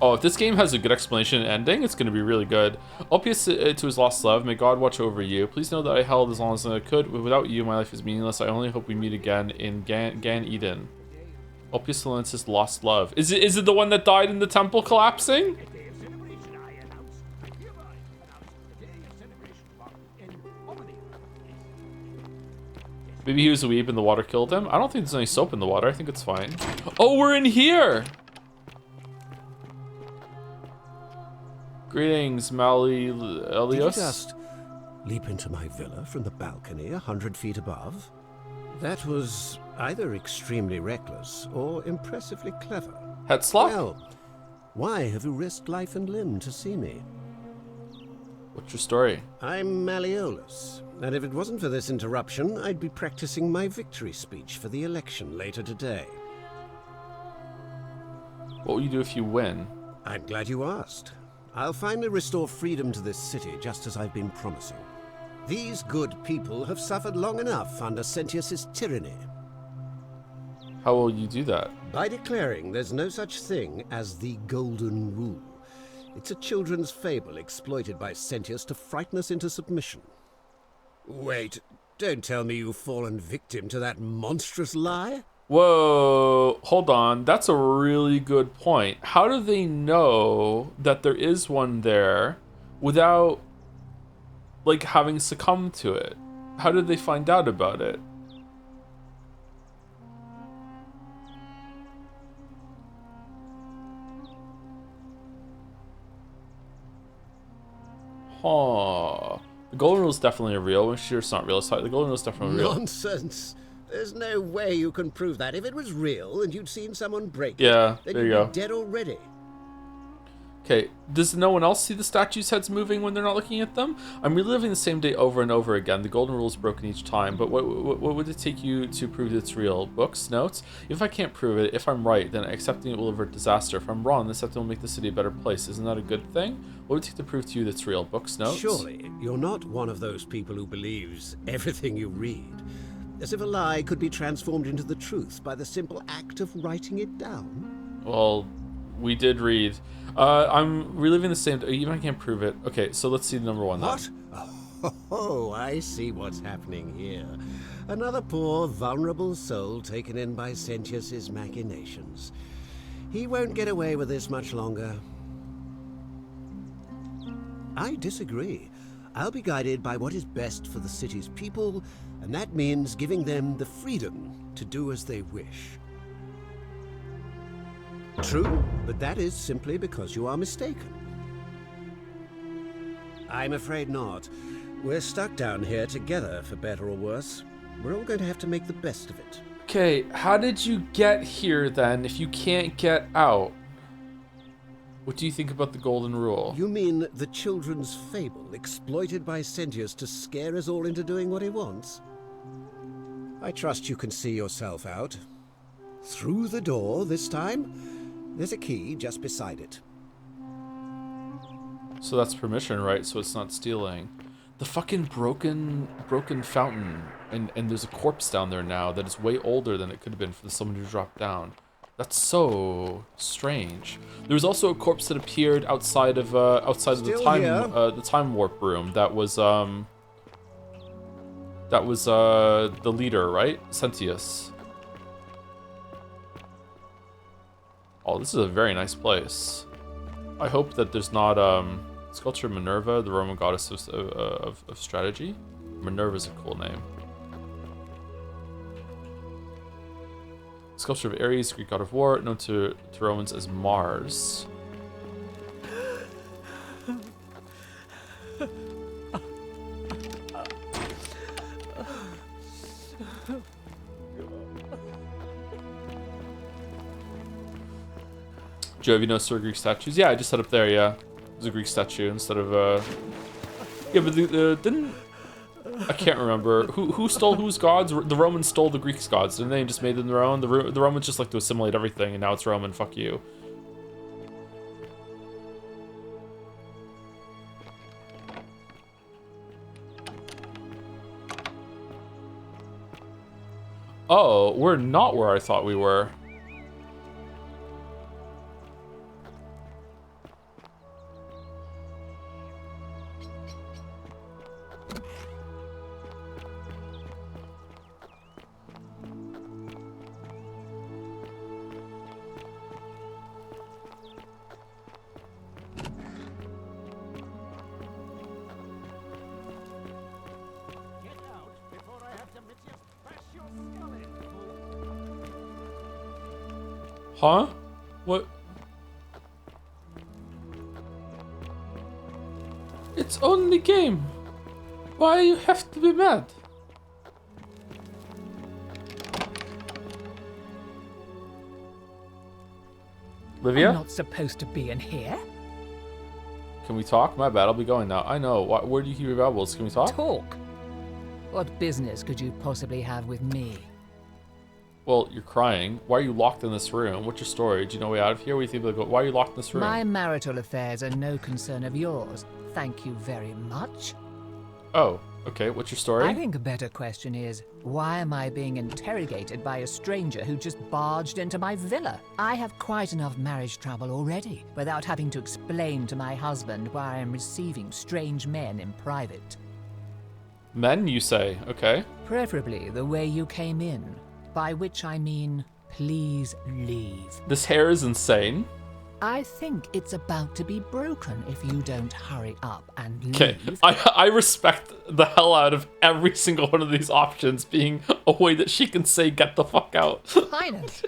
Oh, if this game has a good explanation and ending, it's going to be really good. Ulpius to his lost love, may God watch over you. Please know that I held as long as I could. Without you, my life is meaningless. I only hope we meet again in Gan Eden. Ulpius Silensis lost love. Is it the one that died in the temple collapsing? Maybe he was a weeb and the water killed him? I don't think there's any soap in the water. I think it's fine. Oh, we're in here! Greetings, Malleolus. Did you just leap into my villa from the balcony 100 feet above? That was either extremely reckless or impressively clever. Hetzlock? Well, why have you risked life and limb to see me? What's your story? I'm Malleolus, and if it wasn't for this interruption, I'd be practicing my victory speech for the election later today. What will you do if you win? I'm glad you asked. I'll finally restore freedom to this city, just as I've been promising. These good people have suffered long enough under Sentius's tyranny. How will you do that? By declaring there's no such thing as the Golden Rule. It's a children's fable exploited by Sentius to frighten us into submission. Wait, don't tell me you've fallen victim to that monstrous lie? Whoa, hold on. That's a really good point. How do they know that there is one there without, like, having succumbed to it? How did they find out about it? Huh. The golden rule is definitely real. I'm sure it's not real. Sorry, the golden rule is definitely real. Nonsense. There's no way you can prove that. If it was real and you'd seen someone break Yeah, it, then there you you'd go. be dead already. Okay, does no one else see the statues' heads moving when they're not looking at them? I'm reliving the same day over and over again. The golden rule is broken each time, but what would it take you to prove that it's real? Books? Notes? If I can't prove it, if I'm right, then accepting it will avert disaster. If I'm wrong, then accepting will make the city a better place. Isn't that a good thing? What would it take to prove to you that's real? Books? Notes? Surely, you're not one of those people who believes everything you read. As if a lie could be transformed into the truth by the simple act of writing it down. Well, we did read. I'm reliving the same. Even I can't prove it. Okay, so let's see the number one. What? Oh, I see what's happening here. Another poor, vulnerable soul taken in by Sentius's machinations. He won't get away with this much longer. I disagree. I'll be guided by what is best for the city's people, and that means giving them the freedom to do as they wish. True, but that is simply because you are mistaken. I'm afraid not. We're stuck down here together, for better or worse. We're all going to have to make the best of it. Okay, how did you get here then if you can't get out? What do you think about the golden rule? You mean the children's fable exploited by Sentius to scare us all into doing what he wants? I trust you can see yourself out. Through the door this time? There's a key just beside it. So that's permission, right? So it's not stealing. The fucking broken fountain, and there's a corpse down there now that is way older than it could have been for someone who dropped down. That's so strange. There was also a corpse that appeared outside of the time warp room. That was the leader, right? Sentius. Oh, this is a very nice place. I hope that there's not sculpture of Minerva, the Roman goddess of strategy. Minerva's a cool name. Sculpture of Ares, Greek god of war, known to Romans as Mars. Joe, have you noticed there are Greek statues? Yeah, I just set up there, yeah. There's a Greek statue instead of, Yeah, but didn't... I can't remember. Who stole whose gods? The Romans stole the Greeks' gods, didn't they? And just made them their own? The Romans just like to assimilate everything, and now it's Roman. Fuck you. Oh, we're not where I thought we were. Huh? What? It's only game. Why you have to be mad? Livia? I'm not supposed to be in here. Can we talk? My bad, I'll be going now. I know. Where do you keep your valuables? Can we talk? Talk? What business could you possibly have with me? Well, you're crying. Why are you locked in this room? What's your story? Do you know a way out of here? What do you think they'll go? Why are you locked in this room? My marital affairs are no concern of yours. Thank you very much. Oh, okay. What's your story? I think a better question is, why am I being interrogated by a stranger who just barged into my villa? I have quite enough marriage trouble already, without having to explain to my husband why I am receiving strange men in private. Men, you say? Okay. Preferably the way you came in. by which I mean, please leave. This hair is insane. I think it's about to be broken if you don't hurry up and leave. Okay, I respect the hell out of every single one of these options being a way that she can say get the fuck out. Highness,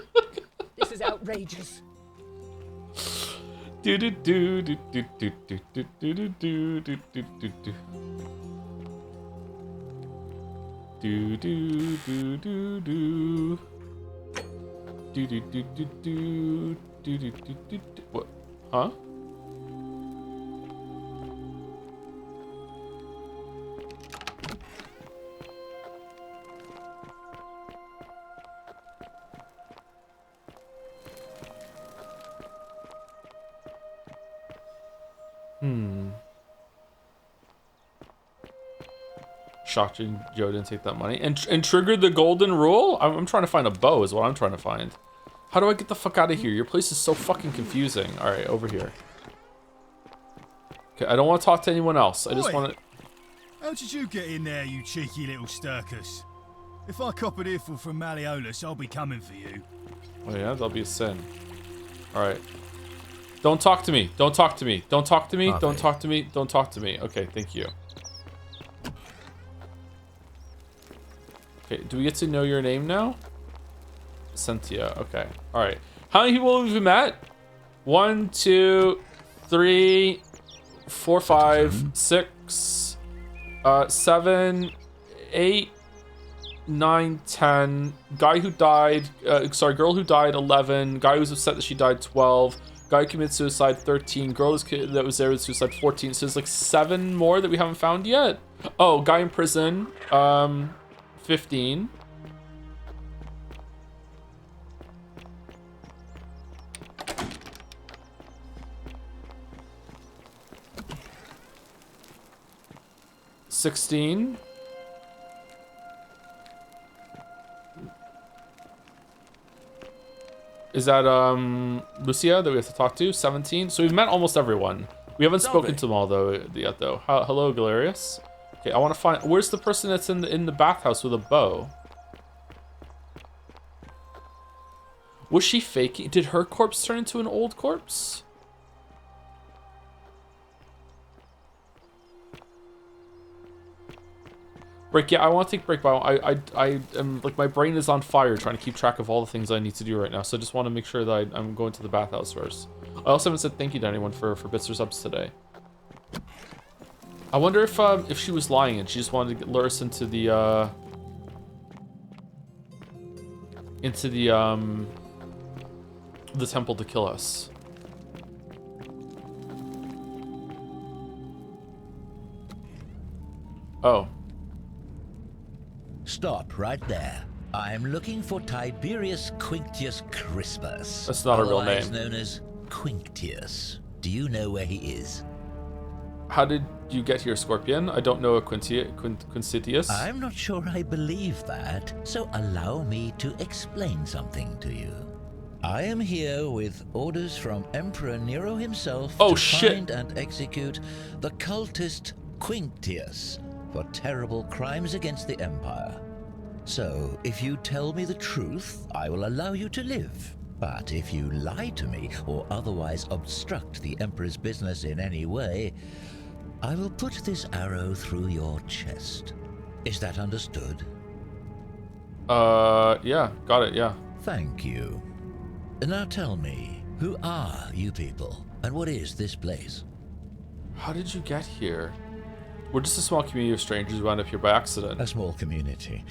this is outrageous. Do do do do do do do do do do do do do do do. Do do do do do. Do do do do do. Do, do, do, do, do. What? Huh? Shocked Joe didn't take that money. And triggered the golden rule? I'm trying to find a bow is what I'm trying to find. How do I get the fuck out of here? Your place is so fucking confusing. Alright, over here. Okay, I don't want to talk to anyone else. I just want to... How did you get in there, you cheeky little Sturkus? If I cop an earful from Malleolus, I'll be coming for you. Oh yeah, that'll be a sin. Alright. Don't talk to me. Don't talk to me. Don't talk to me. Don't talk to me. Don't talk to me. Okay, thank you. Okay, do we get to know your name now? Cynthia, okay. Alright. How many people have we met? 1, 2, 3, 4, 5, 6, 7, 8, 9, 10. Guy who died, girl who died, 11. Guy who's upset that she died, 12. Guy who committed suicide, 13. Girl that was there with suicide, 14. So there's like 7 more that we haven't found yet. Oh, guy in prison, 15. $16. Is that Lucia that we have to talk to? 17. So we've met almost everyone. We haven't spoken to them all though yet though. Hello, Galerius. Okay, I want to find. Where's the person that's in the bathhouse with a bow? Was she faking? Did her corpse turn into an old corpse? Break, yeah, I want to take break, but I am like my brain is on fire trying to keep track of all the things I need to do right now. So I just want to make sure that I'm going to the bathhouse first. I also haven't said thank you to anyone for bits or subs today. I wonder if she was lying and she just wanted to lure us into the temple to kill us. Oh. Stop right there. I'm looking for Tiberius Quinctius Crispus. That's not a real name. Otherwise known as Quinctius. Do you know where he is? How did you get here, Scorpion? I don't know a Quinctius. I'm not sure I believe that, so allow me to explain something to you. I am here with orders from Emperor Nero himself to find and execute the cultist Quinctius for terrible crimes against the Empire. So, if you tell me the truth, I will allow you to live. But if you lie to me or otherwise obstruct the Emperor's business in any way, I will put this arrow through your chest. Is that understood? Yeah, got it, yeah. Thank you. Now tell me, who are you people, and what is this place? How did you get here? We're just a small community of strangers who wound up here by accident. A small community.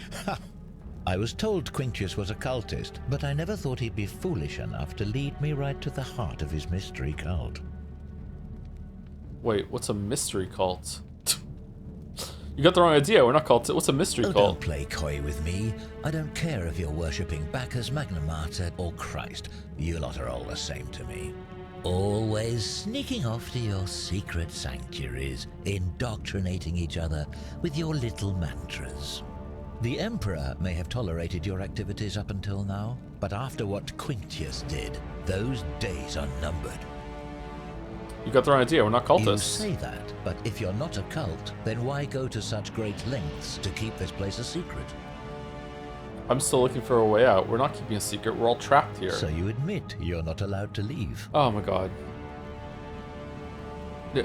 I was told Quinctius was a cultist, but I never thought he'd be foolish enough to lead me right to the heart of his mystery cult. Wait, what's a mystery cult? You got the wrong idea. We're not cultists. What's a mystery cult? Don't play coy with me. I don't care if you're worshipping Bacchus, Magna Mater, or Christ. You lot are all the same to me. Always sneaking off to your secret sanctuaries, indoctrinating each other with your little mantras. The Emperor may have tolerated your activities up until now, but after what Quinctius did, those days are numbered. You got the wrong idea. We're not cultists. You say that, but if you're not a cult, then why go to such great lengths to keep this place a secret? I'm still looking for a way out. We're not keeping a secret. We're all trapped here. So you admit you're not allowed to leave? Oh my god.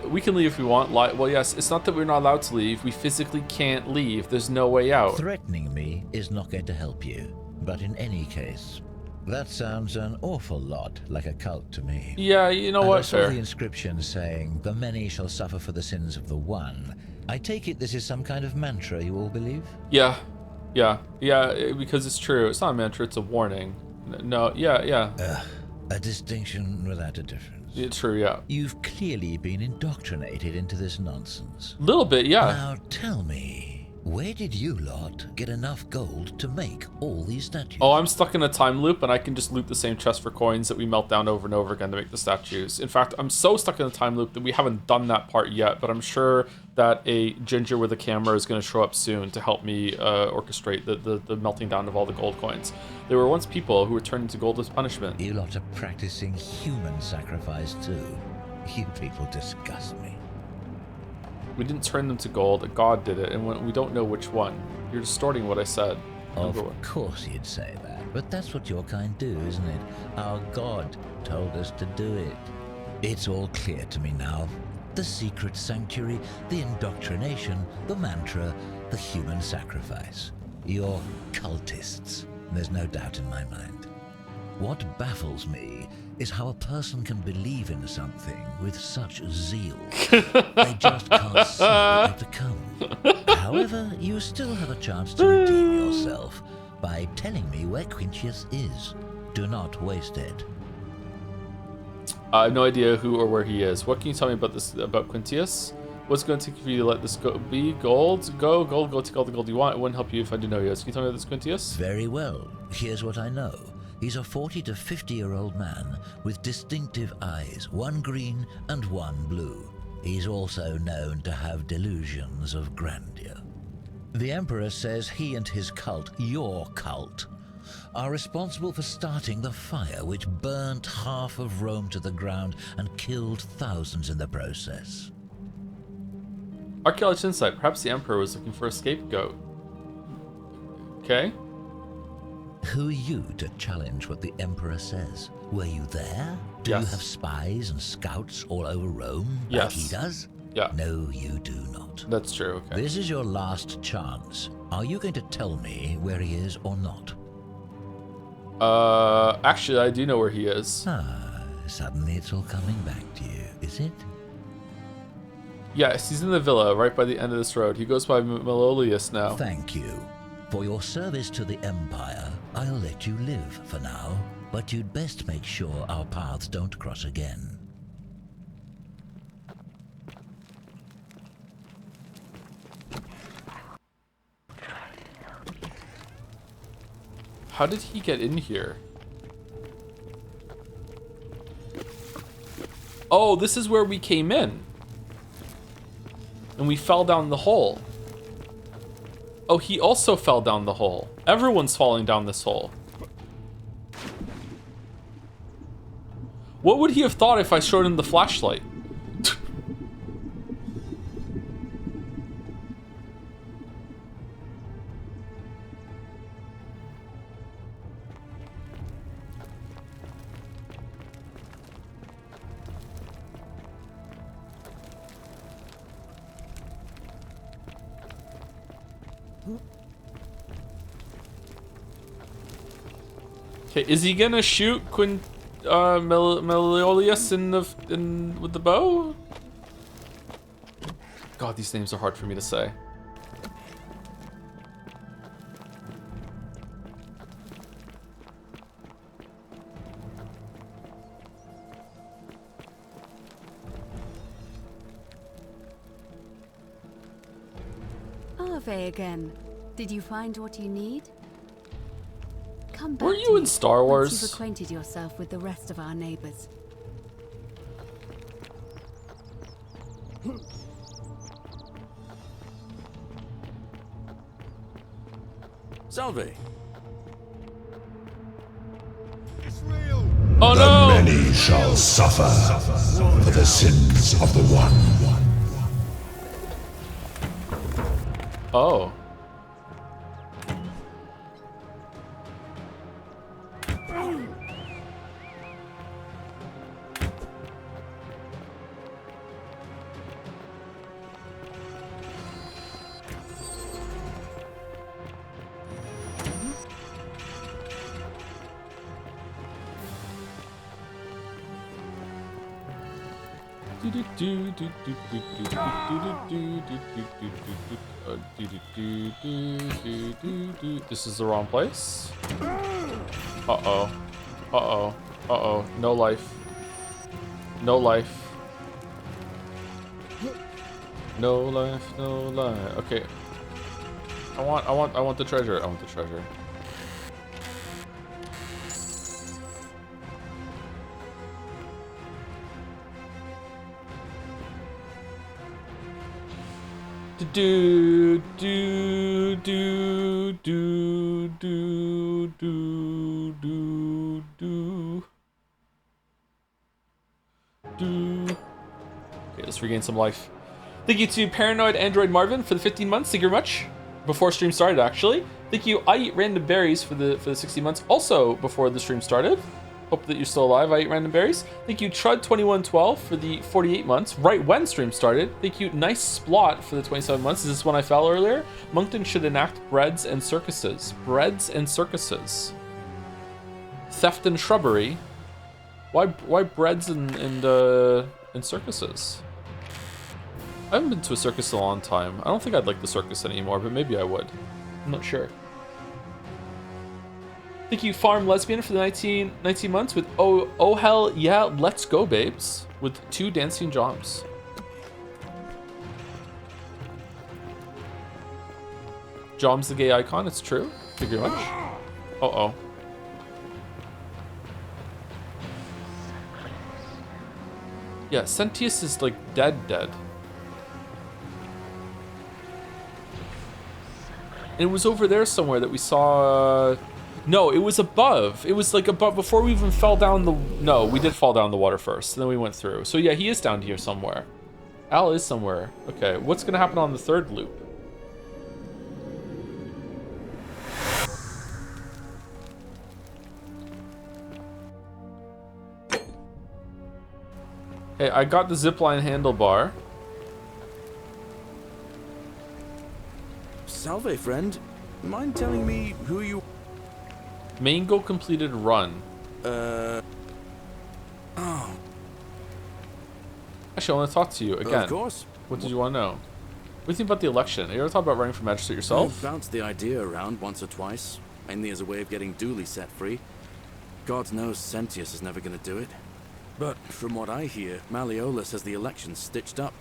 We can leave if we want. Well, yes, it's not that we're not allowed to leave. We physically can't leave. There's no way out. Threatening me is not going to help you. But in any case, that sounds an awful lot like a cult to me. Yeah, you know what? I saw Fair. the inscription saying, "The many shall suffer for the sins of the one." I take it this is some kind of mantra you all believe? Yeah. Because it's true. It's not a mantra. It's a warning. No. Yeah. A distinction without a difference. Yeah, true. Yeah. You've clearly been indoctrinated into this nonsense. Little bit. Yeah. Now tell me. Where did you lot get enough gold to make all these statues? Oh, I'm stuck in a time loop, and I can just loot the same chest for coins that we melt down over and over again to make the statues. In fact, I'm so stuck in a time loop that we haven't done that part yet, but I'm sure that a ginger with a camera is going to show up soon to help me orchestrate the melting down of all the gold coins. There were once people who were turned into gold as punishment. You lot are practicing human sacrifice too. You people disgust me. We didn't turn them to gold. God did it, and we don't know which one. You're distorting what I said. Of course you'd say that, but that's what your kind do, isn't it? Our God told us to do it. It's all clear to me now. The secret sanctuary, the indoctrination, the mantra, the human sacrifice. You're cultists, there's no doubt in my mind. What baffles me is how a person can believe in something with such zeal. They just can't see what they've become. However, you still have a chance to redeem yourself by telling me where Quintius is. Do not waste it. I have no idea who or where he is. What can you tell me about this, about Quintius? What's going to take for you to let this go? Be gold? Go take all the gold you want. It wouldn't help you if I didn't know you. Can you tell me about this Quintius? Very well. Here's what I know. He's a 40 to 50-year-old man with distinctive eyes, one green and one blue. He's also known to have delusions of grandeur. The Emperor says he and his cult, your cult, are responsible for starting the fire which burnt half of Rome to the ground and killed thousands in the process. Archaeologist insight. Perhaps the Emperor was looking for a scapegoat. Okay. Who are you to challenge what the Emperor says? Were you there? Do you have spies and scouts all over Rome like he does? Yeah. No, you do not. That's true, okay. This is your last chance. Are you going to tell me where he is or not? Actually, I do know where he is. Suddenly it's all coming back to you, is it? Yes, he's in the villa right by the end of this road. He goes by Malleolus now. Thank you. For your service to the Empire, I'll let you live for now, but you'd best make sure our paths don't cross again. How did he get in here? Oh, this is where we came in. And we fell down the hole. Oh, he also fell down the hole. Everyone's falling down this hole. What would he have thought if I showed him the flashlight? Okay, is he gonna shoot Malleolus with the bow? God, these names are hard for me to say. Ave again. Did you find what you need? Come back Were you in Star Wars? Once you've acquainted yourself with the rest of our neighbors. Salve. Oh no! The many shall suffer for the sins of the one. Oh. This is the wrong place. Uh-oh. Uh-oh. Uh-oh. No life. No life. No life, no life. Okay. I want the treasure. I want the treasure. Do do do do do do do do do. Okay, let's regain some life. Thank you to Paranoid Android Marvin for the 15 months. Thank you very much. Before stream started, actually. Thank you. I Eat Random Berries for the 60 months. Also before the stream started. Hope that you're still alive. I Eat Random Berries. Thank you Trud2112 for the 48 months. Right when stream started. Thank you Nice Splot for the 27 months. Is this when I fell earlier? Moncton should enact breads and circuses. Breads and circuses. Theft and shrubbery. Why breads and circuses? I haven't been to a circus in a long time. I don't think I'd like the circus anymore, but maybe I would. I'm not sure. Thank you, Farm Lesbian, for the 19 months with oh hell yeah, let's go, babes, with 2 dancing jobs. Jom's the gay icon, it's true. Thank you very much. Uh-oh. Yeah, Sentius is like dead. It was over there somewhere that we saw... No, it was above. It was like above before we even fell down the... No, we did fall down the water first, and then we went through. So yeah, he is down here somewhere. Al is somewhere. Okay, what's gonna happen on the 3rd loop? Hey, I got the zipline handlebar. Salve, friend. Mind telling me who you... Main goal completed run. Oh. Actually, I want to talk to you again. Of course. What did you want to know? What do you think about the election? Have you ever thought about running for magistrate yourself? I've bounced the idea around once or twice, mainly as a way of getting Dooley set free. God knows Sentius is never going to do it. But from what I hear, Malleolus has the election stitched up.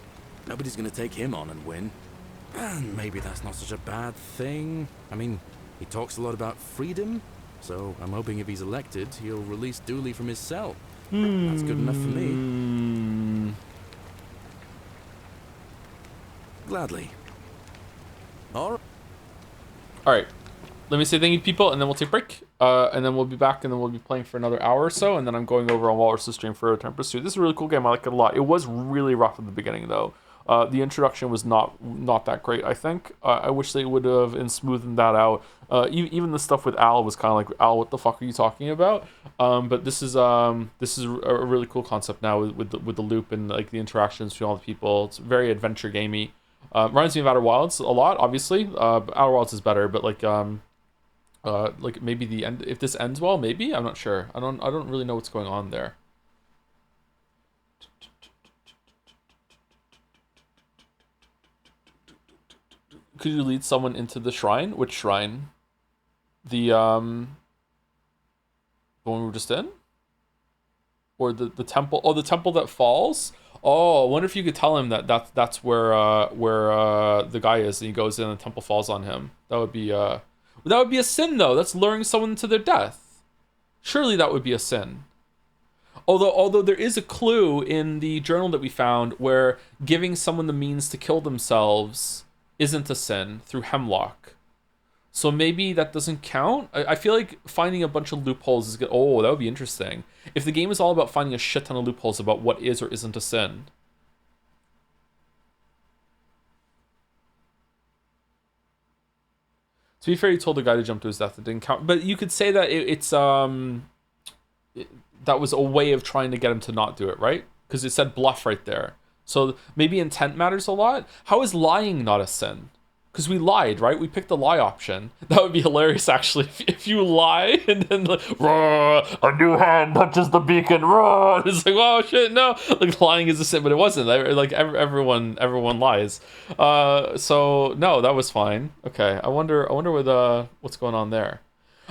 Nobody's going to take him on and win. And maybe that's not such a bad thing. I mean, he talks a lot about freedom, so I'm hoping if he's elected, he'll release Dooley from his cell. That's good enough for me. Gladly. All right. Let me say thank you, people, and then we'll take a break. And then we'll be back, and then we'll be playing for another hour or so, and then I'm going over on Walrus' stream for Return Pursuit. This is a really cool game. I like it a lot. It was really rough at the beginning, though. The introduction was not that great, I think. I wish they would have smoothed that out. Even the stuff with Al was kind of like, Al, what the fuck are you talking about? But this is a really cool concept now with the loop and like the interactions between all the people. It's very adventure gamey. Reminds me of Outer Wilds a lot, obviously. Outer Wilds is better, but like maybe the end. If this ends well, maybe I'm not sure. I don't really know what's going on there. Could you lead someone into the shrine? Which shrine? The one we were just in? Or the temple? Oh, the temple that falls? Oh, I wonder if you could tell him that's where the guy is, and he goes in and the temple falls on him. That would be a sin, though. That's luring someone to their death. Surely that would be a sin. Although there is a clue in the journal that we found where giving someone the means to kill themselves isn't a sin through Hemlock. So maybe that doesn't count? I feel like finding a bunch of loopholes is good. Oh, that would be interesting. If the game is all about finding a shit ton of loopholes about what is or isn't a sin. To be fair, you told the guy to jump to his death. It didn't count. But you could say that that was a way of trying to get him to not do it, right? Because it said bluff right there. So maybe intent matters a lot. How is lying not a sin? Because we lied, right? We picked the lie option. That would be hilarious, actually. If you lie and then like, a new hand touches the beacon. It's like, oh shit, no. Like lying is a sin, but it wasn't. Like everyone lies. So no, that was fine. Okay, I wonder what's going on there.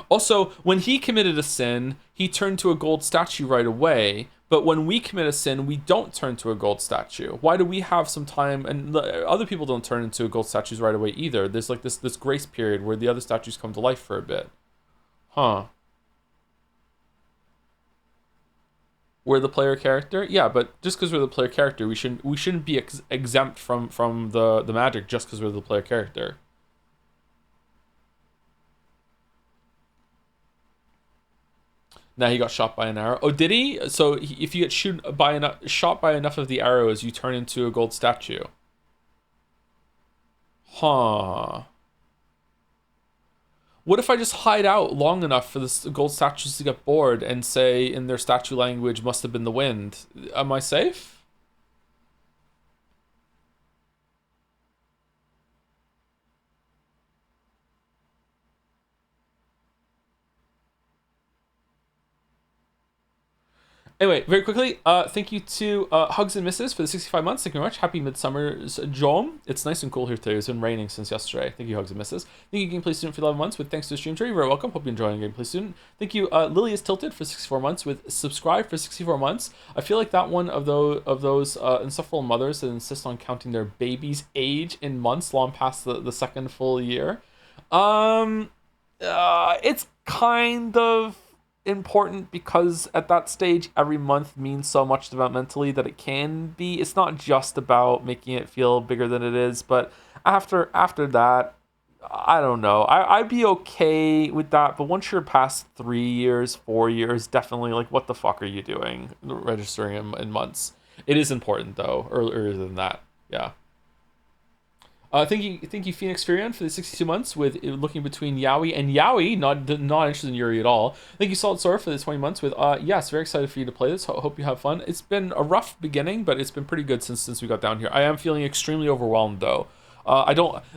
Also, when he committed a sin, he turned to a gold statue right away. But when we commit a sin, we don't turn to a gold statue. Why do we have some time? And other people don't turn into gold statues right away either. There's like this grace period where the other statues come to life for a bit. Huh. We're the player character? Yeah, but just because we're the player character, we shouldn't be exempt from the magic just because we're the player character. Now he got shot by an arrow. Oh, did he? So if you get shot by enough of the arrows, you turn into a gold statue. Huh. What if I just hide out long enough for the gold statues to get bored and say in their statue language, must have been the wind? Am I safe? Anyway, very quickly, thank you to Hugs and Misses for the 65 months. Thank you very much. Happy Midsummer's Jom. It's nice and cool here today. It's been raining since yesterday. Thank you, Hugs and Misses. Thank you, Gameplay Student, for 11 months with thanks to the stream tree. You're very welcome. Hope you're enjoying Gameplay Student. Thank you, Lily is Tilted for 64 months with Subscribe for 64 months. I feel like that one of those insufferable mothers that insist on counting their baby's age in months long past the second full year. It's kind of important because at that stage every month means so much developmentally that it can be, it's not just about making it feel bigger than it is, but after that, I don't know, I'd be okay with that. But once you're past 3 years, 4 years, definitely like, what the fuck are you doing registering in months? It is important though, earlier than that. Yeah. Thank you, Phoenix Furion, for the 62 months with looking between Yaoi and Yaoi, not interested in Yuri at all. Thank you, Salt Sora, for the 20 months with yes, very excited for you to play this. Hope you have fun. It's been a rough beginning, but it's been pretty good since we got down here. I am feeling extremely overwhelmed though.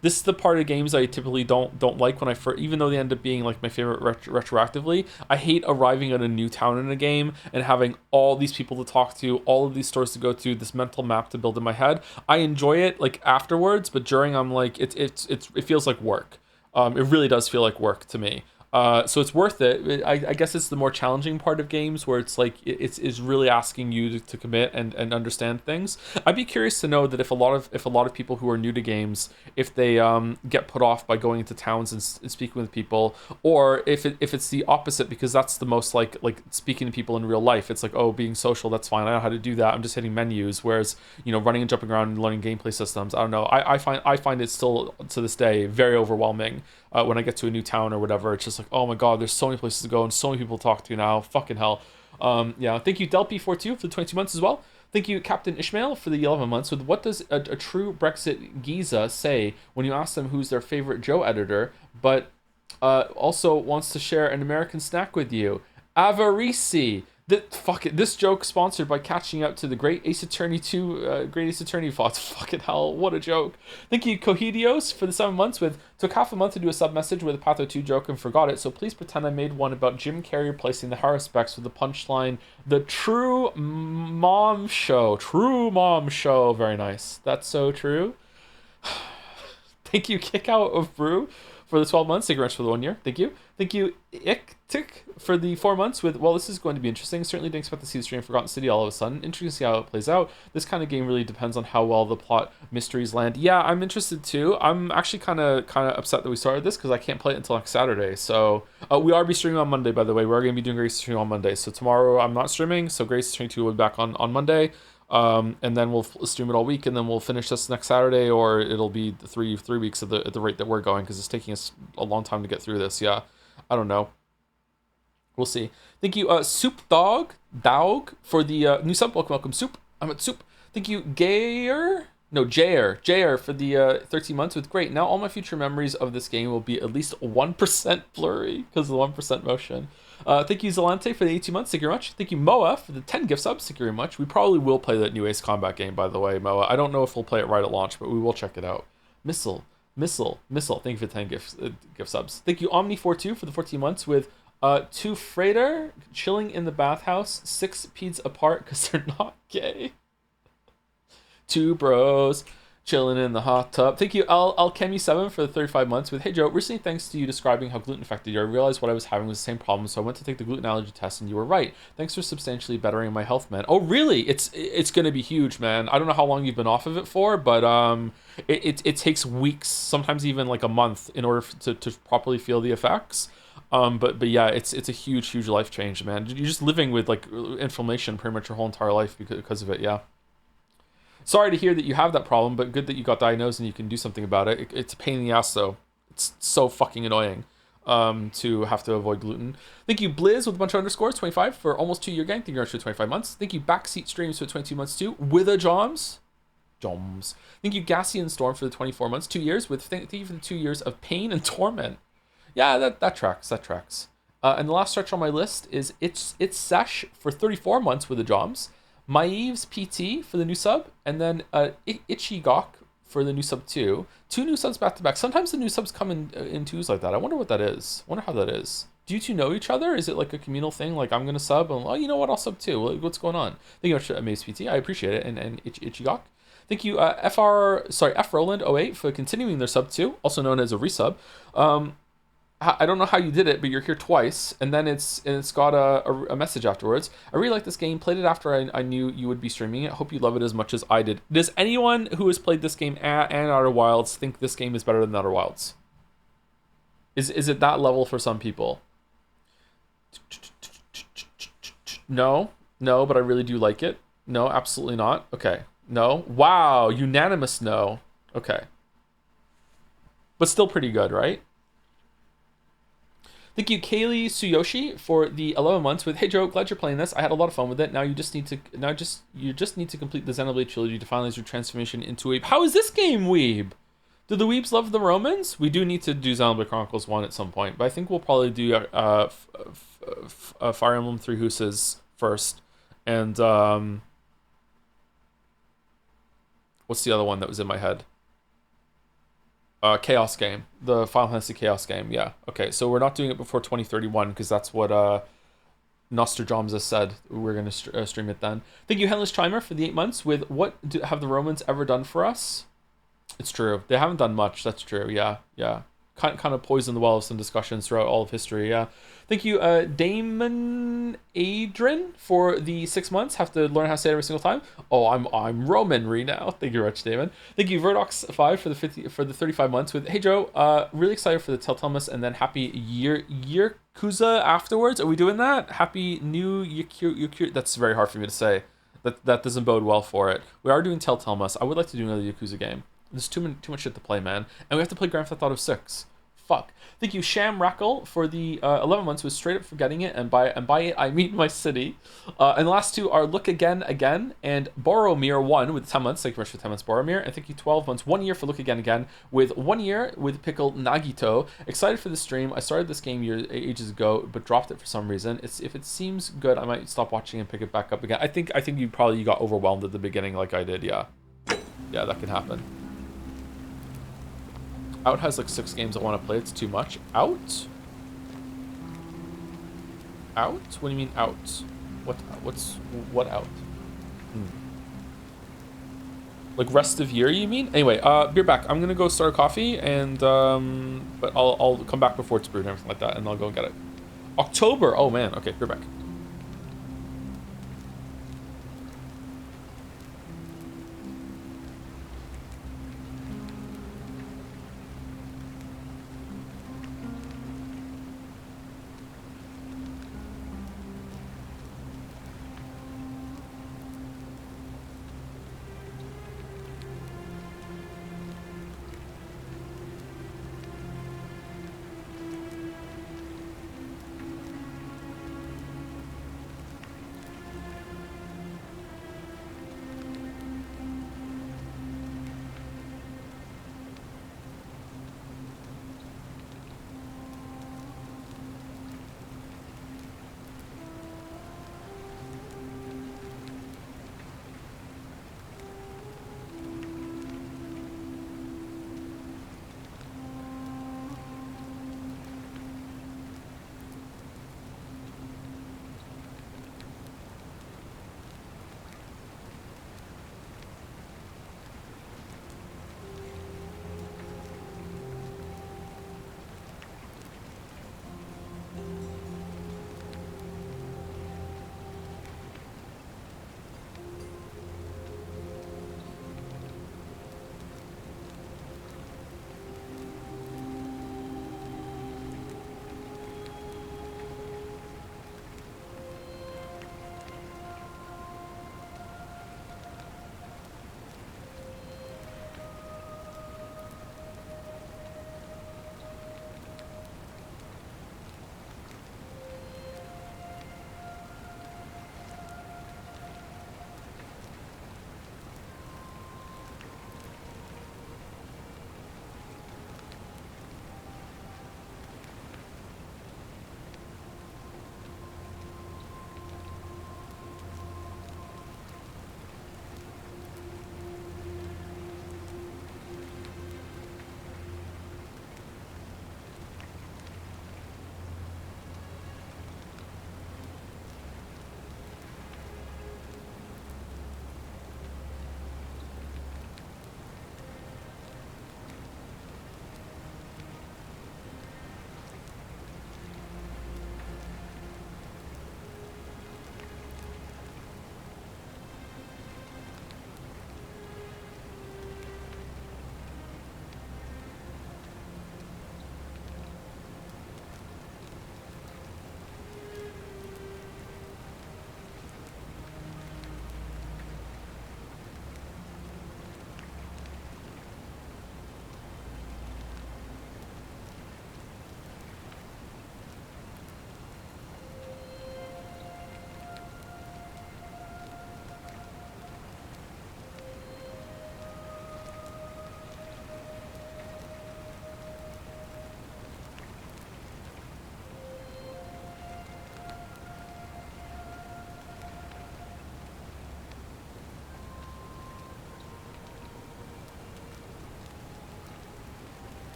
This is the part of games I typically don't like when I first, even though they end up being like my favorite retroactively. I hate arriving at a new town in a game and having all these people to talk to, all of these stores to go to, this mental map to build in my head. I enjoy it like afterwards, but during I'm like, it feels like work. It really does feel like work to me. So it's worth it. I guess it's the more challenging part of games where it's like it's really asking you to commit and understand things. I'd be curious to know that if a lot of people who are new to games, if they get put off by going into towns and speaking with people, or if it's the opposite, because that's the most like speaking to people in real life. It's like, oh, being social, that's fine. I know how to do that. I'm just hitting menus. Whereas, you know, running and jumping around and learning gameplay systems, I don't know. I find it still to this day very overwhelming. When I get to a new town or whatever, it's just like, oh my god, there's so many places to go and so many people to talk to now. Fucking hell. Yeah, thank you, Delpy42 for the 22 months as well. Thank you, Captain Ishmael, for the 11 months with what does a true Brexit Giza say when you ask them who's their favorite Joe editor, but also wants to share an American snack with you? Avarici. Fuck it. This joke sponsored by catching up to the Great Ace Attorney 2, Great Ace Attorney VODs. Fucking hell, what a joke. Thank you, Cohidios, for the 7 months with took half a month to do a sub message with a Patho 2 joke and forgot it, so please pretend I made one about Jim Carrey replacing the Harris specs with the punchline, the True Mom Show. True Mom Show. Very nice. That's so true. Thank you, Kick Out of Brew, for the 12 months. Thank you very much for the 1 year. Thank you. Thank you, Iktik, for the 4 months with, well, this is going to be interesting. Certainly didn't expect to see the stream of Forgotten City all of a sudden. Interesting to see how it plays out. This kind of game really depends on how well the plot mysteries land. Yeah, I'm interested too. I'm actually kind of upset that we started this because I can't play it until next Saturday. So we are be streaming on Monday, by the way. We're going to be doing Grace stream on Monday. So tomorrow I'm not streaming. So Grace stream 2 will be back on Monday. And then we'll stream it all week, and then we'll finish this next Saturday, or it'll be three weeks at the rate that we're going, because it's taking us a long time to get through this. Yeah, I don't know. We'll see. Thank you, Soup Dog, for the new sub. Welcome, Soup. I'm at Soup. Thank you, Jair, for the 13 months with great. Now all my future memories of this game will be at least 1% blurry because of the 1% motion. Thank you, Zalante, for the 18 months. Thank you very much. Thank you, Moa, for the 10 gift subs. Thank you very much. We probably will play that new Ace Combat game, by the way, Moa. I don't know if we'll play it right at launch, but we will check it out. Missile Missile, thank you for the 10 gift subs. Thank you, Omni42 for the 14 months with 2 freighter chilling in the bathhouse, 6 peds apart because they're not gay. 2 bros chilling in the hot tub. Thank you, Alchemy7 for the 35 months with, hey Joe, recently thanks to you describing how gluten affected you, I realized what I was having was the same problem, so I went to take the gluten allergy test and you were right. Thanks for substantially bettering my health, man. Oh really? It's gonna be huge, man. I don't know how long you've been off of it for, but it takes weeks, sometimes even like a month in order to properly feel the effects. But yeah, it's a huge life change, man. You're just living with like inflammation pretty much your whole entire life because of it. Yeah. Sorry to hear that you have that problem, but good that you got diagnosed and you can do something about it. It's a pain in the ass though. It's so fucking annoying to have to avoid gluten. Thank you, Blizz, with a bunch of underscores, 25 for almost 2 year gang. Thank you very much for 25 months. Thank you, Backseat Streams for 22 months too, with a Joms. Thank you, Gassian Storm for the 24 months, 2 years, with thank you for the 2 years of pain and torment. Yeah, that tracks. And the last stretch on my list is it's Sesh for 34 months with the Joms. Maeve's PT for the new sub, and then Ichigok for the new sub too. 2 new subs back to back. Sometimes the new subs come in twos like that. I wonder what that is. Wonder how that is. Do you two know each other? Is it like a communal thing? Like I'm gonna sub, and oh, you know what? I'll sub too. What's going on? Thank you very much, Maeve's PT. I appreciate it. And Ichigok. Thank you, F Roland 08 for continuing their sub too, also known as a resub. I don't know how you did it, but you're here twice, and then it's got a message afterwards. I really like this game. Played it after I knew you would be streaming it. Hope you love it as much as I did. Does anyone who has played this game and Outer Wilds think this game is better than Outer Wilds? Is it that level for some people? No, but I really do like it. No, absolutely not. Okay, no. Wow, unanimous no. Okay, but still pretty good, right? Thank you, Kaylee Tsuyoshi, for the 11 months with, hey Joe, glad you're playing this. I had a lot of fun with it. Now you just need to complete the Xenoblade trilogy to finalize your transformation into a weeb. How is this game weeb? Do the weebs love the Romans? We do need to do Xenoblade Chronicles 1 at some point, but I think we'll probably do Fire Emblem Three Houses first. And what's the other one that was in my head? Chaos game, the Final Fantasy Chaos game. Yeah, okay, so we're not doing it before 2031 because that's what Nostradamus has said. We're gonna stream it then. Thank you, Henless Chimer, for the 8 months with have the Romans ever done for us? It's true, they haven't done much. That's true. Yeah. Kind of poisoned the well of some discussions throughout all of history. Yeah. Thank you, Damon Adrian, for the 6 months. Have to learn how to say it every single time. Oh, I'm Roman now. Thank you, Rich Damon. Thank you, Verdox5 for the 35 months with, hey Joe, really excited for the Telltalemas, and then happy Yakuza afterwards. Are we doing that? Happy new Yakuza. That's very hard for me to say. That doesn't bode well for it. We are doing Telltalemas. I would like to do another Yakuza game. There's too much shit to play, man. And we have to play Grand Theft Auto 6. Fuck. Thank you, Sham Rackle, for the 11 months with straight up forgetting it, and by it I mean my city. And the last 2 are Look Again, and Boromir 1 with 10 months. Thank you very much for 10 months, Boromir. And thank you, 12 months, 1 year for Look Again, with 1 year with Pickle Nagito. Excited for the stream. I started this game ages ago, but dropped it for some reason. If it seems good, I might stop watching and pick it back up again. I think you got overwhelmed at the beginning like I did. Yeah, that can happen. Out has like 6 games I want to play. It's too much. Out? What do you mean out? What out? Like rest of year, you mean? Anyway, beer back. I'm gonna go start a coffee, and but I'll come back before it's brewed and everything like that, and I'll go and get it. October. Oh man. Okay, beer back.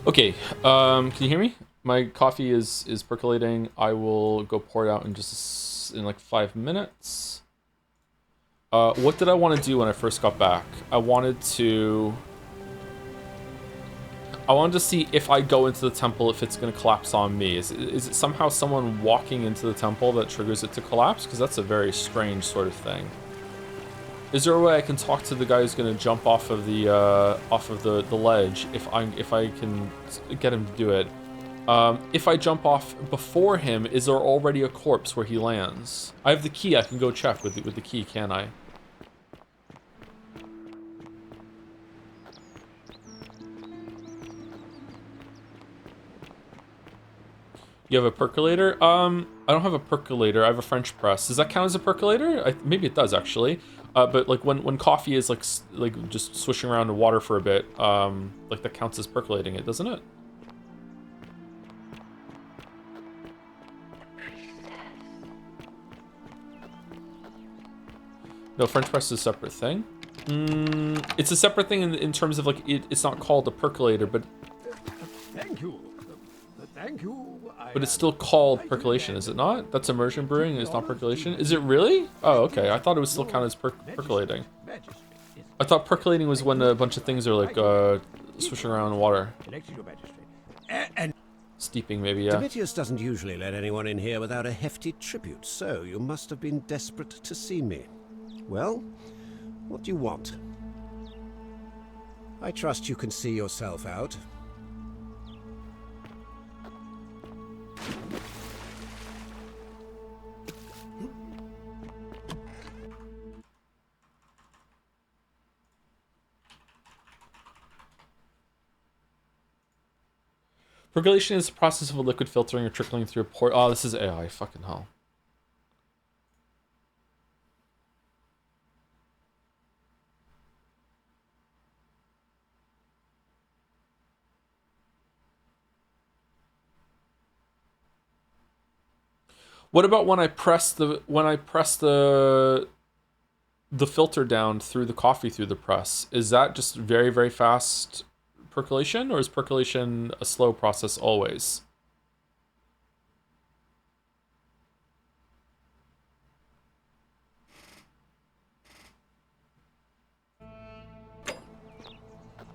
Okay, can you hear me? My coffee is percolating. I will go pour it out in just in like 5 minutes. What did I want to do when I first got back? I wanted to see if I go into the temple, if it's going to collapse on me. Is it somehow someone walking into the temple that triggers it to collapse? Because that's a very strange sort of thing. Is there a way I can talk to the guy who's going to jump off of the ledge if I can get him to do it? If I jump off before him, is there already a corpse where he lands? I have the key. I can go check with the key, can I? You have a percolator? I don't have a percolator. I have a French press. Does that count as a percolator? Maybe it does, actually. But like when coffee is like just swishing around in water for a bit, like that counts as percolating it, doesn't it? No, French press is a separate thing. It's a separate thing in terms of like it's not called a percolator, but Thank you. Thank you. but it's still called percolation, is it not? That's immersion brewing and it's not percolation? Is it really? Oh, okay. I thought it was still counted as percolating. I thought percolating was when a bunch of things are like swishing around in water. Steeping, maybe, yeah. Domitius doesn't usually let anyone in here without a hefty tribute, so you must have been desperate to see me. Well, what do you want? I trust you can see yourself out. Percolation is the process of a liquid filtering or trickling through a pore. Oh, this is AI. Fucking hell. What about when I press the filter down through the coffee through the press? Is that just very, very fast percolation, or is percolation a slow process always?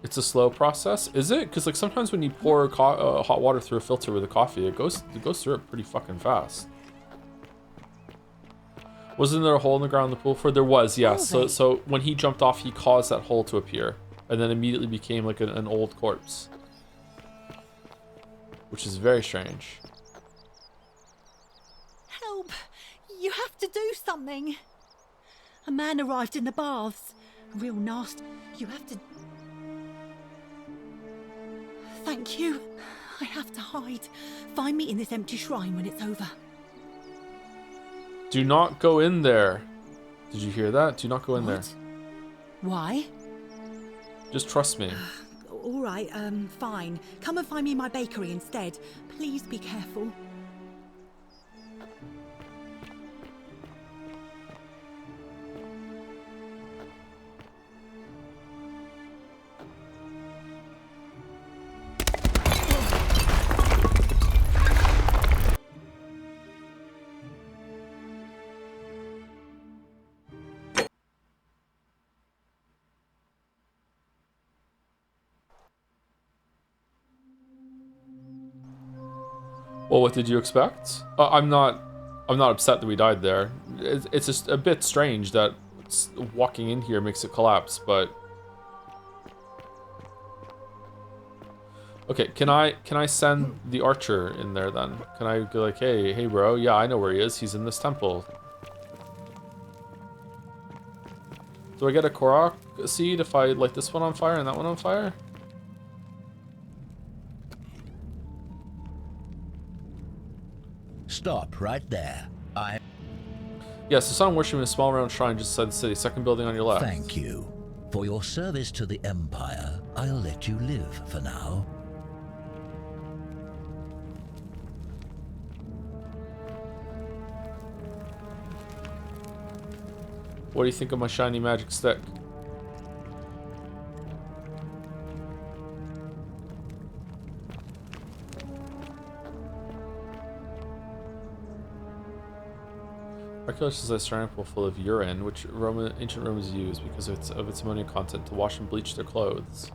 It's a slow process, is it? Because like sometimes when you pour hot water through a filter with a coffee, it goes through it pretty fucking fast. Wasn't there a hole in the ground in the pool for? There was, yes. Oh, So when he jumped off, he caused that hole to appear, and then immediately became like an old corpse, which is very strange. Help! You have to do something. A man arrived in the baths. Real nasty. You have to... Thank you. I have to hide. Find me in this empty shrine when it's over. Do not go in there. Did you hear that? Do not go in there. Why? Just trust me. All right, fine. Come and find me in my bakery instead. Please be careful. Well, what did you expect? I'm not upset that we died there. It's just a bit strange that walking in here makes it collapse, but... Okay, can I send the archer in there then? Can I go like, hey bro, yeah, I know where he is. He's in this temple. Do I get a Korok seed if I light this one on fire and that one on fire? Stop right there. Yeah, so Sun worship in a small round shrine just inside the city. Second building on your left. Thank you. For your service to the Empire, I'll let you live for now. What do you think of my shiny magic stick? Archaeologists say a ceramic pool full of urine, which ancient Romans used because of its ammonia content to wash and bleach their clothes.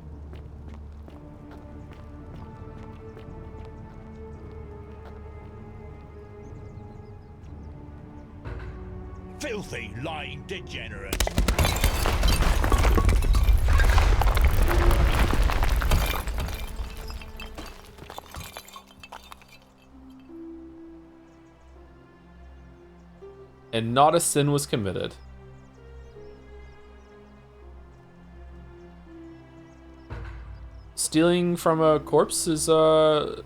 Filthy, lying degenerate. And not a sin was committed. Stealing from a corpse is not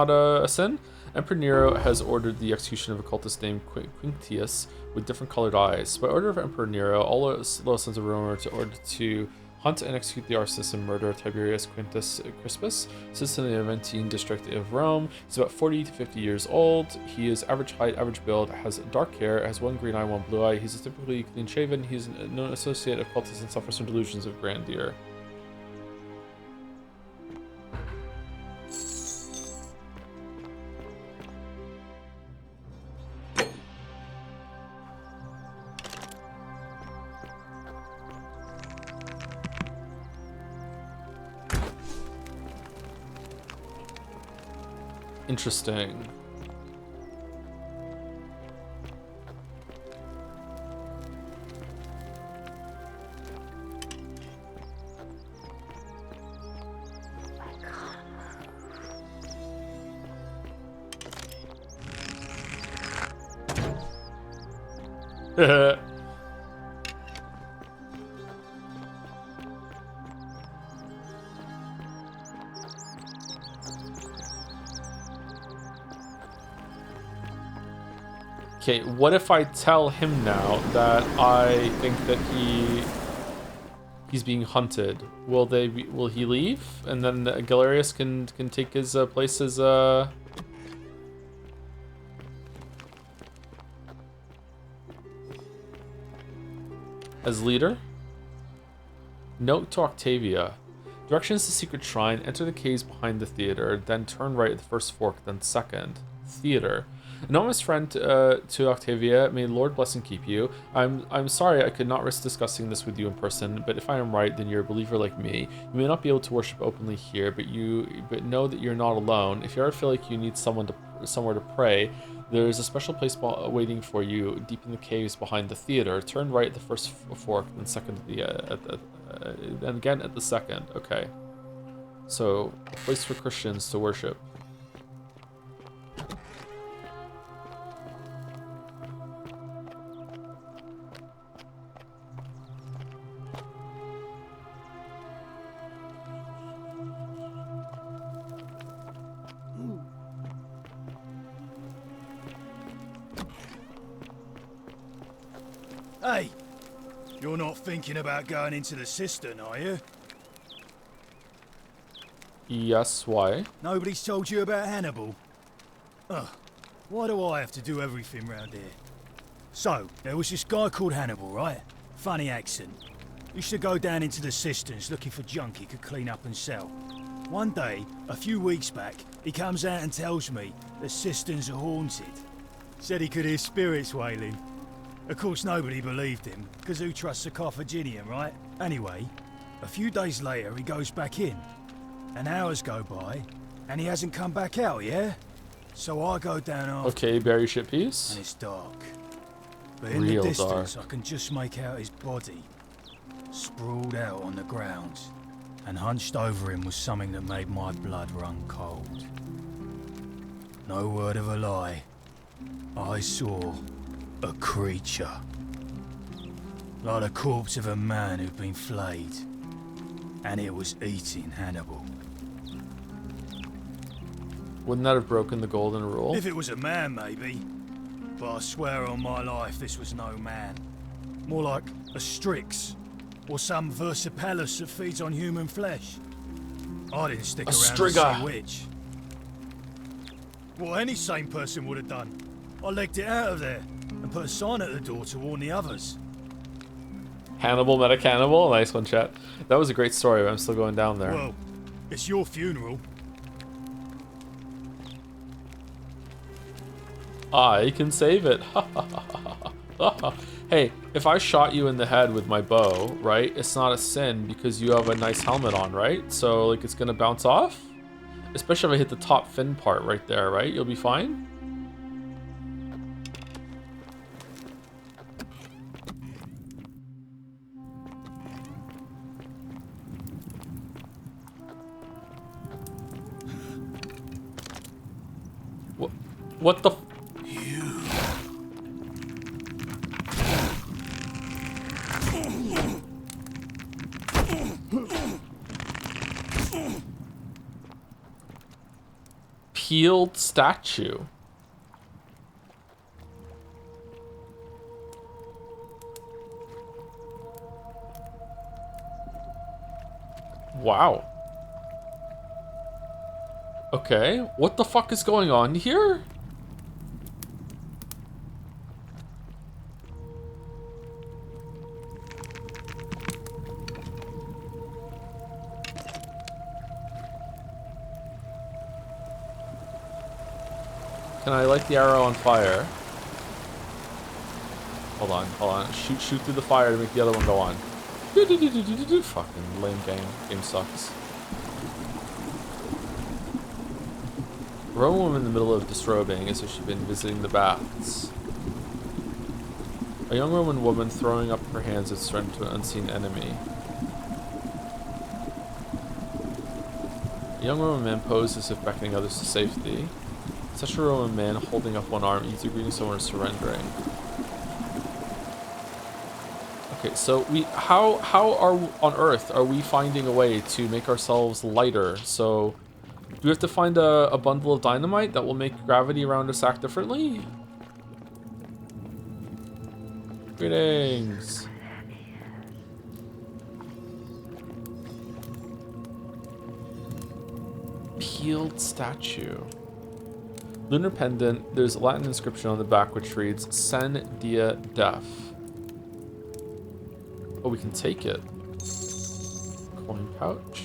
a sin. Emperor Nero has ordered the execution of a cultist named Quinctius with different colored eyes. By order of Emperor Nero, all loyal sons of Rome are ordered to hunt and execute the arsonist and murderer Tiberius Quintus Crispus, citizen of the Aventine district of Rome. He's about 40 to 50 years old. He is average height, average build, has dark hair, has one green eye, one blue eye. He's typically clean shaven. He's a known associate of cultists and suffers from delusions of grandeur. Interesting. Okay, what if I tell him now that I think that he's being hunted? Will he leave, and then Galerius can take his place as leader? Note to Octavia. Directions to Secret Shrine. Enter the caves behind the theater, then turn right at the first fork, then second. Theater. Anonymous friend to Octavia, may Lord bless and keep you. I'm sorry I could not risk discussing this with you in person, but if I am right, then you're a believer like me. You may not be able to worship openly here, but know that you're not alone. If you ever feel like you need somewhere to pray, there is a special place waiting for you deep in the caves behind the theater. Turn right at the first fork, then second and again at the second. Okay. So, a place for Christians to worship. Hey, you're not thinking about going into the cistern, are you? Yes, why? Nobody's told you about Hannibal? Ugh, why do I have to do everything round here? So, there was this guy called Hannibal, right? Funny accent. Used to go down into the cisterns looking for junk he could clean up and sell. One day, a few weeks back, he comes out and tells me the cisterns are haunted. Said he could hear spirits wailing. Of course, nobody believed him, because who trusts a Carthaginian, right? Anyway, a few days later, he goes back in. And hours go by, and he hasn't come back out, yeah? So I go down after. Okay, bury shit piece. And it's dark. But in the distance, I can just make out his body, sprawled out on the ground. And hunched over him was something that made my blood run cold. No word of a lie. I saw a creature. Like the corpse of a man who'd been flayed. And it was eating Hannibal. Wouldn't that have broken the golden rule? If it was a man, maybe. But I swear on my life this was no man. More like a Strix. Or some Versipelus that feeds on human flesh. I didn't stick around to see which. What any sane person would have done. I legged it out of there and put a sign at the door to warn the others. Hannibal met a cannibal? Nice one, chat. That was a great story, but I'm still going down there. Well, it's your funeral. I can save it. Hey, if I shot you in the head with my bow, right? It's not a sin because you have a nice helmet on, right? So like it's gonna bounce off? Especially if I hit the top fin part right there, right? You'll be fine? What the? Peeled statue. Wow. Okay, what the fuck is going on here? Can I light the arrow on fire? Hold on. Shoot through the fire to make the other one go on. Fucking lame game. Game sucks. A Roman woman in the middle of disrobing as if she'd been visiting the baths. A young Roman woman throwing up her hands as surrender to an unseen enemy. A young Roman man posed as if beckoning others to safety. Such a Roman man holding up one arm, either greeting someone or surrendering. Okay, so how on earth are we finding a way to make ourselves lighter? So do we have to find a bundle of dynamite that will make gravity around us act differently? Greetings. Peeled statue. Lunar pendant. There's a Latin inscription on the back which reads Sen dia def. Oh, we can take it. Coin pouch.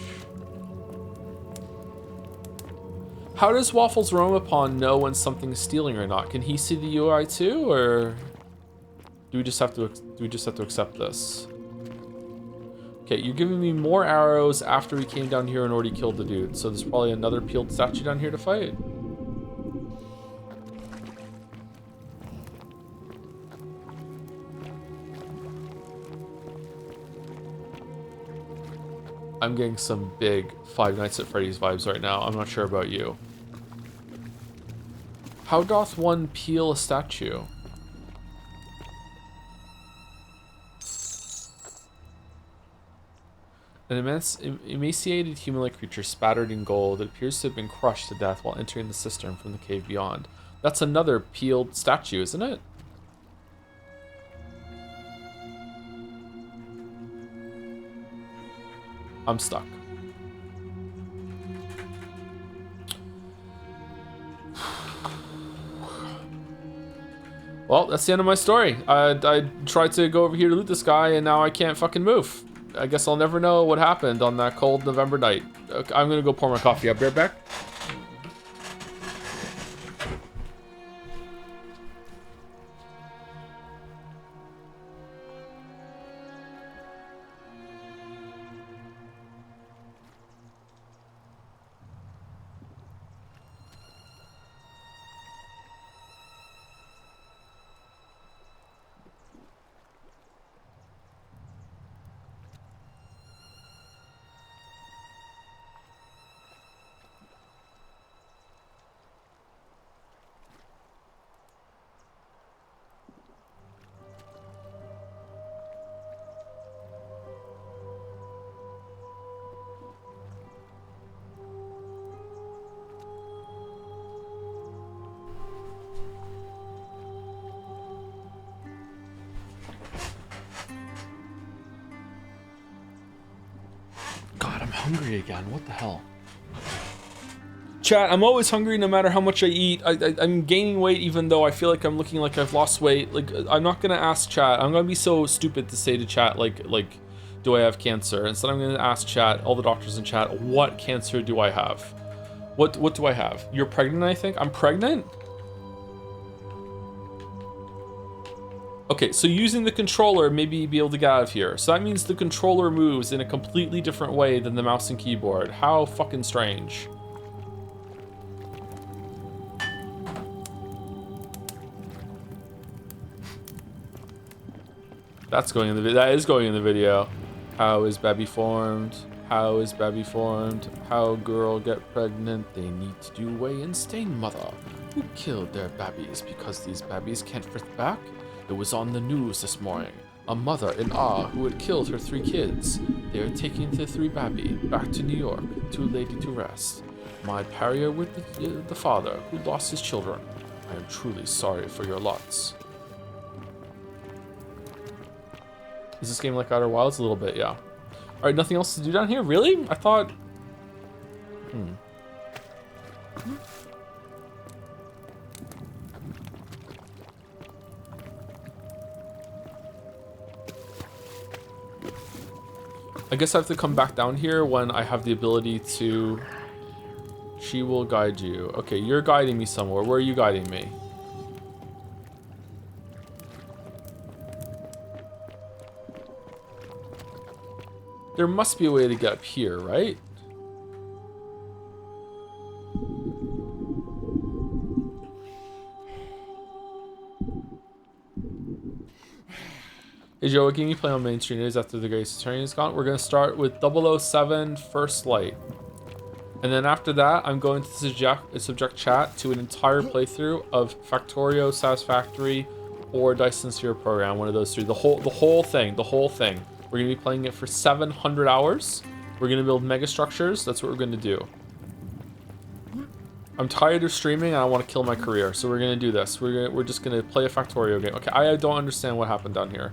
How does Waffles Romapon know when something's stealing or not? Can he see the UI too, or do we just have to accept this? Okay, you're giving me more arrows after we came down here and already killed the dude, so there's probably another peeled statue down here to fight. I'm getting some big Five Nights at Freddy's vibes right now. I'm not sure about you. How doth one peel a statue? An emaciated human-like creature spattered in gold. It appears to have been crushed to death while entering the cistern from the cave beyond. That's another peeled statue, isn't it? I'm stuck. Well, that's the end of my story. I tried to go over here to loot this guy, and now I can't fucking move. I guess I'll never know what happened on that cold November night. Okay, I'm gonna go pour my coffee. I'll be right back. Hungry again. What the hell? Chat, I'm always hungry no matter how much I eat. I'm gaining weight even though I feel like I'm looking like I've lost weight. Like, I'm not gonna ask chat. I'm gonna be so stupid to say to chat like do I have cancer? Instead I'm gonna ask chat, all the doctors in chat, what cancer do I have? What do I have? You're pregnant, I think? I'm pregnant? Okay, so using the controller, maybe you'd be able to get out of here. So that means the controller moves in a completely different way than the mouse and keyboard. How fucking strange. That's going in the video. That is going in the video. How is baby formed? How is baby formed? How girl get pregnant? They need to do weigh and stain mother. Who killed their babies because these babies can't fit back? It was on the news this morning. A mother in awe who had killed her 3 kids. They are taking the 3 baby back to New York, too lady to rest. My pariah with the father who lost his children. I am truly sorry for your lots. Is this game like Outer Wilds? A little bit, yeah. Alright, nothing else to do down here? Really? I thought... I guess I have to come back down here when I have the ability to... She will guide you. Okay, you're guiding me somewhere. Where are you guiding me? There must be a way to get up here, right? Hey Joe, what game you play on mainstream is after the Grace Attorney is gone? We're going to start with 007 First Light. And then after that, I'm going to subject chat to an entire playthrough of Factorio, Satisfactory, or Dyson Sphere Program, one of those 3. The whole thing. We're going to be playing it for 700 hours. We're going to build mega structures. That's what we're going to do. I'm tired of streaming and I want to kill my career. So we're going to do this. We're just going to play a Factorio game. Okay, I don't understand what happened down here.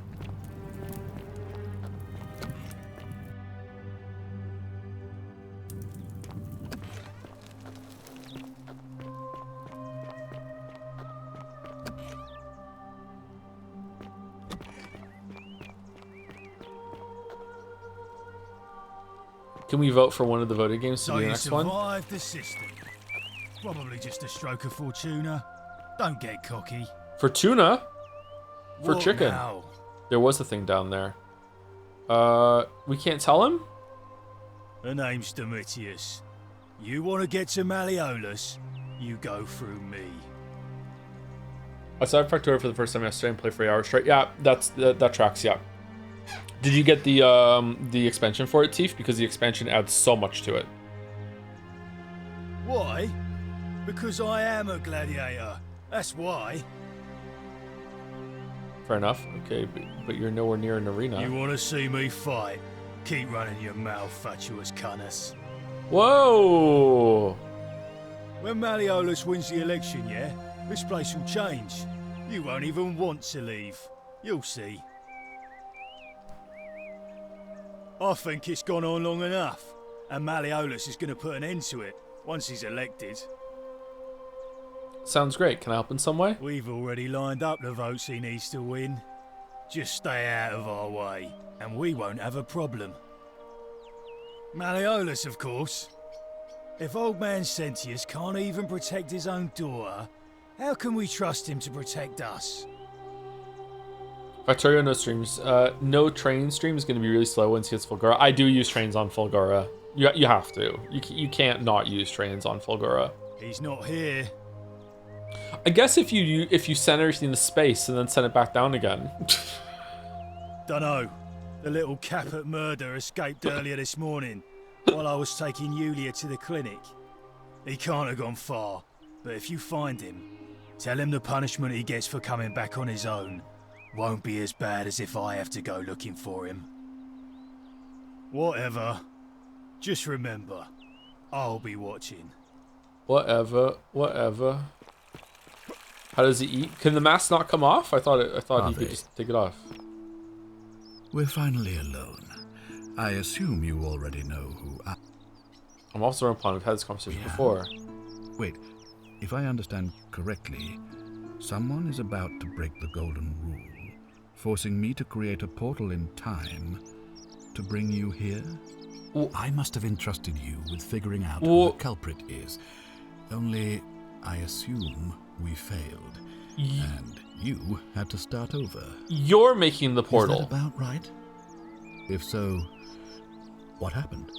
Can we vote for one of the voting games to be the next one? So you survived the system. Probably just a stroke of Fortuna. Don't get cocky. Fortuna? For What chicken. now? There was a thing down there. We can't tell him? Her name's Domitius. You want to get to Malleolus, you go through me. I saw Factorio for the first time yesterday and played for 8 hours straight. Yeah, that tracks, yeah. Did you get the expansion for it, Teef? Because the expansion adds so much to it. Why? Because I am a gladiator. That's why. Fair enough. Okay, but you're nowhere near an arena. You want to see me fight? Keep running your mouth, fatuous cunnis. Whoa! When Malleolus wins the election, yeah, this place will change. You won't even want to leave. You'll see. I think it's gone on long enough, and Malleolus is going to put an end to it once he's elected. Sounds great. Can I help in some way? We've already lined up the votes he needs to win. Just stay out of our way, and we won't have a problem. Malleolus, of course. If old man Sentius can't even protect his own daughter, how can we trust him to protect us? Factorio, no streams. No train stream is going to be really slow once he hits Fulgura. I do use trains on Fulgura. You have to. You can't not use trains on Fulgura. He's not here. I guess if you send everything to space and then send it back down again. Dunno. The little Caput murder escaped earlier this morning while I was taking Yulia to the clinic. He can't have gone far, but if you find him, tell him the punishment he gets for coming back on his own won't be as bad as if I have to go looking for him. Whatever. Just remember, I'll be watching. Whatever. How does he eat? Can the mask not come off? I thought he could just take it off. We're finally alone. I assume you already know who I... I'm also upon. We've had this conversation before. Wait, if I understand correctly, someone is about to break the golden rule, forcing me to create a portal in time to bring you here? I must have entrusted you with figuring out who the culprit is. Only, I assume we failed. And You had to start over. You're making the portal. Is that about right? If so, what happened?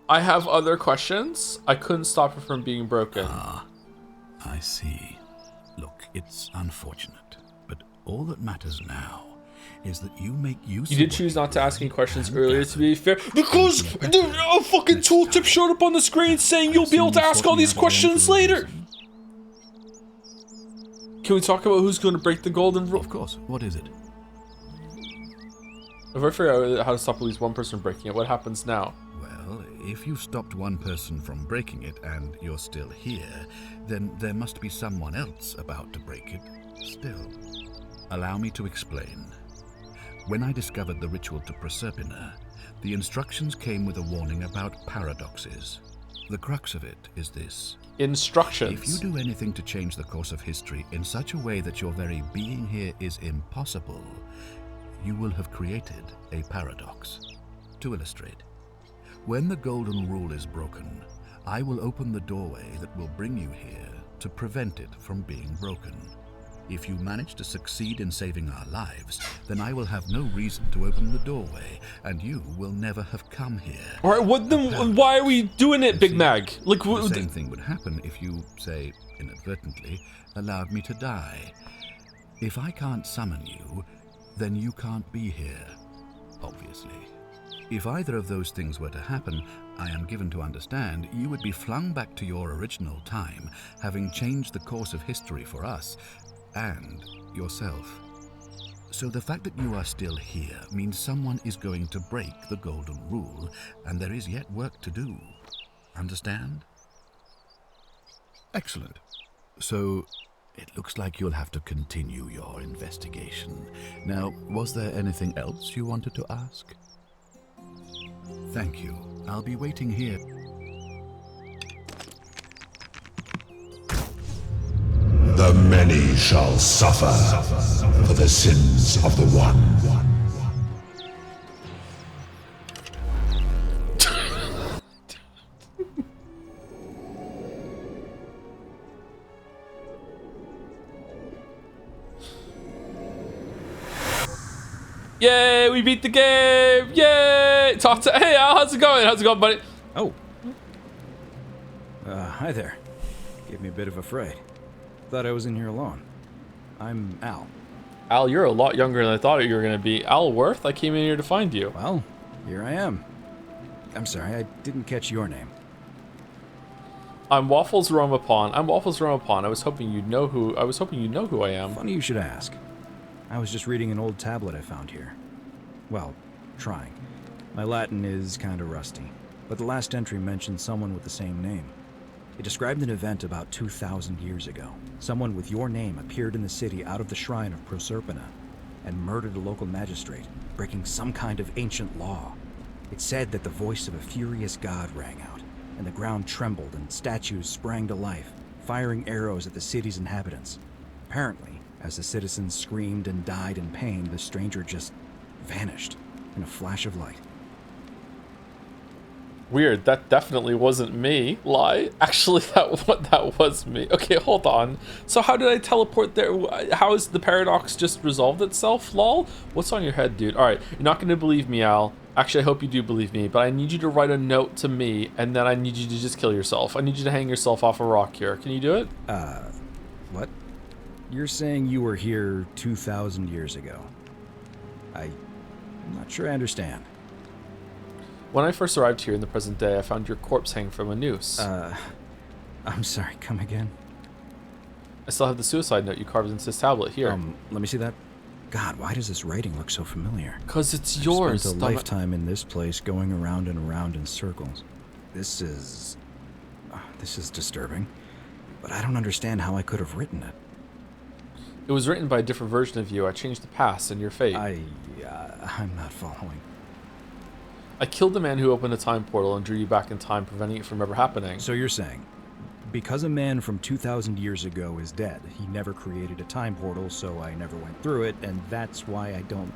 I have other questions. I couldn't stop it from being broken. Ah, I see. Look, it's unfortunate, but all that matters now is that you make use You of did what choose not to ask any questions earlier, to be fair, because a fucking tooltip showed up on the screen saying you'll be able to ask all these questions later. Can we talk about who's going to break the golden rule? Of course. What is it? If I figure out how to stop at least one person breaking it, what happens now? Well, if you've stopped one person from breaking it and you're still here, then there must be someone else about to break it still. Allow me to explain. When I discovered the ritual to Proserpina, the instructions came with a warning about paradoxes. The crux of it is this. Instructions. If you do anything to change the course of history in such a way that your very being here is impossible, you will have created a paradox. To illustrate, when the Golden Rule is broken, I will open the doorway that will bring you here to prevent it from being broken. If you manage to succeed in saving our lives, then I will have no reason to open the doorway, and you will never have come here. All right, what then? Why are we doing it, Big Mag? Like, the same thing would happen if you, say, inadvertently, allowed me to die. If I can't summon you, then you can't be here, obviously. If either of those things were to happen, I am given to understand you would be flung back to your original time, having changed the course of history for us and yourself. So the fact that you are still here means someone is going to break the Golden Rule, and there is yet work to do. Understand? Excellent. So it looks like you'll have to continue your investigation. Now, was there anything else you wanted to ask? Thank you. I'll be waiting here. The many shall suffer for the sins of the one. Yay, we beat the game! Yay! Talk to hey Al, how's it going? How's it going, buddy? Oh. Hi there. Gave me a bit of a fright. Thought I was in here alone. I'm Al. Al, you're a lot younger than I thought you were gonna be. Al Worth, I came in here to find you. Well, here I am. I'm sorry, I didn't catch your name. I'm Waffles Romapon. I'm Waffles Romapon. I was hoping you'd know who I am. Funny you should ask. I was just reading an old tablet I found here. Well, trying. My Latin is kinda rusty, but the last entry mentioned someone with the same name. It described an event about 2,000 years ago. Someone with your name appeared in the city out of the shrine of Proserpina and murdered a local magistrate, breaking some kind of ancient law. It said that the voice of a furious god rang out, and the ground trembled and statues sprang to life, firing arrows at the city's inhabitants. Apparently, as the citizens screamed and died in pain, the stranger just vanished in a flash of light. Weird, that definitely wasn't me. Lie. Actually, that was me. Okay, hold on. So how did I teleport there? How is the paradox just resolved itself? Lol? What's on your head, dude? Alright, you're not gonna believe me, Al. Actually, I hope you do believe me, but I need you to write a note to me, and then I need you to just kill yourself. I need you to hang yourself off a rock here. Can you do it? What? You're saying you were here 2,000 years ago. I'm not sure I understand. When I first arrived here in the present day, I found your corpse hanging from a noose. I'm sorry, come again? I still have the suicide note you carved into this tablet here. Let me see that. God, why does this writing look so familiar? 'Cause it's yours. I've spent a lifetime in this place, going around and around in circles. This is disturbing, but I don't understand how I could have written it. It was written by a different version of you. I changed the past and your fate. I'm not following. I killed the man who opened a time portal and drew you back in time, preventing it from ever happening. So you're saying, because a man from 2,000 years ago is dead, he never created a time portal, so I never went through it, and that's why I don't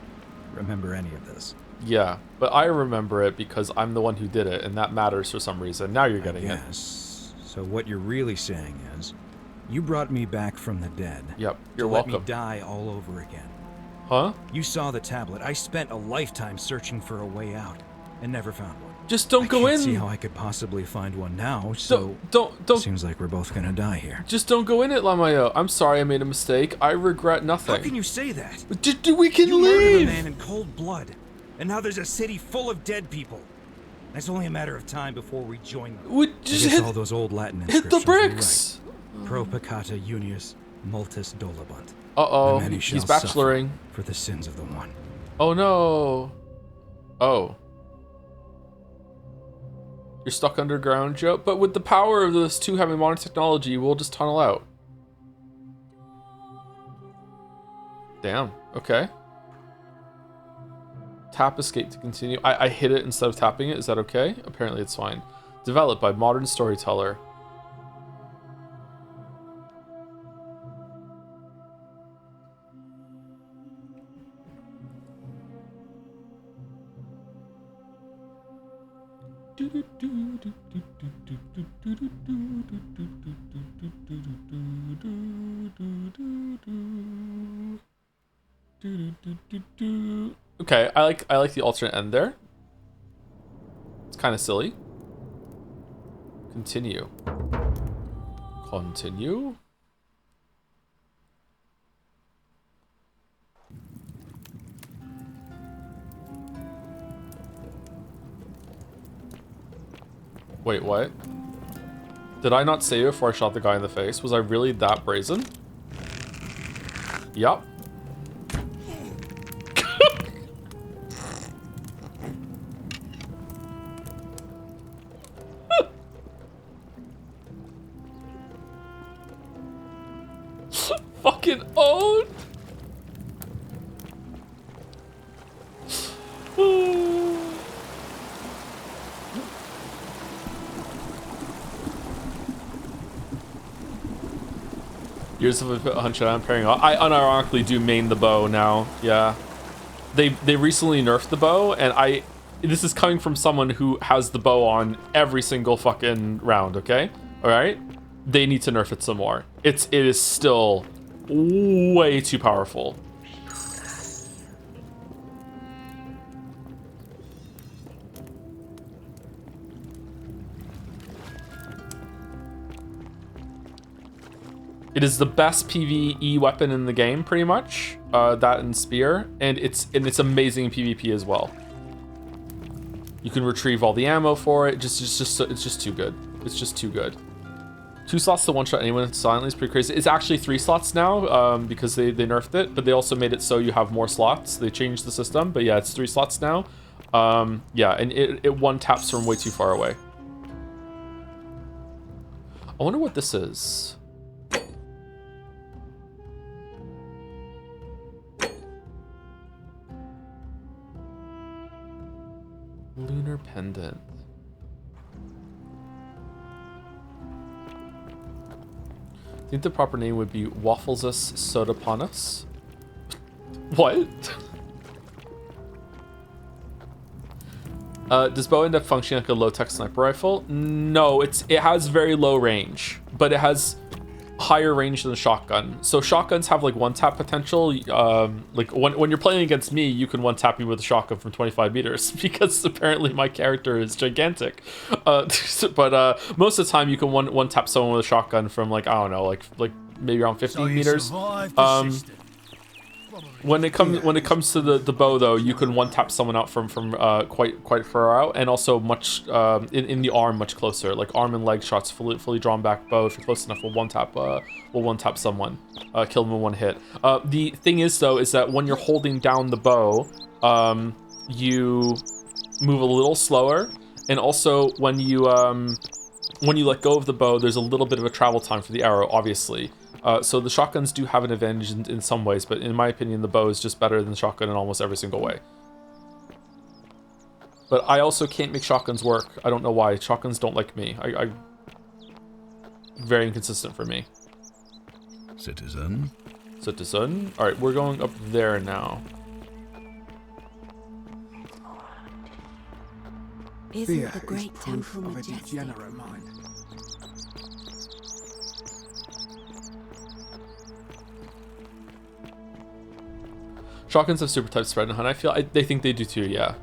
remember any of this. Yeah, but I remember it because I'm the one who did it, and that matters for some reason. Now you're getting it. Yes. So what you're really saying is, You brought me back from the dead. Yep, you're to let welcome. me die all over again. Huh? You saw the tablet. I spent a lifetime searching for a way out and never found one. Just don't go in. I can't see how I could possibly find one now, so... Don't. Seems like we're both gonna die here. Just don't go in it, Lamayo. I'm sorry I made a mistake. I regret nothing. How can you say that? We can you murdered leave! a man in cold blood, and now there's a city full of dead people. It's only a matter of time before we join them. We just I guess hit, all those old Latin hit inscriptions the bricks! were right. Pro peccata unius multis dolabunt. Uh-oh, The many he's shall suffer bacheloring. for the sins of the one. Oh no. Oh. You're stuck underground, Joe? But with the power of those two having modern technology, we'll just tunnel out. Damn, okay. Tap escape to continue. I hit it instead of tapping it. Is that okay? Apparently it's fine. Developed by Modern Storyteller. Okay, I like the alternate end there. It's kind of silly. Continue. Continue. Wait, what? Did I not save it before I shot the guy in the face? Was I really that brazen? Yup. Fucking owned. Years of a hunch I'm pairing off. I unironically do main the bow now. Yeah, they recently nerfed the bow, and this is coming from someone who has the bow on every single fucking round. Okay, all right. They need to nerf it some more. It is still way too powerful. It is the best PvE weapon in the game, pretty much. That and spear, and it's amazing in PvP as well. You can retrieve all the ammo for it. It's just too good. It's just too good. 2 slots to one-shot anyone silently is pretty crazy. It's actually 3 slots now because they nerfed it, but they also made it so you have more slots. They changed the system, but yeah, it's 3 slots now. Yeah, and it one taps from way too far away. I wonder what this is. Lunar pendant. I think the proper name would be Wafflesus Sodaponus. What? Does bow end up functioning like a low-tech sniper rifle? No, it has very low range, but it has higher range than the shotgun. So shotguns have like one-tap potential. Like when you're playing against me, you can one-tap me with a shotgun from 25 meters because apparently my character is gigantic. But most of the time you can one-tap someone with a shotgun from like, I don't know, like maybe around 15 meters. When it comes to the bow though, you can one tap someone out from quite far out, and also much in the arm much closer. Like arm and leg shots, fully drawn back bow. If you're close enough, will one tap someone, kill them in one hit. The thing is though, is that when you're holding down the bow, you move a little slower, and also when you let go of the bow, there's a little bit of a travel time for the arrow, obviously. So the shotguns do have an advantage in some ways, but in my opinion, the bow is just better than the shotgun in almost every single way. But I also can't make shotguns work. I don't know why. Shotguns don't like me. I very inconsistent for me. Citizen. All right, we're going up there now. Isn't the great temple of a majestic? degenerate mind. Shotguns have super type spread and hunt. They think they do too, yeah.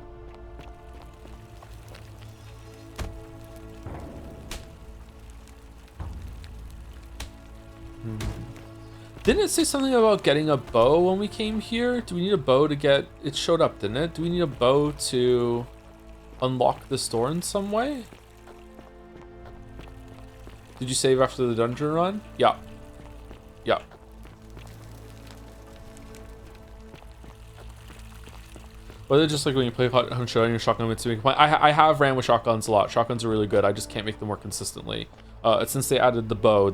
Didn't it say something about getting a bow when we came here? Do we need a bow to get... It showed up, didn't it? Do we need a bow to unlock this door in some way? Did you save after the dungeon run? Yeah. Yeah. Whether just like when you play Hunt Showdown, your shotgun with to I have ran with shotguns a lot. Shotguns are really good. I just can't make them work consistently. Since they added the bow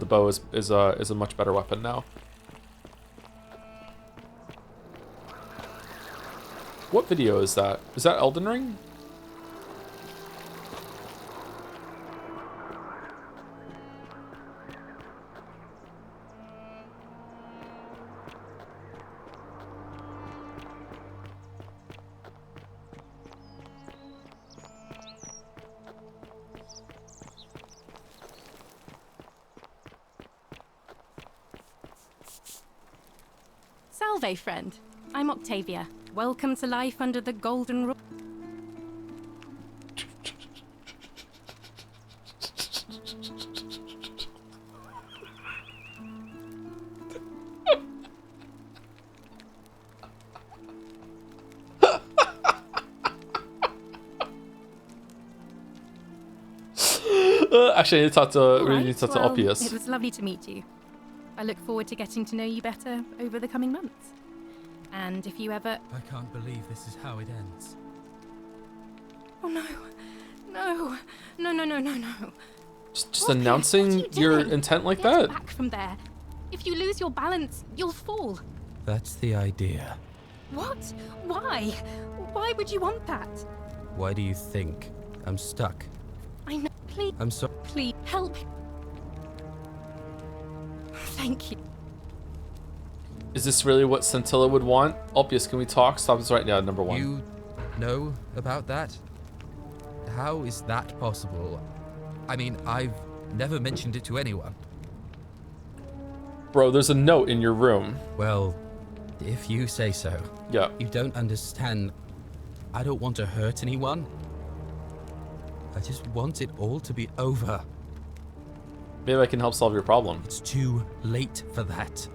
is a much better weapon now. What video is that? Is that Elden Ring? Salve, friend. I'm Octavia. Welcome to life under the golden rule. Actually, I need to talk to, really need to talk to Well, Oppius. it was lovely to meet you. I look forward to getting to know you better over the coming months. And if you ever... I can't believe this is how it ends. Oh no. No. No, no, no, no, no. Just announcing your intent like that? Back from there. If you lose your balance, you'll fall. That's the idea. What? Why? Why would you want that? Why do you think I'm stuck? I know. Please. I'm sorry. Please, help. Thank you. Is this really what Scintilla would want? Oppius, can we talk? Stop this right now, number one. You know about that? How is that possible? I mean, I've never mentioned it to anyone. Bro, there's a note in your room. Well, if you say so. Yeah. You don't understand. I don't want to hurt anyone. I just want it all to be over. Maybe I can help solve your problem. It's too late for that.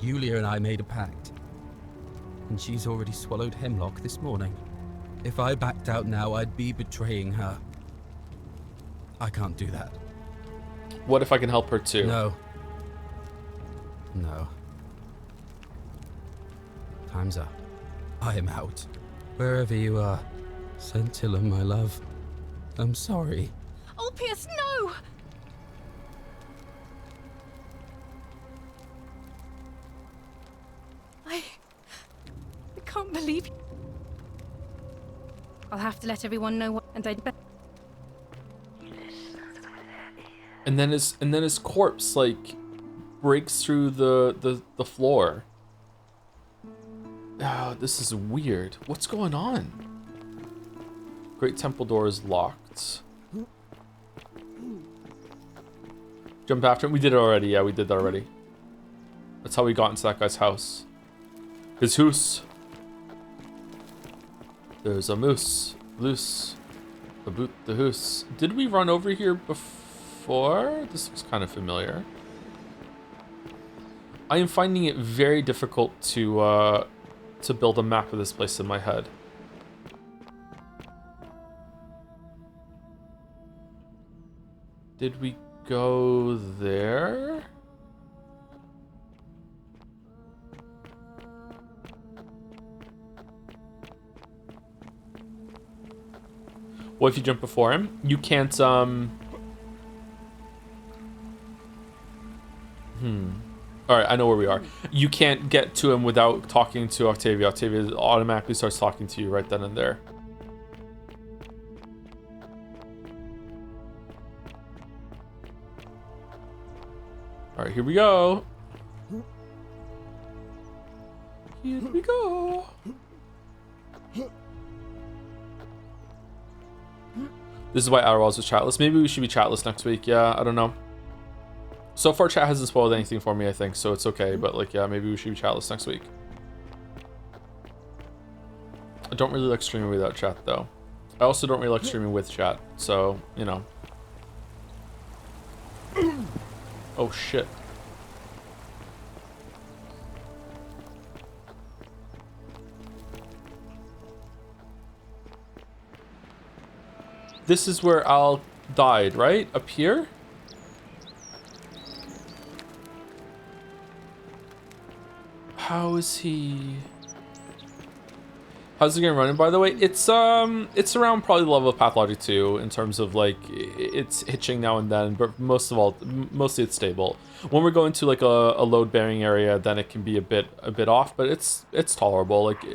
Yulia and I made a pact. And she's already swallowed hemlock this morning. If I backed out now, I'd be betraying her. I can't do that. What if I can help her too? No. No. Time's up. I am out. Wherever you are, Scintilla, my love. I'm sorry. Oppius, no! I can't believe you. I'll have to let everyone know what, and I'd bet. And then his corpse like breaks through the floor. Oh, this is weird. What's going on? Great Temple door is locked. Jump after him. We did it already. Yeah, we did that already. That's how we got into that guy's house. His hoose. There's a moose. Loose. About the hoose. Did we run over here before? This looks kind of familiar. I am finding it very difficult to build a map of this place in my head. Did we go there? What if you jump before him? You can't, Alright, I know where we are. You can't get to him without talking to Octavia. Octavia automatically starts talking to you right then and there. Alright, here we go. Here we go. This is why Outerwilds was chatless. Maybe we should be chatless next week. Yeah, I don't know. So far, chat hasn't spoiled anything for me, I think, so it's okay. But, like, yeah, maybe we should be chatless next week. I don't really like streaming without chat, though. I also don't really like streaming with chat, so, you know. Oh, shit. This is where Al died, right? Up here? How is he... How's it getting running, by the way? It's around probably the level of Pathologic 2 in terms of, like, it's hitching now and then, but mostly it's stable. When we're going to, like, a load-bearing area, then it can be a bit off, but it's tolerable. Like,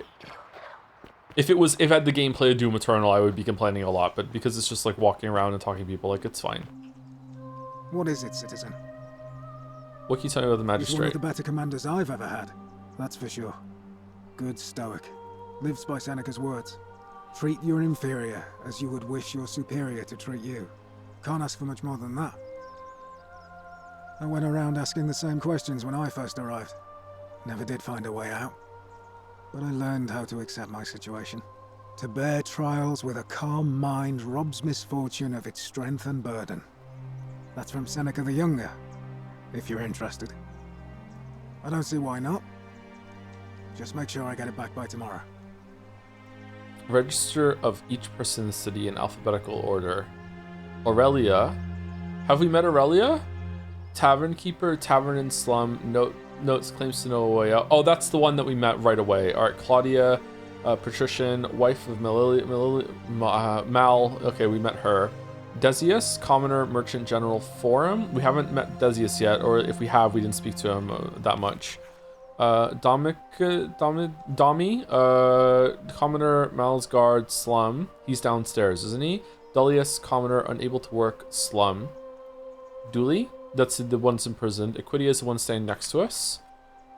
if I had the gameplay of Doom Eternal, I would be complaining a lot, but because it's just, like, walking around and talking to people, like, it's fine. What is it, citizen? What can you tell me about the He's one Magistrate? of the better commanders I've ever had. That's for sure. Good stoic. Lives by Seneca's words. Treat your inferior as you would wish your superior to treat you. Can't ask for much more than that. I went around asking the same questions when I first arrived. Never did find a way out. But I learned how to accept my situation. To bear trials with a calm mind robs misfortune of its strength and burden. That's from Seneca the Younger, if you're interested. I don't see why not. Just make sure I get it back by tomorrow. Register of each person in the city in alphabetical order. Aurelia. Have we met Aurelia? Tavern Keeper, Tavern and Slum, notes, claims to know a way out. Oh, that's the one that we met right away. Alright, Claudia, patrician, wife of Mal. Okay, we met her. Decius, Commoner, Merchant General Forum. We haven't met Decius yet, or if we have, we didn't speak to him that much. Domi, Commoner, Malsgard, Slum. He's downstairs, isn't he? Dullius, Commoner, unable to work, Slum. Dooley, that's the one's imprisoned. Equidia is the one staying next to us.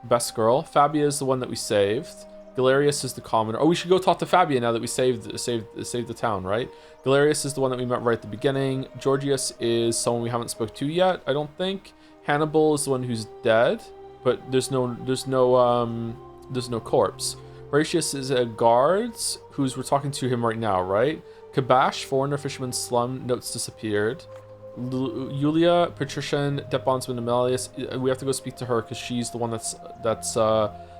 Best girl. Fabia is the one that we saved. Galerius is the commoner. Oh, we should go talk to Fabia now that we saved the town, right? Galerius is the one that we met right at the beginning. Georgius is someone we haven't spoke to yet, I don't think. Hannibal is the one who's dead, but there's no corpse. Horatius is a guard we're talking to him right now, right? Kabash, foreigner, fisherman, slum, notes disappeared. Yulia, patrician, debt bondsman, Amelius. We have to go speak to her because she's the one that's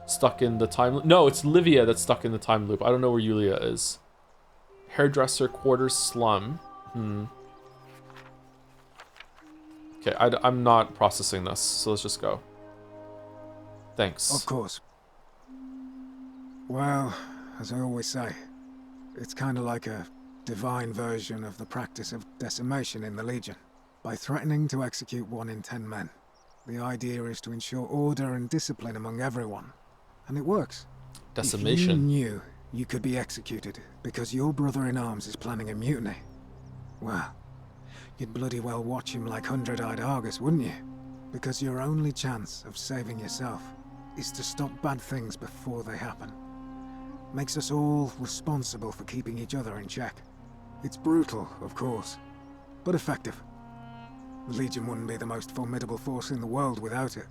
stuck in the time loop. No, it's Livia that's stuck in the time loop. I don't know where Yulia is. Hairdresser, quarters, slum. Okay, I'm not processing this, so let's just go. Thanks. Of course. Well, as I always say, it's kind of like a divine version of the practice of decimation in the Legion. By threatening to execute 1 in 10 men, the idea is to ensure order and discipline among everyone. And it works. Decimation. If you knew you could be executed because your brother-in-arms is planning a mutiny, well, you'd bloody well watch him like 100-eyed Argus, wouldn't you? Because your only chance of saving yourself is to stop bad things before they happen. Makes us all responsible for keeping each other in check. It's brutal, of course, but effective. The Legion wouldn't be the most formidable force in the world without it.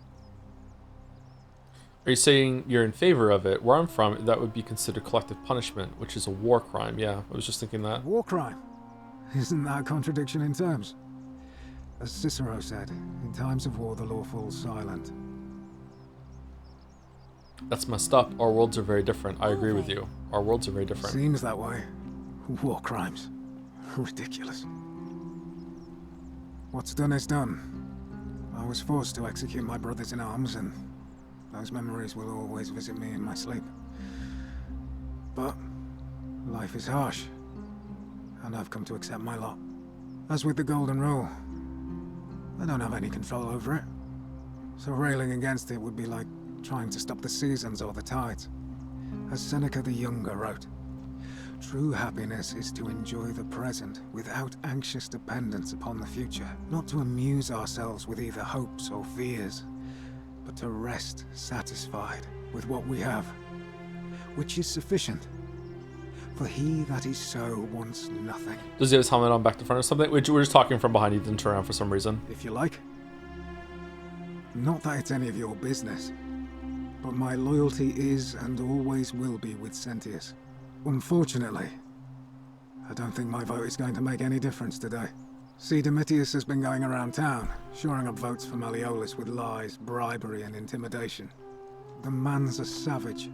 Are you saying you're in favor of it? Where I'm from, that would be considered collective punishment, which is a war crime. Yeah, I was just thinking that. War crime? Isn't that a contradiction in terms? As Cicero said, in times of war the law falls silent. That's messed up. Our worlds are very different. I agree with you. Our worlds are very different. Seems that way. War crimes. Ridiculous. What's done is done. I was forced to execute my brothers in arms, and those memories will always visit me in my sleep. But life is harsh, and I've come to accept my lot. As with the Golden Rule, I don't have any control over it. So railing against it would be like trying to stop the seasons or the tides. As Seneca the Younger wrote, true happiness is to enjoy the present without anxious dependence upon the future, not to amuse ourselves with either hopes or fears, but to rest satisfied with what we have, which is sufficient. For he that is so wants nothing. Does he have his helmet on back to front or something? We're just talking from behind. He didn't turn around for some reason. If you like. Not that it's any of your business, but my loyalty is and always will be with Sentius. Unfortunately, I don't think my vote is going to make any difference today. See, Domitius has been going around town, shoring up votes for Malleolus with lies, bribery, and intimidation. The man's a savage,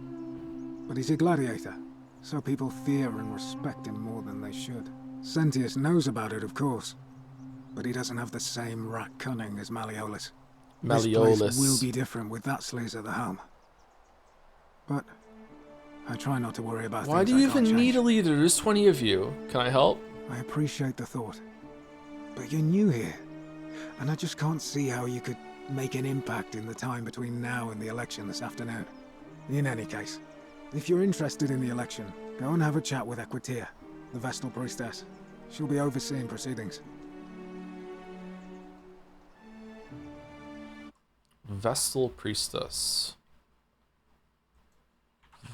but he's a gladiator, so people fear and respect him more than they should. Sentius knows about it, of course, but he doesn't have the same rat cunning as Malleolus. Malleolus. This place will be different with that sleaze at the helm. But I try not to worry about Why things do you I can't even change. need a leader? There's 20 of you. Can I help? I appreciate the thought, but you're new here, and I just can't see how you could make an impact in the time between now and the election this afternoon. In any case, if you're interested in the election, go and have a chat with Equitia, the Vestal Priestess. She'll be overseeing proceedings. Vestal Priestess.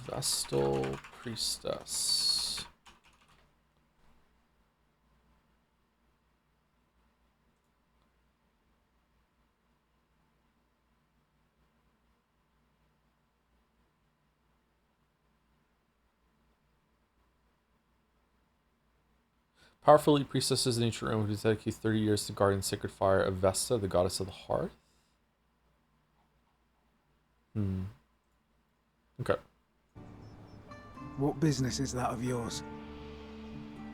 Vestal Priestess. Powerful elite priestesses in ancient Rome who dedicated 30 years to guarding the sacred fire of Vesta, the goddess of the hearth. Okay. What business is that of yours?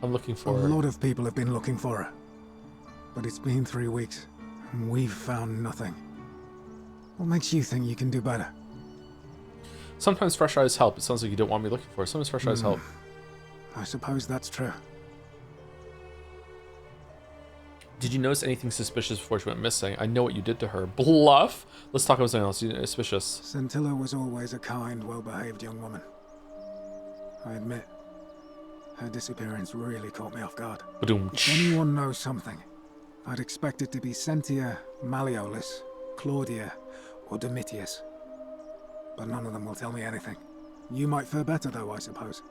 I'm looking for A her. lot of people have been looking for her. But it's been 3 weeks, and we've found nothing. What makes you think you can do better? Sometimes fresh eyes help. It sounds like you don't want me looking for her. Sometimes fresh eyes help. I suppose that's true. Did you notice anything suspicious before she went missing? I know what you did to her. Bluff! Let's talk about something else. You suspicious. Scintilla was always a kind, well-behaved young woman. I admit, her disappearance really caught me off guard. Ba-doom. If anyone knows something, I'd expect it to be Sentia, Malleolus, Claudia, or Domitius. But none of them will tell me anything. You might fare better though, I suppose.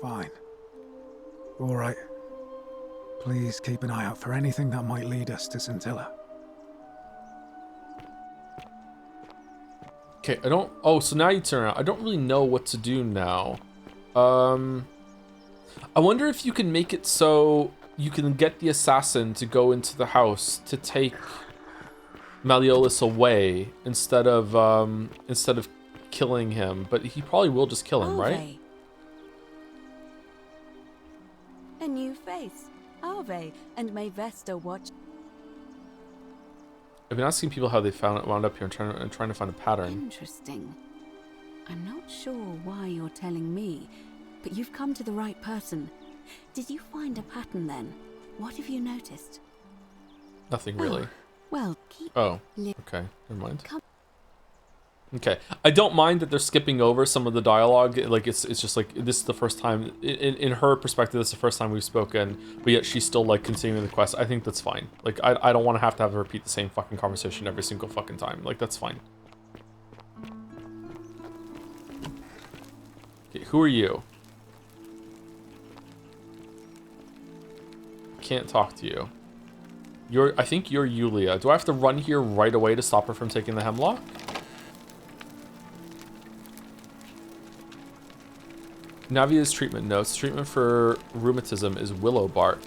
Fine. All right. Please keep an eye out for anything that might lead us to Scintilla. Okay, I don't... Oh, so now you turn around. I don't really know what to do now. I wonder if you can make it so you can get the assassin to go into the house to take Malleolus away instead of killing him. But he probably will just kill him, right? A new face. Ave, and may Vesta watch. I've been asking people how they wound up here and trying to find a pattern. Interesting. I'm not sure why you're telling me, but you've come to the right person. Did you find a pattern then? What have you noticed? Nothing really. Oh, well, keep. Oh, okay. Never mind. Okay, I don't mind that they're skipping over some of the dialogue. Like it's just like this is the first time in her perspective. This is the first time we've spoken, but yet she's still like continuing the quest. I think that's fine. Like I don't want to have her repeat the same fucking conversation every single fucking time. Like that's fine. Okay, who are you? Can't talk to you. I think you're Yulia. Do I have to run here right away to stop her from taking the hemlock? Navia's treatment notes. Treatment for rheumatism is willow bark.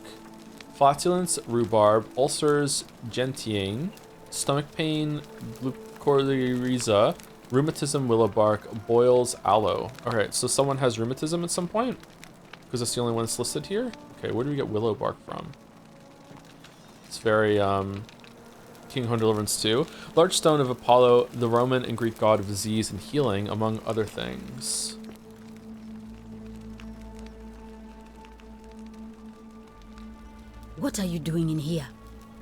Flatulence, rhubarb. Ulcers, gentiane. Stomach pain, glucoryza. Rheumatism, willow bark. Boils, aloe. Alright, so someone has rheumatism at some point? Because that's the only one that's listed here? Okay, where do we get willow bark from? It's very, King Horn Deliverance 2. Large stone of Apollo, the Roman and Greek god of disease and healing, among other things. What are you doing in here?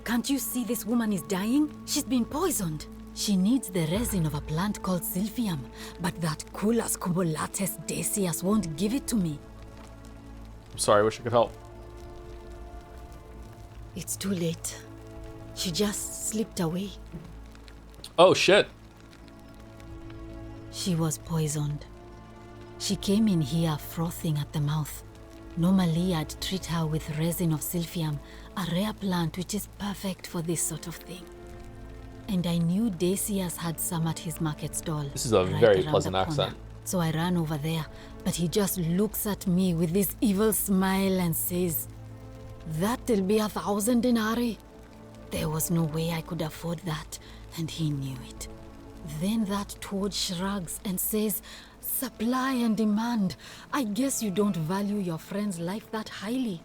Can't you see this woman is dying? She's been poisoned. She needs the resin of a plant called Silphium, but that Culas cumulatus Decius won't give it to me. I'm sorry, I wish I could help. It's too late. She just slipped away. Oh, shit. She was poisoned. She came in here frothing at the mouth. Normally, I'd treat her with resin of Silphium, a rare plant which is perfect for this sort of thing. And I knew Decius had some at his market stall. This is a right very around pleasant the corner. accent. So I ran over there, but he just looks at me with this evil smile and says, "That'll be 1,000 denarii." There was no way I could afford that, and he knew it. Then that toad shrugs and says, "Supply and demand. I guess you don't value your friend's life that highly."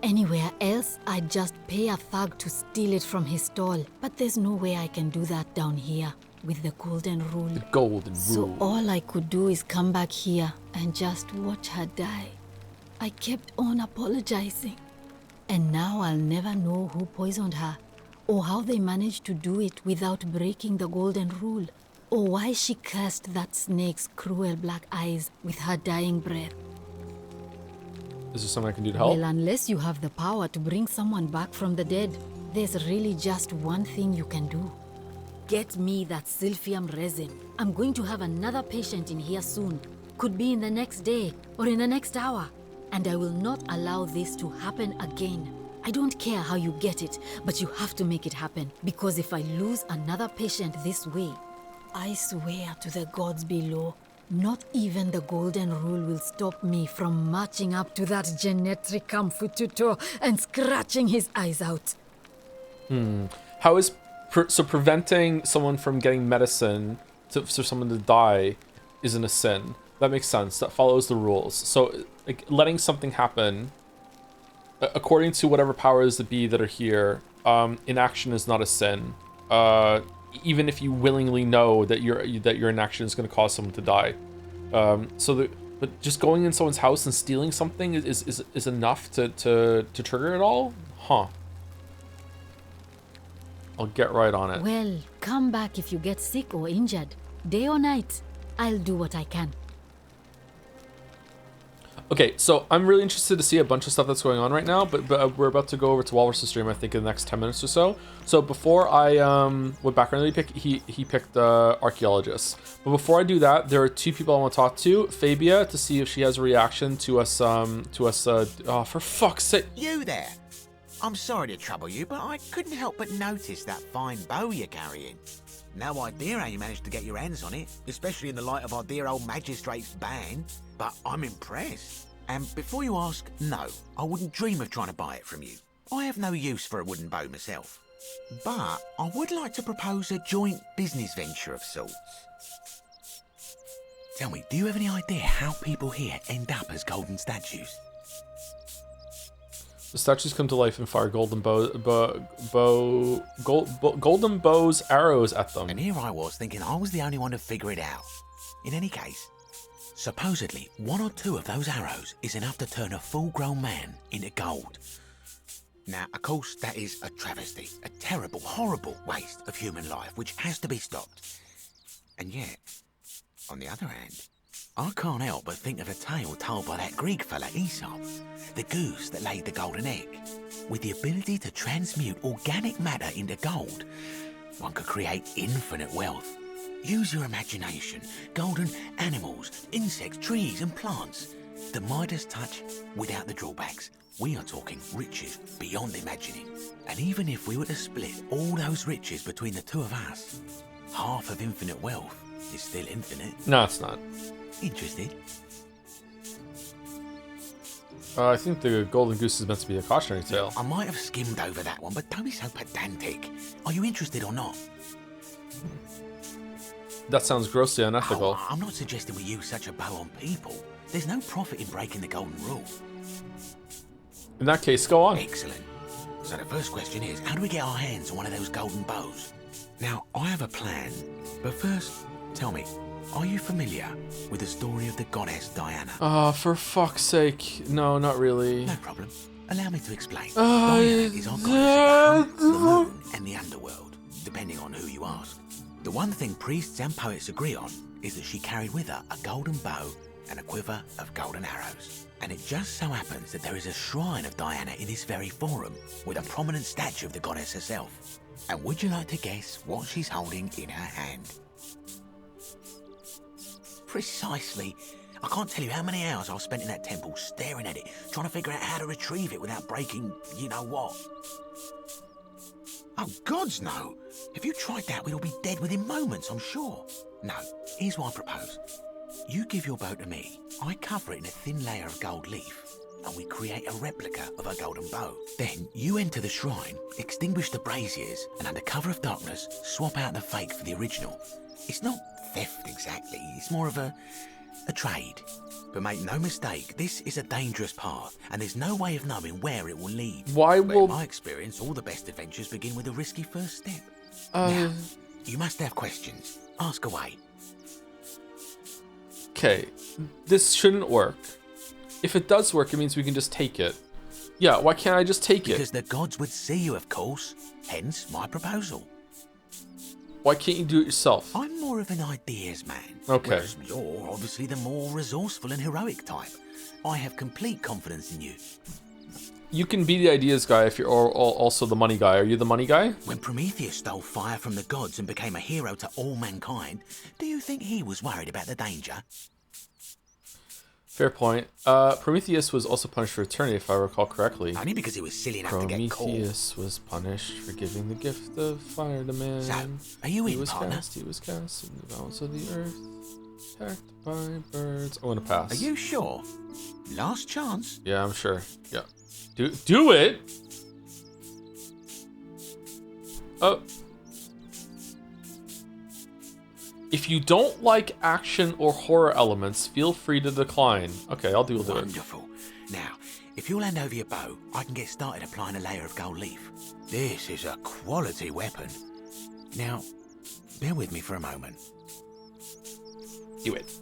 Anywhere else, I'd just pay a thug to steal it from his stall. But there's no way I can do that down here with the golden rule. The golden rule. So all I could do is come back here and just watch her die. I kept on apologizing. And now I'll never know who poisoned her, or how they managed to do it without breaking the golden rule, or why she cursed that snake's cruel black eyes with her dying breath. Is there something I can do to help? Well, unless you have the power to bring someone back from the dead, there's really just one thing you can do. Get me that silphium resin. I'm going to have another patient in here soon. Could be in the next day or in the next hour. And I will not allow this to happen again. I don't care how you get it, but you have to make it happen. Because if I lose another patient this way, I swear to the gods below, not even the golden rule will stop me from marching up to that Genetricum Fututo and scratching his eyes out. How is preventing someone from getting medicine for someone to die isn't a sin? That makes sense. That follows the rules. So like letting something happen according to whatever powers that be that are here, inaction is not a sin. Even if you willingly know that your inaction is going to cause someone to die. But just going in someone's house and stealing something is enough to trigger it all? Huh. I'll get right on it. Well, come back if you get sick or injured. Day or night, I'll do what I can. Okay, so I'm really interested to see a bunch of stuff that's going on right now, but we're about to go over to Walrus' stream, I think, in the next 10 minutes or so. So before I, what background did he pick? He picked archaeologists. But before I do that, there are two people I want to talk to. Fabia, to see if she has a reaction to us, oh, for fuck's sake. You there! I'm sorry to trouble you, but I couldn't help but notice that fine bow you're carrying. No idea how you managed to get your hands on it, especially in the light of our dear old magistrate's ban, but I'm impressed. And before you ask, no, I wouldn't dream of trying to buy it from you. I have no use for a wooden bow myself. But I would like to propose a joint business venture of sorts. Tell me, do you have any idea how people here end up as golden statues? The statues come to life and fire golden golden bows arrows at them. And here I was thinking I was the only one to figure it out. In any case, supposedly one or two of those arrows is enough to turn a full-grown man into gold. Now, of course, that is a travesty, a terrible, horrible waste of human life, which has to be stopped. And yet, on the other hand, I can't help but think of a tale told by that Greek fella Aesop, the goose that laid the golden egg. With the ability to transmute organic matter into gold, one could create infinite wealth. Use your imagination, golden animals, insects, trees and plants. The Midas touch without the drawbacks. We are talking riches beyond imagining. And even if we were to split all those riches between the two of us, half of infinite wealth is still infinite. No, it's not. Interested? I think the golden goose is meant to be a cautionary tale. I might have skimmed over that one, but don't be so pedantic. Are you interested or not? That sounds grossly unethical. Oh, I'm not suggesting we use such a bow on people. There's no profit in breaking the golden rule. In that case, go on. Excellent. So the first question is, how do we get our hands on one of those golden bows? Now, I have a plan, but first, tell me, are you familiar with the story of the goddess Diana? For fuck's sake. No, not really. No problem. Allow me to explain. Diana is our goddess of the moon and the underworld, depending on who you ask. The one thing priests and poets agree on is that she carried with her a golden bow and a quiver of golden arrows. And it just so happens that there is a shrine of Diana in this very forum with a prominent statue of the goddess herself. And would you like to guess what she's holding in her hand? Precisely. I can't tell you how many hours I've spent in that temple staring at it, trying to figure out how to retrieve it without breaking you-know-what. Oh, gods, no. If you tried that, we'd all be dead within moments, I'm sure. No, here's what I propose. you give your bow to me, I cover it in a thin layer of gold leaf, and we create a replica of a golden bow. Then you enter the shrine, extinguish the braziers, and under cover of darkness, swap out the fake for the original. It's not theft exactly, it's more of a trade. But make no mistake, this is a dangerous path, and there's no way of knowing where it will lead. Why But will... in my experience, all the best adventures begin with a risky first step. Now, you must have questions. Ask away. Okay, this shouldn't work. If it does work, it means we can just take it. Yeah, why can't I just take it? Because the gods would see you, of course. Hence my proposal. Why can't you do it yourself? I'm more of an ideas man. Okay. Whereas you're obviously the more resourceful and heroic type. I have complete confidence in you. You can be the ideas guy if you're also the money guy. Are you the money guy? When Prometheus stole fire from the gods and became a hero to all mankind, do you think he was worried about the danger? Fair point. Prometheus was also punished for eternity, if I recall correctly. Only because he was silly enough to get caught. Prometheus was punished for giving the gift of fire to man. So, are you in, partner? He was cast in the bowels of the earth, attacked by birds. I'm gonna pass. Are you sure? Last chance. Yeah, I'm sure. Yeah. Do it! Oh. If you don't like action or horror elements, feel free to decline. Okay, I'll deal with it. Wonderful. Now, if you'll hand over your bow, I can get started applying a layer of gold leaf. This is a quality weapon. Now, bear with me for a moment. Do it.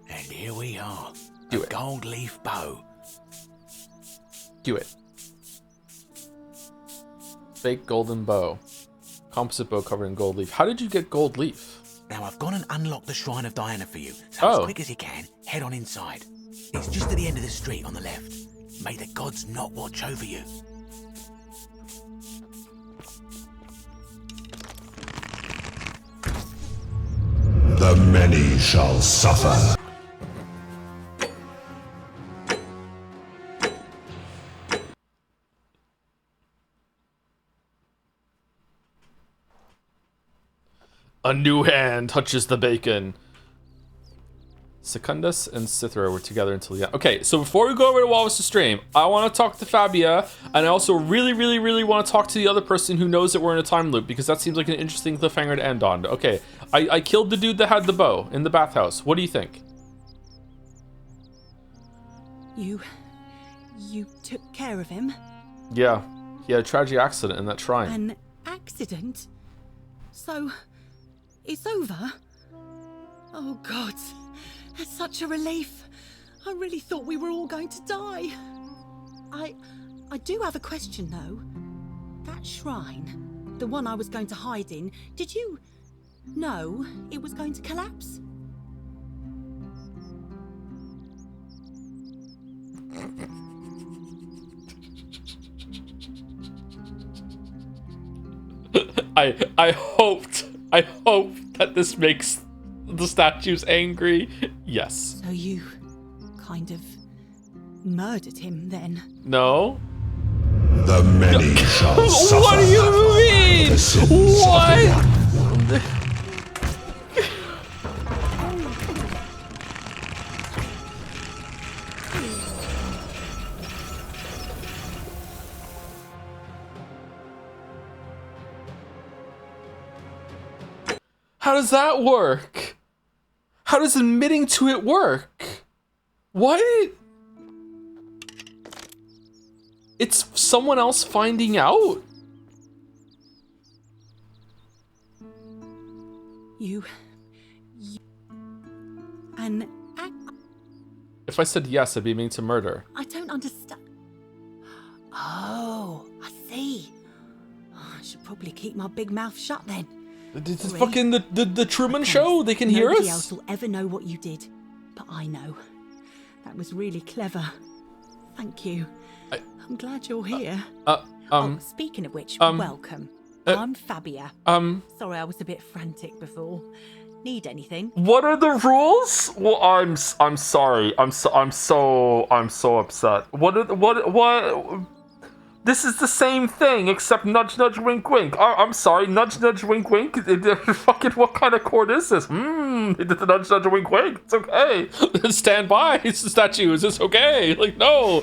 And here we are. Do a it. Gold leaf bow. Do it. Fake golden bow. Composite bow covered in gold leaf. How did you get gold leaf? Now, I've gone and unlocked the Shrine of Diana for you, so as Oh. quick as you can, head on inside. It's just at the end of the street on the left. May the gods not watch over you. The many shall suffer. A new hand touches the bacon. Secundus and Cythera were together until the end. Okay, so before we go over to Walrus' stream, I want to talk to Fabia, and I also really want to talk to the other person who knows that we're in a time loop, because that seems like an interesting cliffhanger to end on. Okay, I killed the dude that had the bow in the bathhouse. What do you think? You took care of him? Yeah, he had a tragic accident in that shrine. An accident? So, it's over? Oh God, that's such a relief. I really thought we were all going to die. I do have a question though. That shrine, the one I was going to hide in, did you know it was going to collapse? I hoped that this makes the statues angry. Yes. So you kind of murdered him then? No. The many shall suffer. What do you mean? What? How does that work? How does admitting to it work? What? It's someone else finding out? You an If I said yes, I'd be meaning to murder. I don't understand. Oh, I see. Oh, I should probably keep my big mouth shut then. This is fucking the Truman Show. They can hear us. Nobody else will ever know what you did, but I know. That was really clever. Thank you. I'm glad you're here. Speaking of which, welcome. I'm Fabia. Sorry, I was a bit frantic before. Need anything? What are the rules? Well, I'm sorry. I'm so upset. This is the same thing, except nudge, nudge, wink, wink. Oh, I'm sorry, nudge, nudge, wink, wink. Fucking what kind of chord is this? They did the nudge, nudge, wink, wink. It's okay. Stand by, statue. Is this okay? Like, no,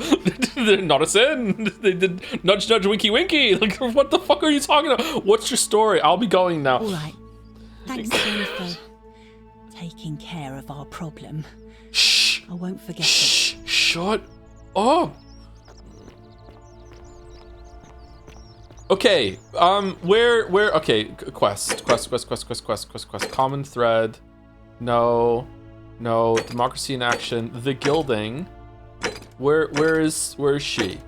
not a sin. They did nudge, nudge, winky, winky. Like, what the fuck are you talking about? What's your story? I'll be going now. All right. Thanks again for taking care of our problem. Shh. I won't forget it. Shut up. Okay, where, okay, quest, common thread, no, democracy in action, the gilding, where is she?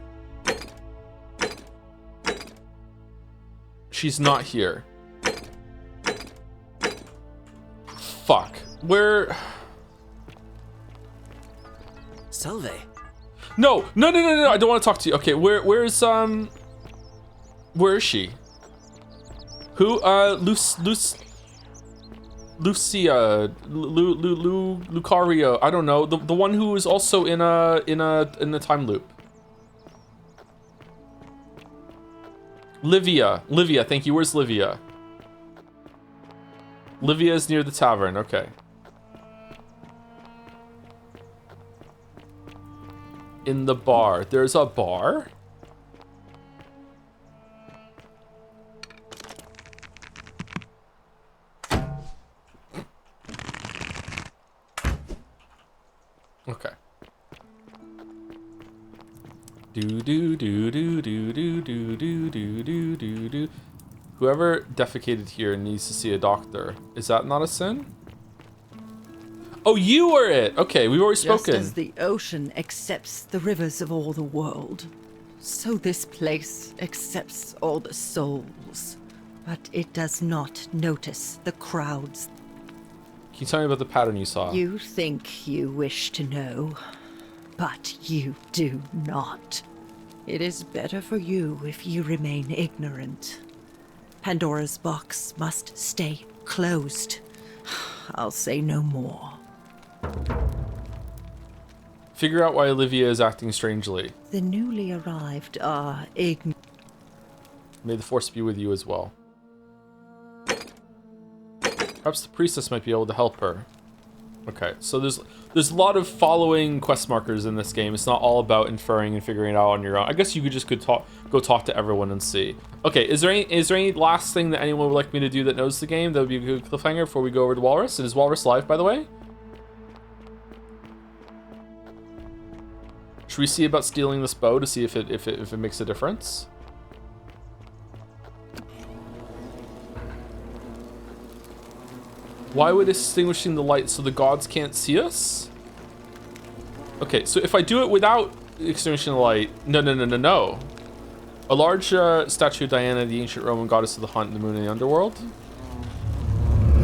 She's not here. Fuck, where? Salve. No, I don't want to talk to you. Okay, where is she? Who? Lucia, Lucario. I don't know. The one who is also in a time loop. Livia. Thank you. Where's Livia? Livia is near the tavern. Okay. In the bar. There's a bar? Okay. Do. Whoever defecated here needs to see a doctor. Is that not a sin? Oh, you were it! Okay, we've already spoken. Just as the ocean accepts the rivers of all the world, so this place accepts all the souls. But it does not notice the crowds. Can you tell me about the pattern you saw? You think you wish to know, but you do not. It is better for you if you remain ignorant. Pandora's box must stay closed. I'll say no more. Figure out why Olivia is acting strangely. The newly arrived are ignorant. May the force be with you as well. Perhaps the priestess might be able to help her. Okay, so there's a lot of following quest markers in this game. It's not all about inferring and figuring it out on your own. I guess you could just go talk to everyone and see. Okay, is there any last thing that anyone would like me to do that knows the game? That would be a good cliffhanger before we go over to Walrus. And is Walrus live, by the way? Should we see about stealing this bow to see if it makes a difference? Why would extinguishing the light so the gods can't see us? Okay, so if I do it without extinguishing the light, no. A large statue of Diana, the ancient Roman goddess of the hunt, the moon, and the underworld.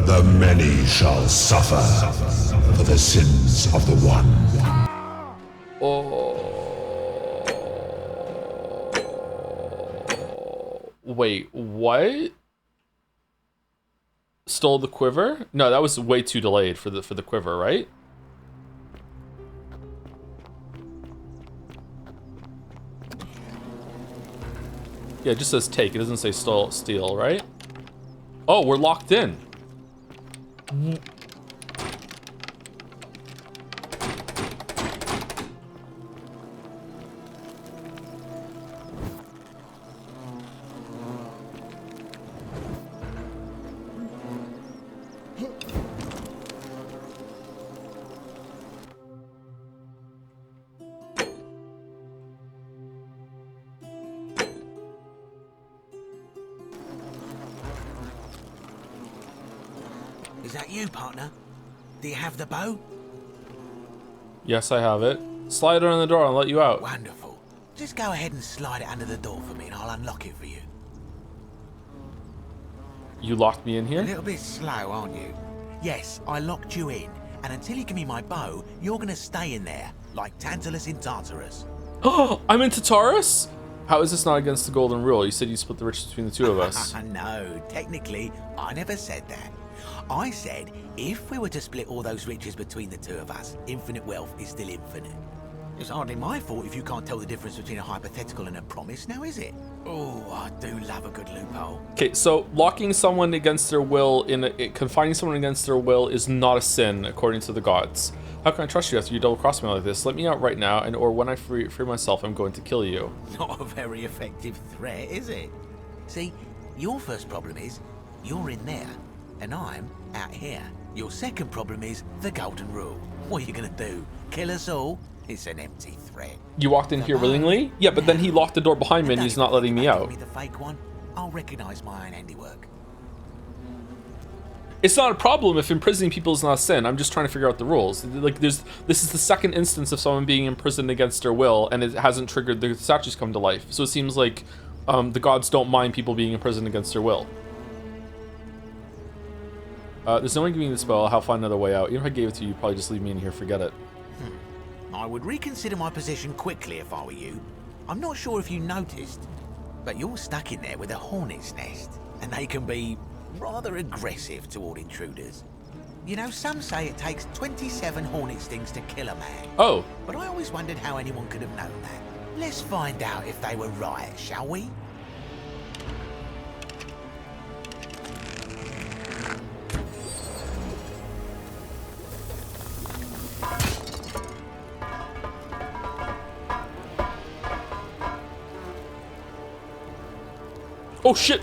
The many shall suffer for the sins of the one. Oh. Wait, what? Stole the quiver? No, that was way too delayed for the quiver, right? Yeah, it just says take. It doesn't say steal, right? Oh, we're locked in. Is that you, partner? Do you have the bow? Yes, I have it. Slide it on the door and I'll let you out. Wonderful. Just go ahead and slide it under the door for me and I'll unlock it for you. You locked me in here? A little bit slow, aren't you? Yes, I locked you in. And until you give me my bow, you're gonna stay in there, like Tantalus in Tartarus. Oh, I'm in Tartarus? How is this not against the golden rule? You said you split the riches between the two of us. No, technically, I never said that. I said, if we were to split all those riches between the two of us, infinite wealth is still infinite. It's hardly my fault if you can't tell the difference between a hypothetical and a promise, now is it? Oh, I do love a good loophole. Okay, so locking someone against their will, confining someone against their will is not a sin, according to the gods. How can I trust you after you double-cross me like this? Let me out right now, or when I free myself, I'm going to kill you. Not a very effective threat, is it? See, your first problem is, you're in there, and I'm out here. Your second problem is the golden rule. What are you gonna do? Kill us all? It's an empty threat. You walked in here willingly? Yeah, but then he locked the door behind me and he's not letting me out. Give me the fake one. I'll recognize my own handiwork. It's not a problem if imprisoning people is not a sin. I'm just trying to figure out the rules. Like, this is the second instance of someone being imprisoned against their will, and it hasn't triggered the statues come to life. So it seems like the gods don't mind people being imprisoned against their will. There's no one giving me the spell. I'll find another way out. Even if I gave it to you, you'd probably just leave me in here, forget it. I would reconsider my position quickly if I were you. I'm not sure if you noticed, but you're stuck in there with a hornet's nest, and they can be rather aggressive toward intruders. You know, some say it takes 27 hornet stings to kill a man. Oh. But I always wondered how anyone could have known that. Let's find out if they were right, shall we? Oh shit!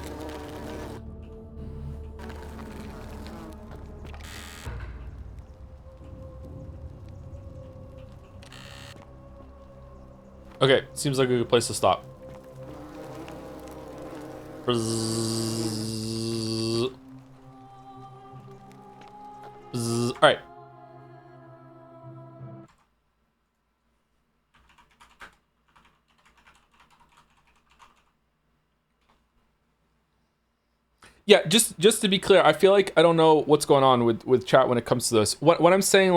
Okay, seems like a good place to stop. Bzzz. Bzzz. All right. Yeah, just to be clear, I feel like I don't know what's going on with chat when it comes to this. When I'm saying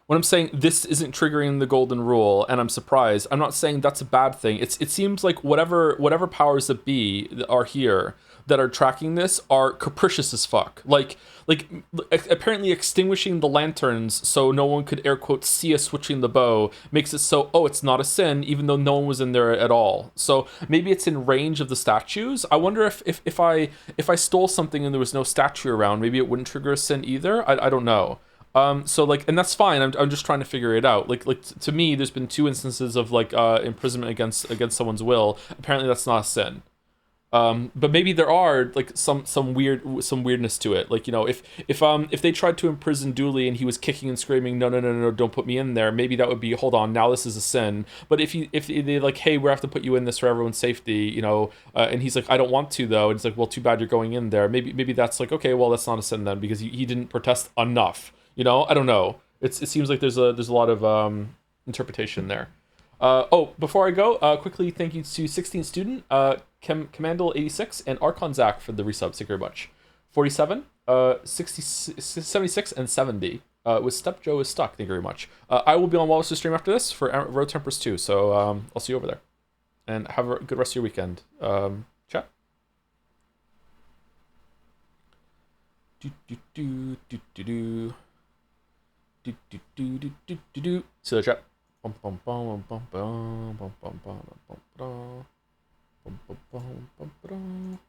when I'm saying this isn't triggering the golden rule and I'm surprised, I'm not saying that's a bad thing. It seems like whatever powers that be are here that are tracking this are capricious as fuck. Like apparently extinguishing the lanterns so no one could air quote see us switching the bow makes it so, oh, it's not a sin even though no one was in there at all. So maybe it's in range of the statues. I wonder if I stole something and there was no statue around, maybe it wouldn't trigger a sin either. I don't know. So like, and that's fine. I'm just trying to figure it out. Like to me, there's been 2 instances of like imprisonment against someone's will. Apparently, that's not a sin. But maybe there are like some weirdness to it. Like, you know, if they tried to imprison Dooley and he was kicking and screaming, no, don't put me in there. Maybe that would be, hold on, now this is a sin. But if they like, hey, we have to put you in this for everyone's safety, you know, and he's like, I don't want to though. And it's like, well, too bad you're going in there. Maybe that's like, okay, well, that's not a sin then because he didn't protest enough. You know, I don't know. It seems like there's a lot of interpretation there. Oh, before I go, quickly thank you to 16th student, Commandal86 and Archon Zach for the resubs. Thank you very much. 47, 60, 76, and 70. With Step Joe is stuck. Thank you very much. I will be on Wallace's stream after this for Road Tempers 2, so I'll see you over there. And have a good rest of your weekend. Chat. See you later, chat. Bum, bum, bum, bum, bum, bum, bum, bum, bum, bum, bum, bum, bum, bum.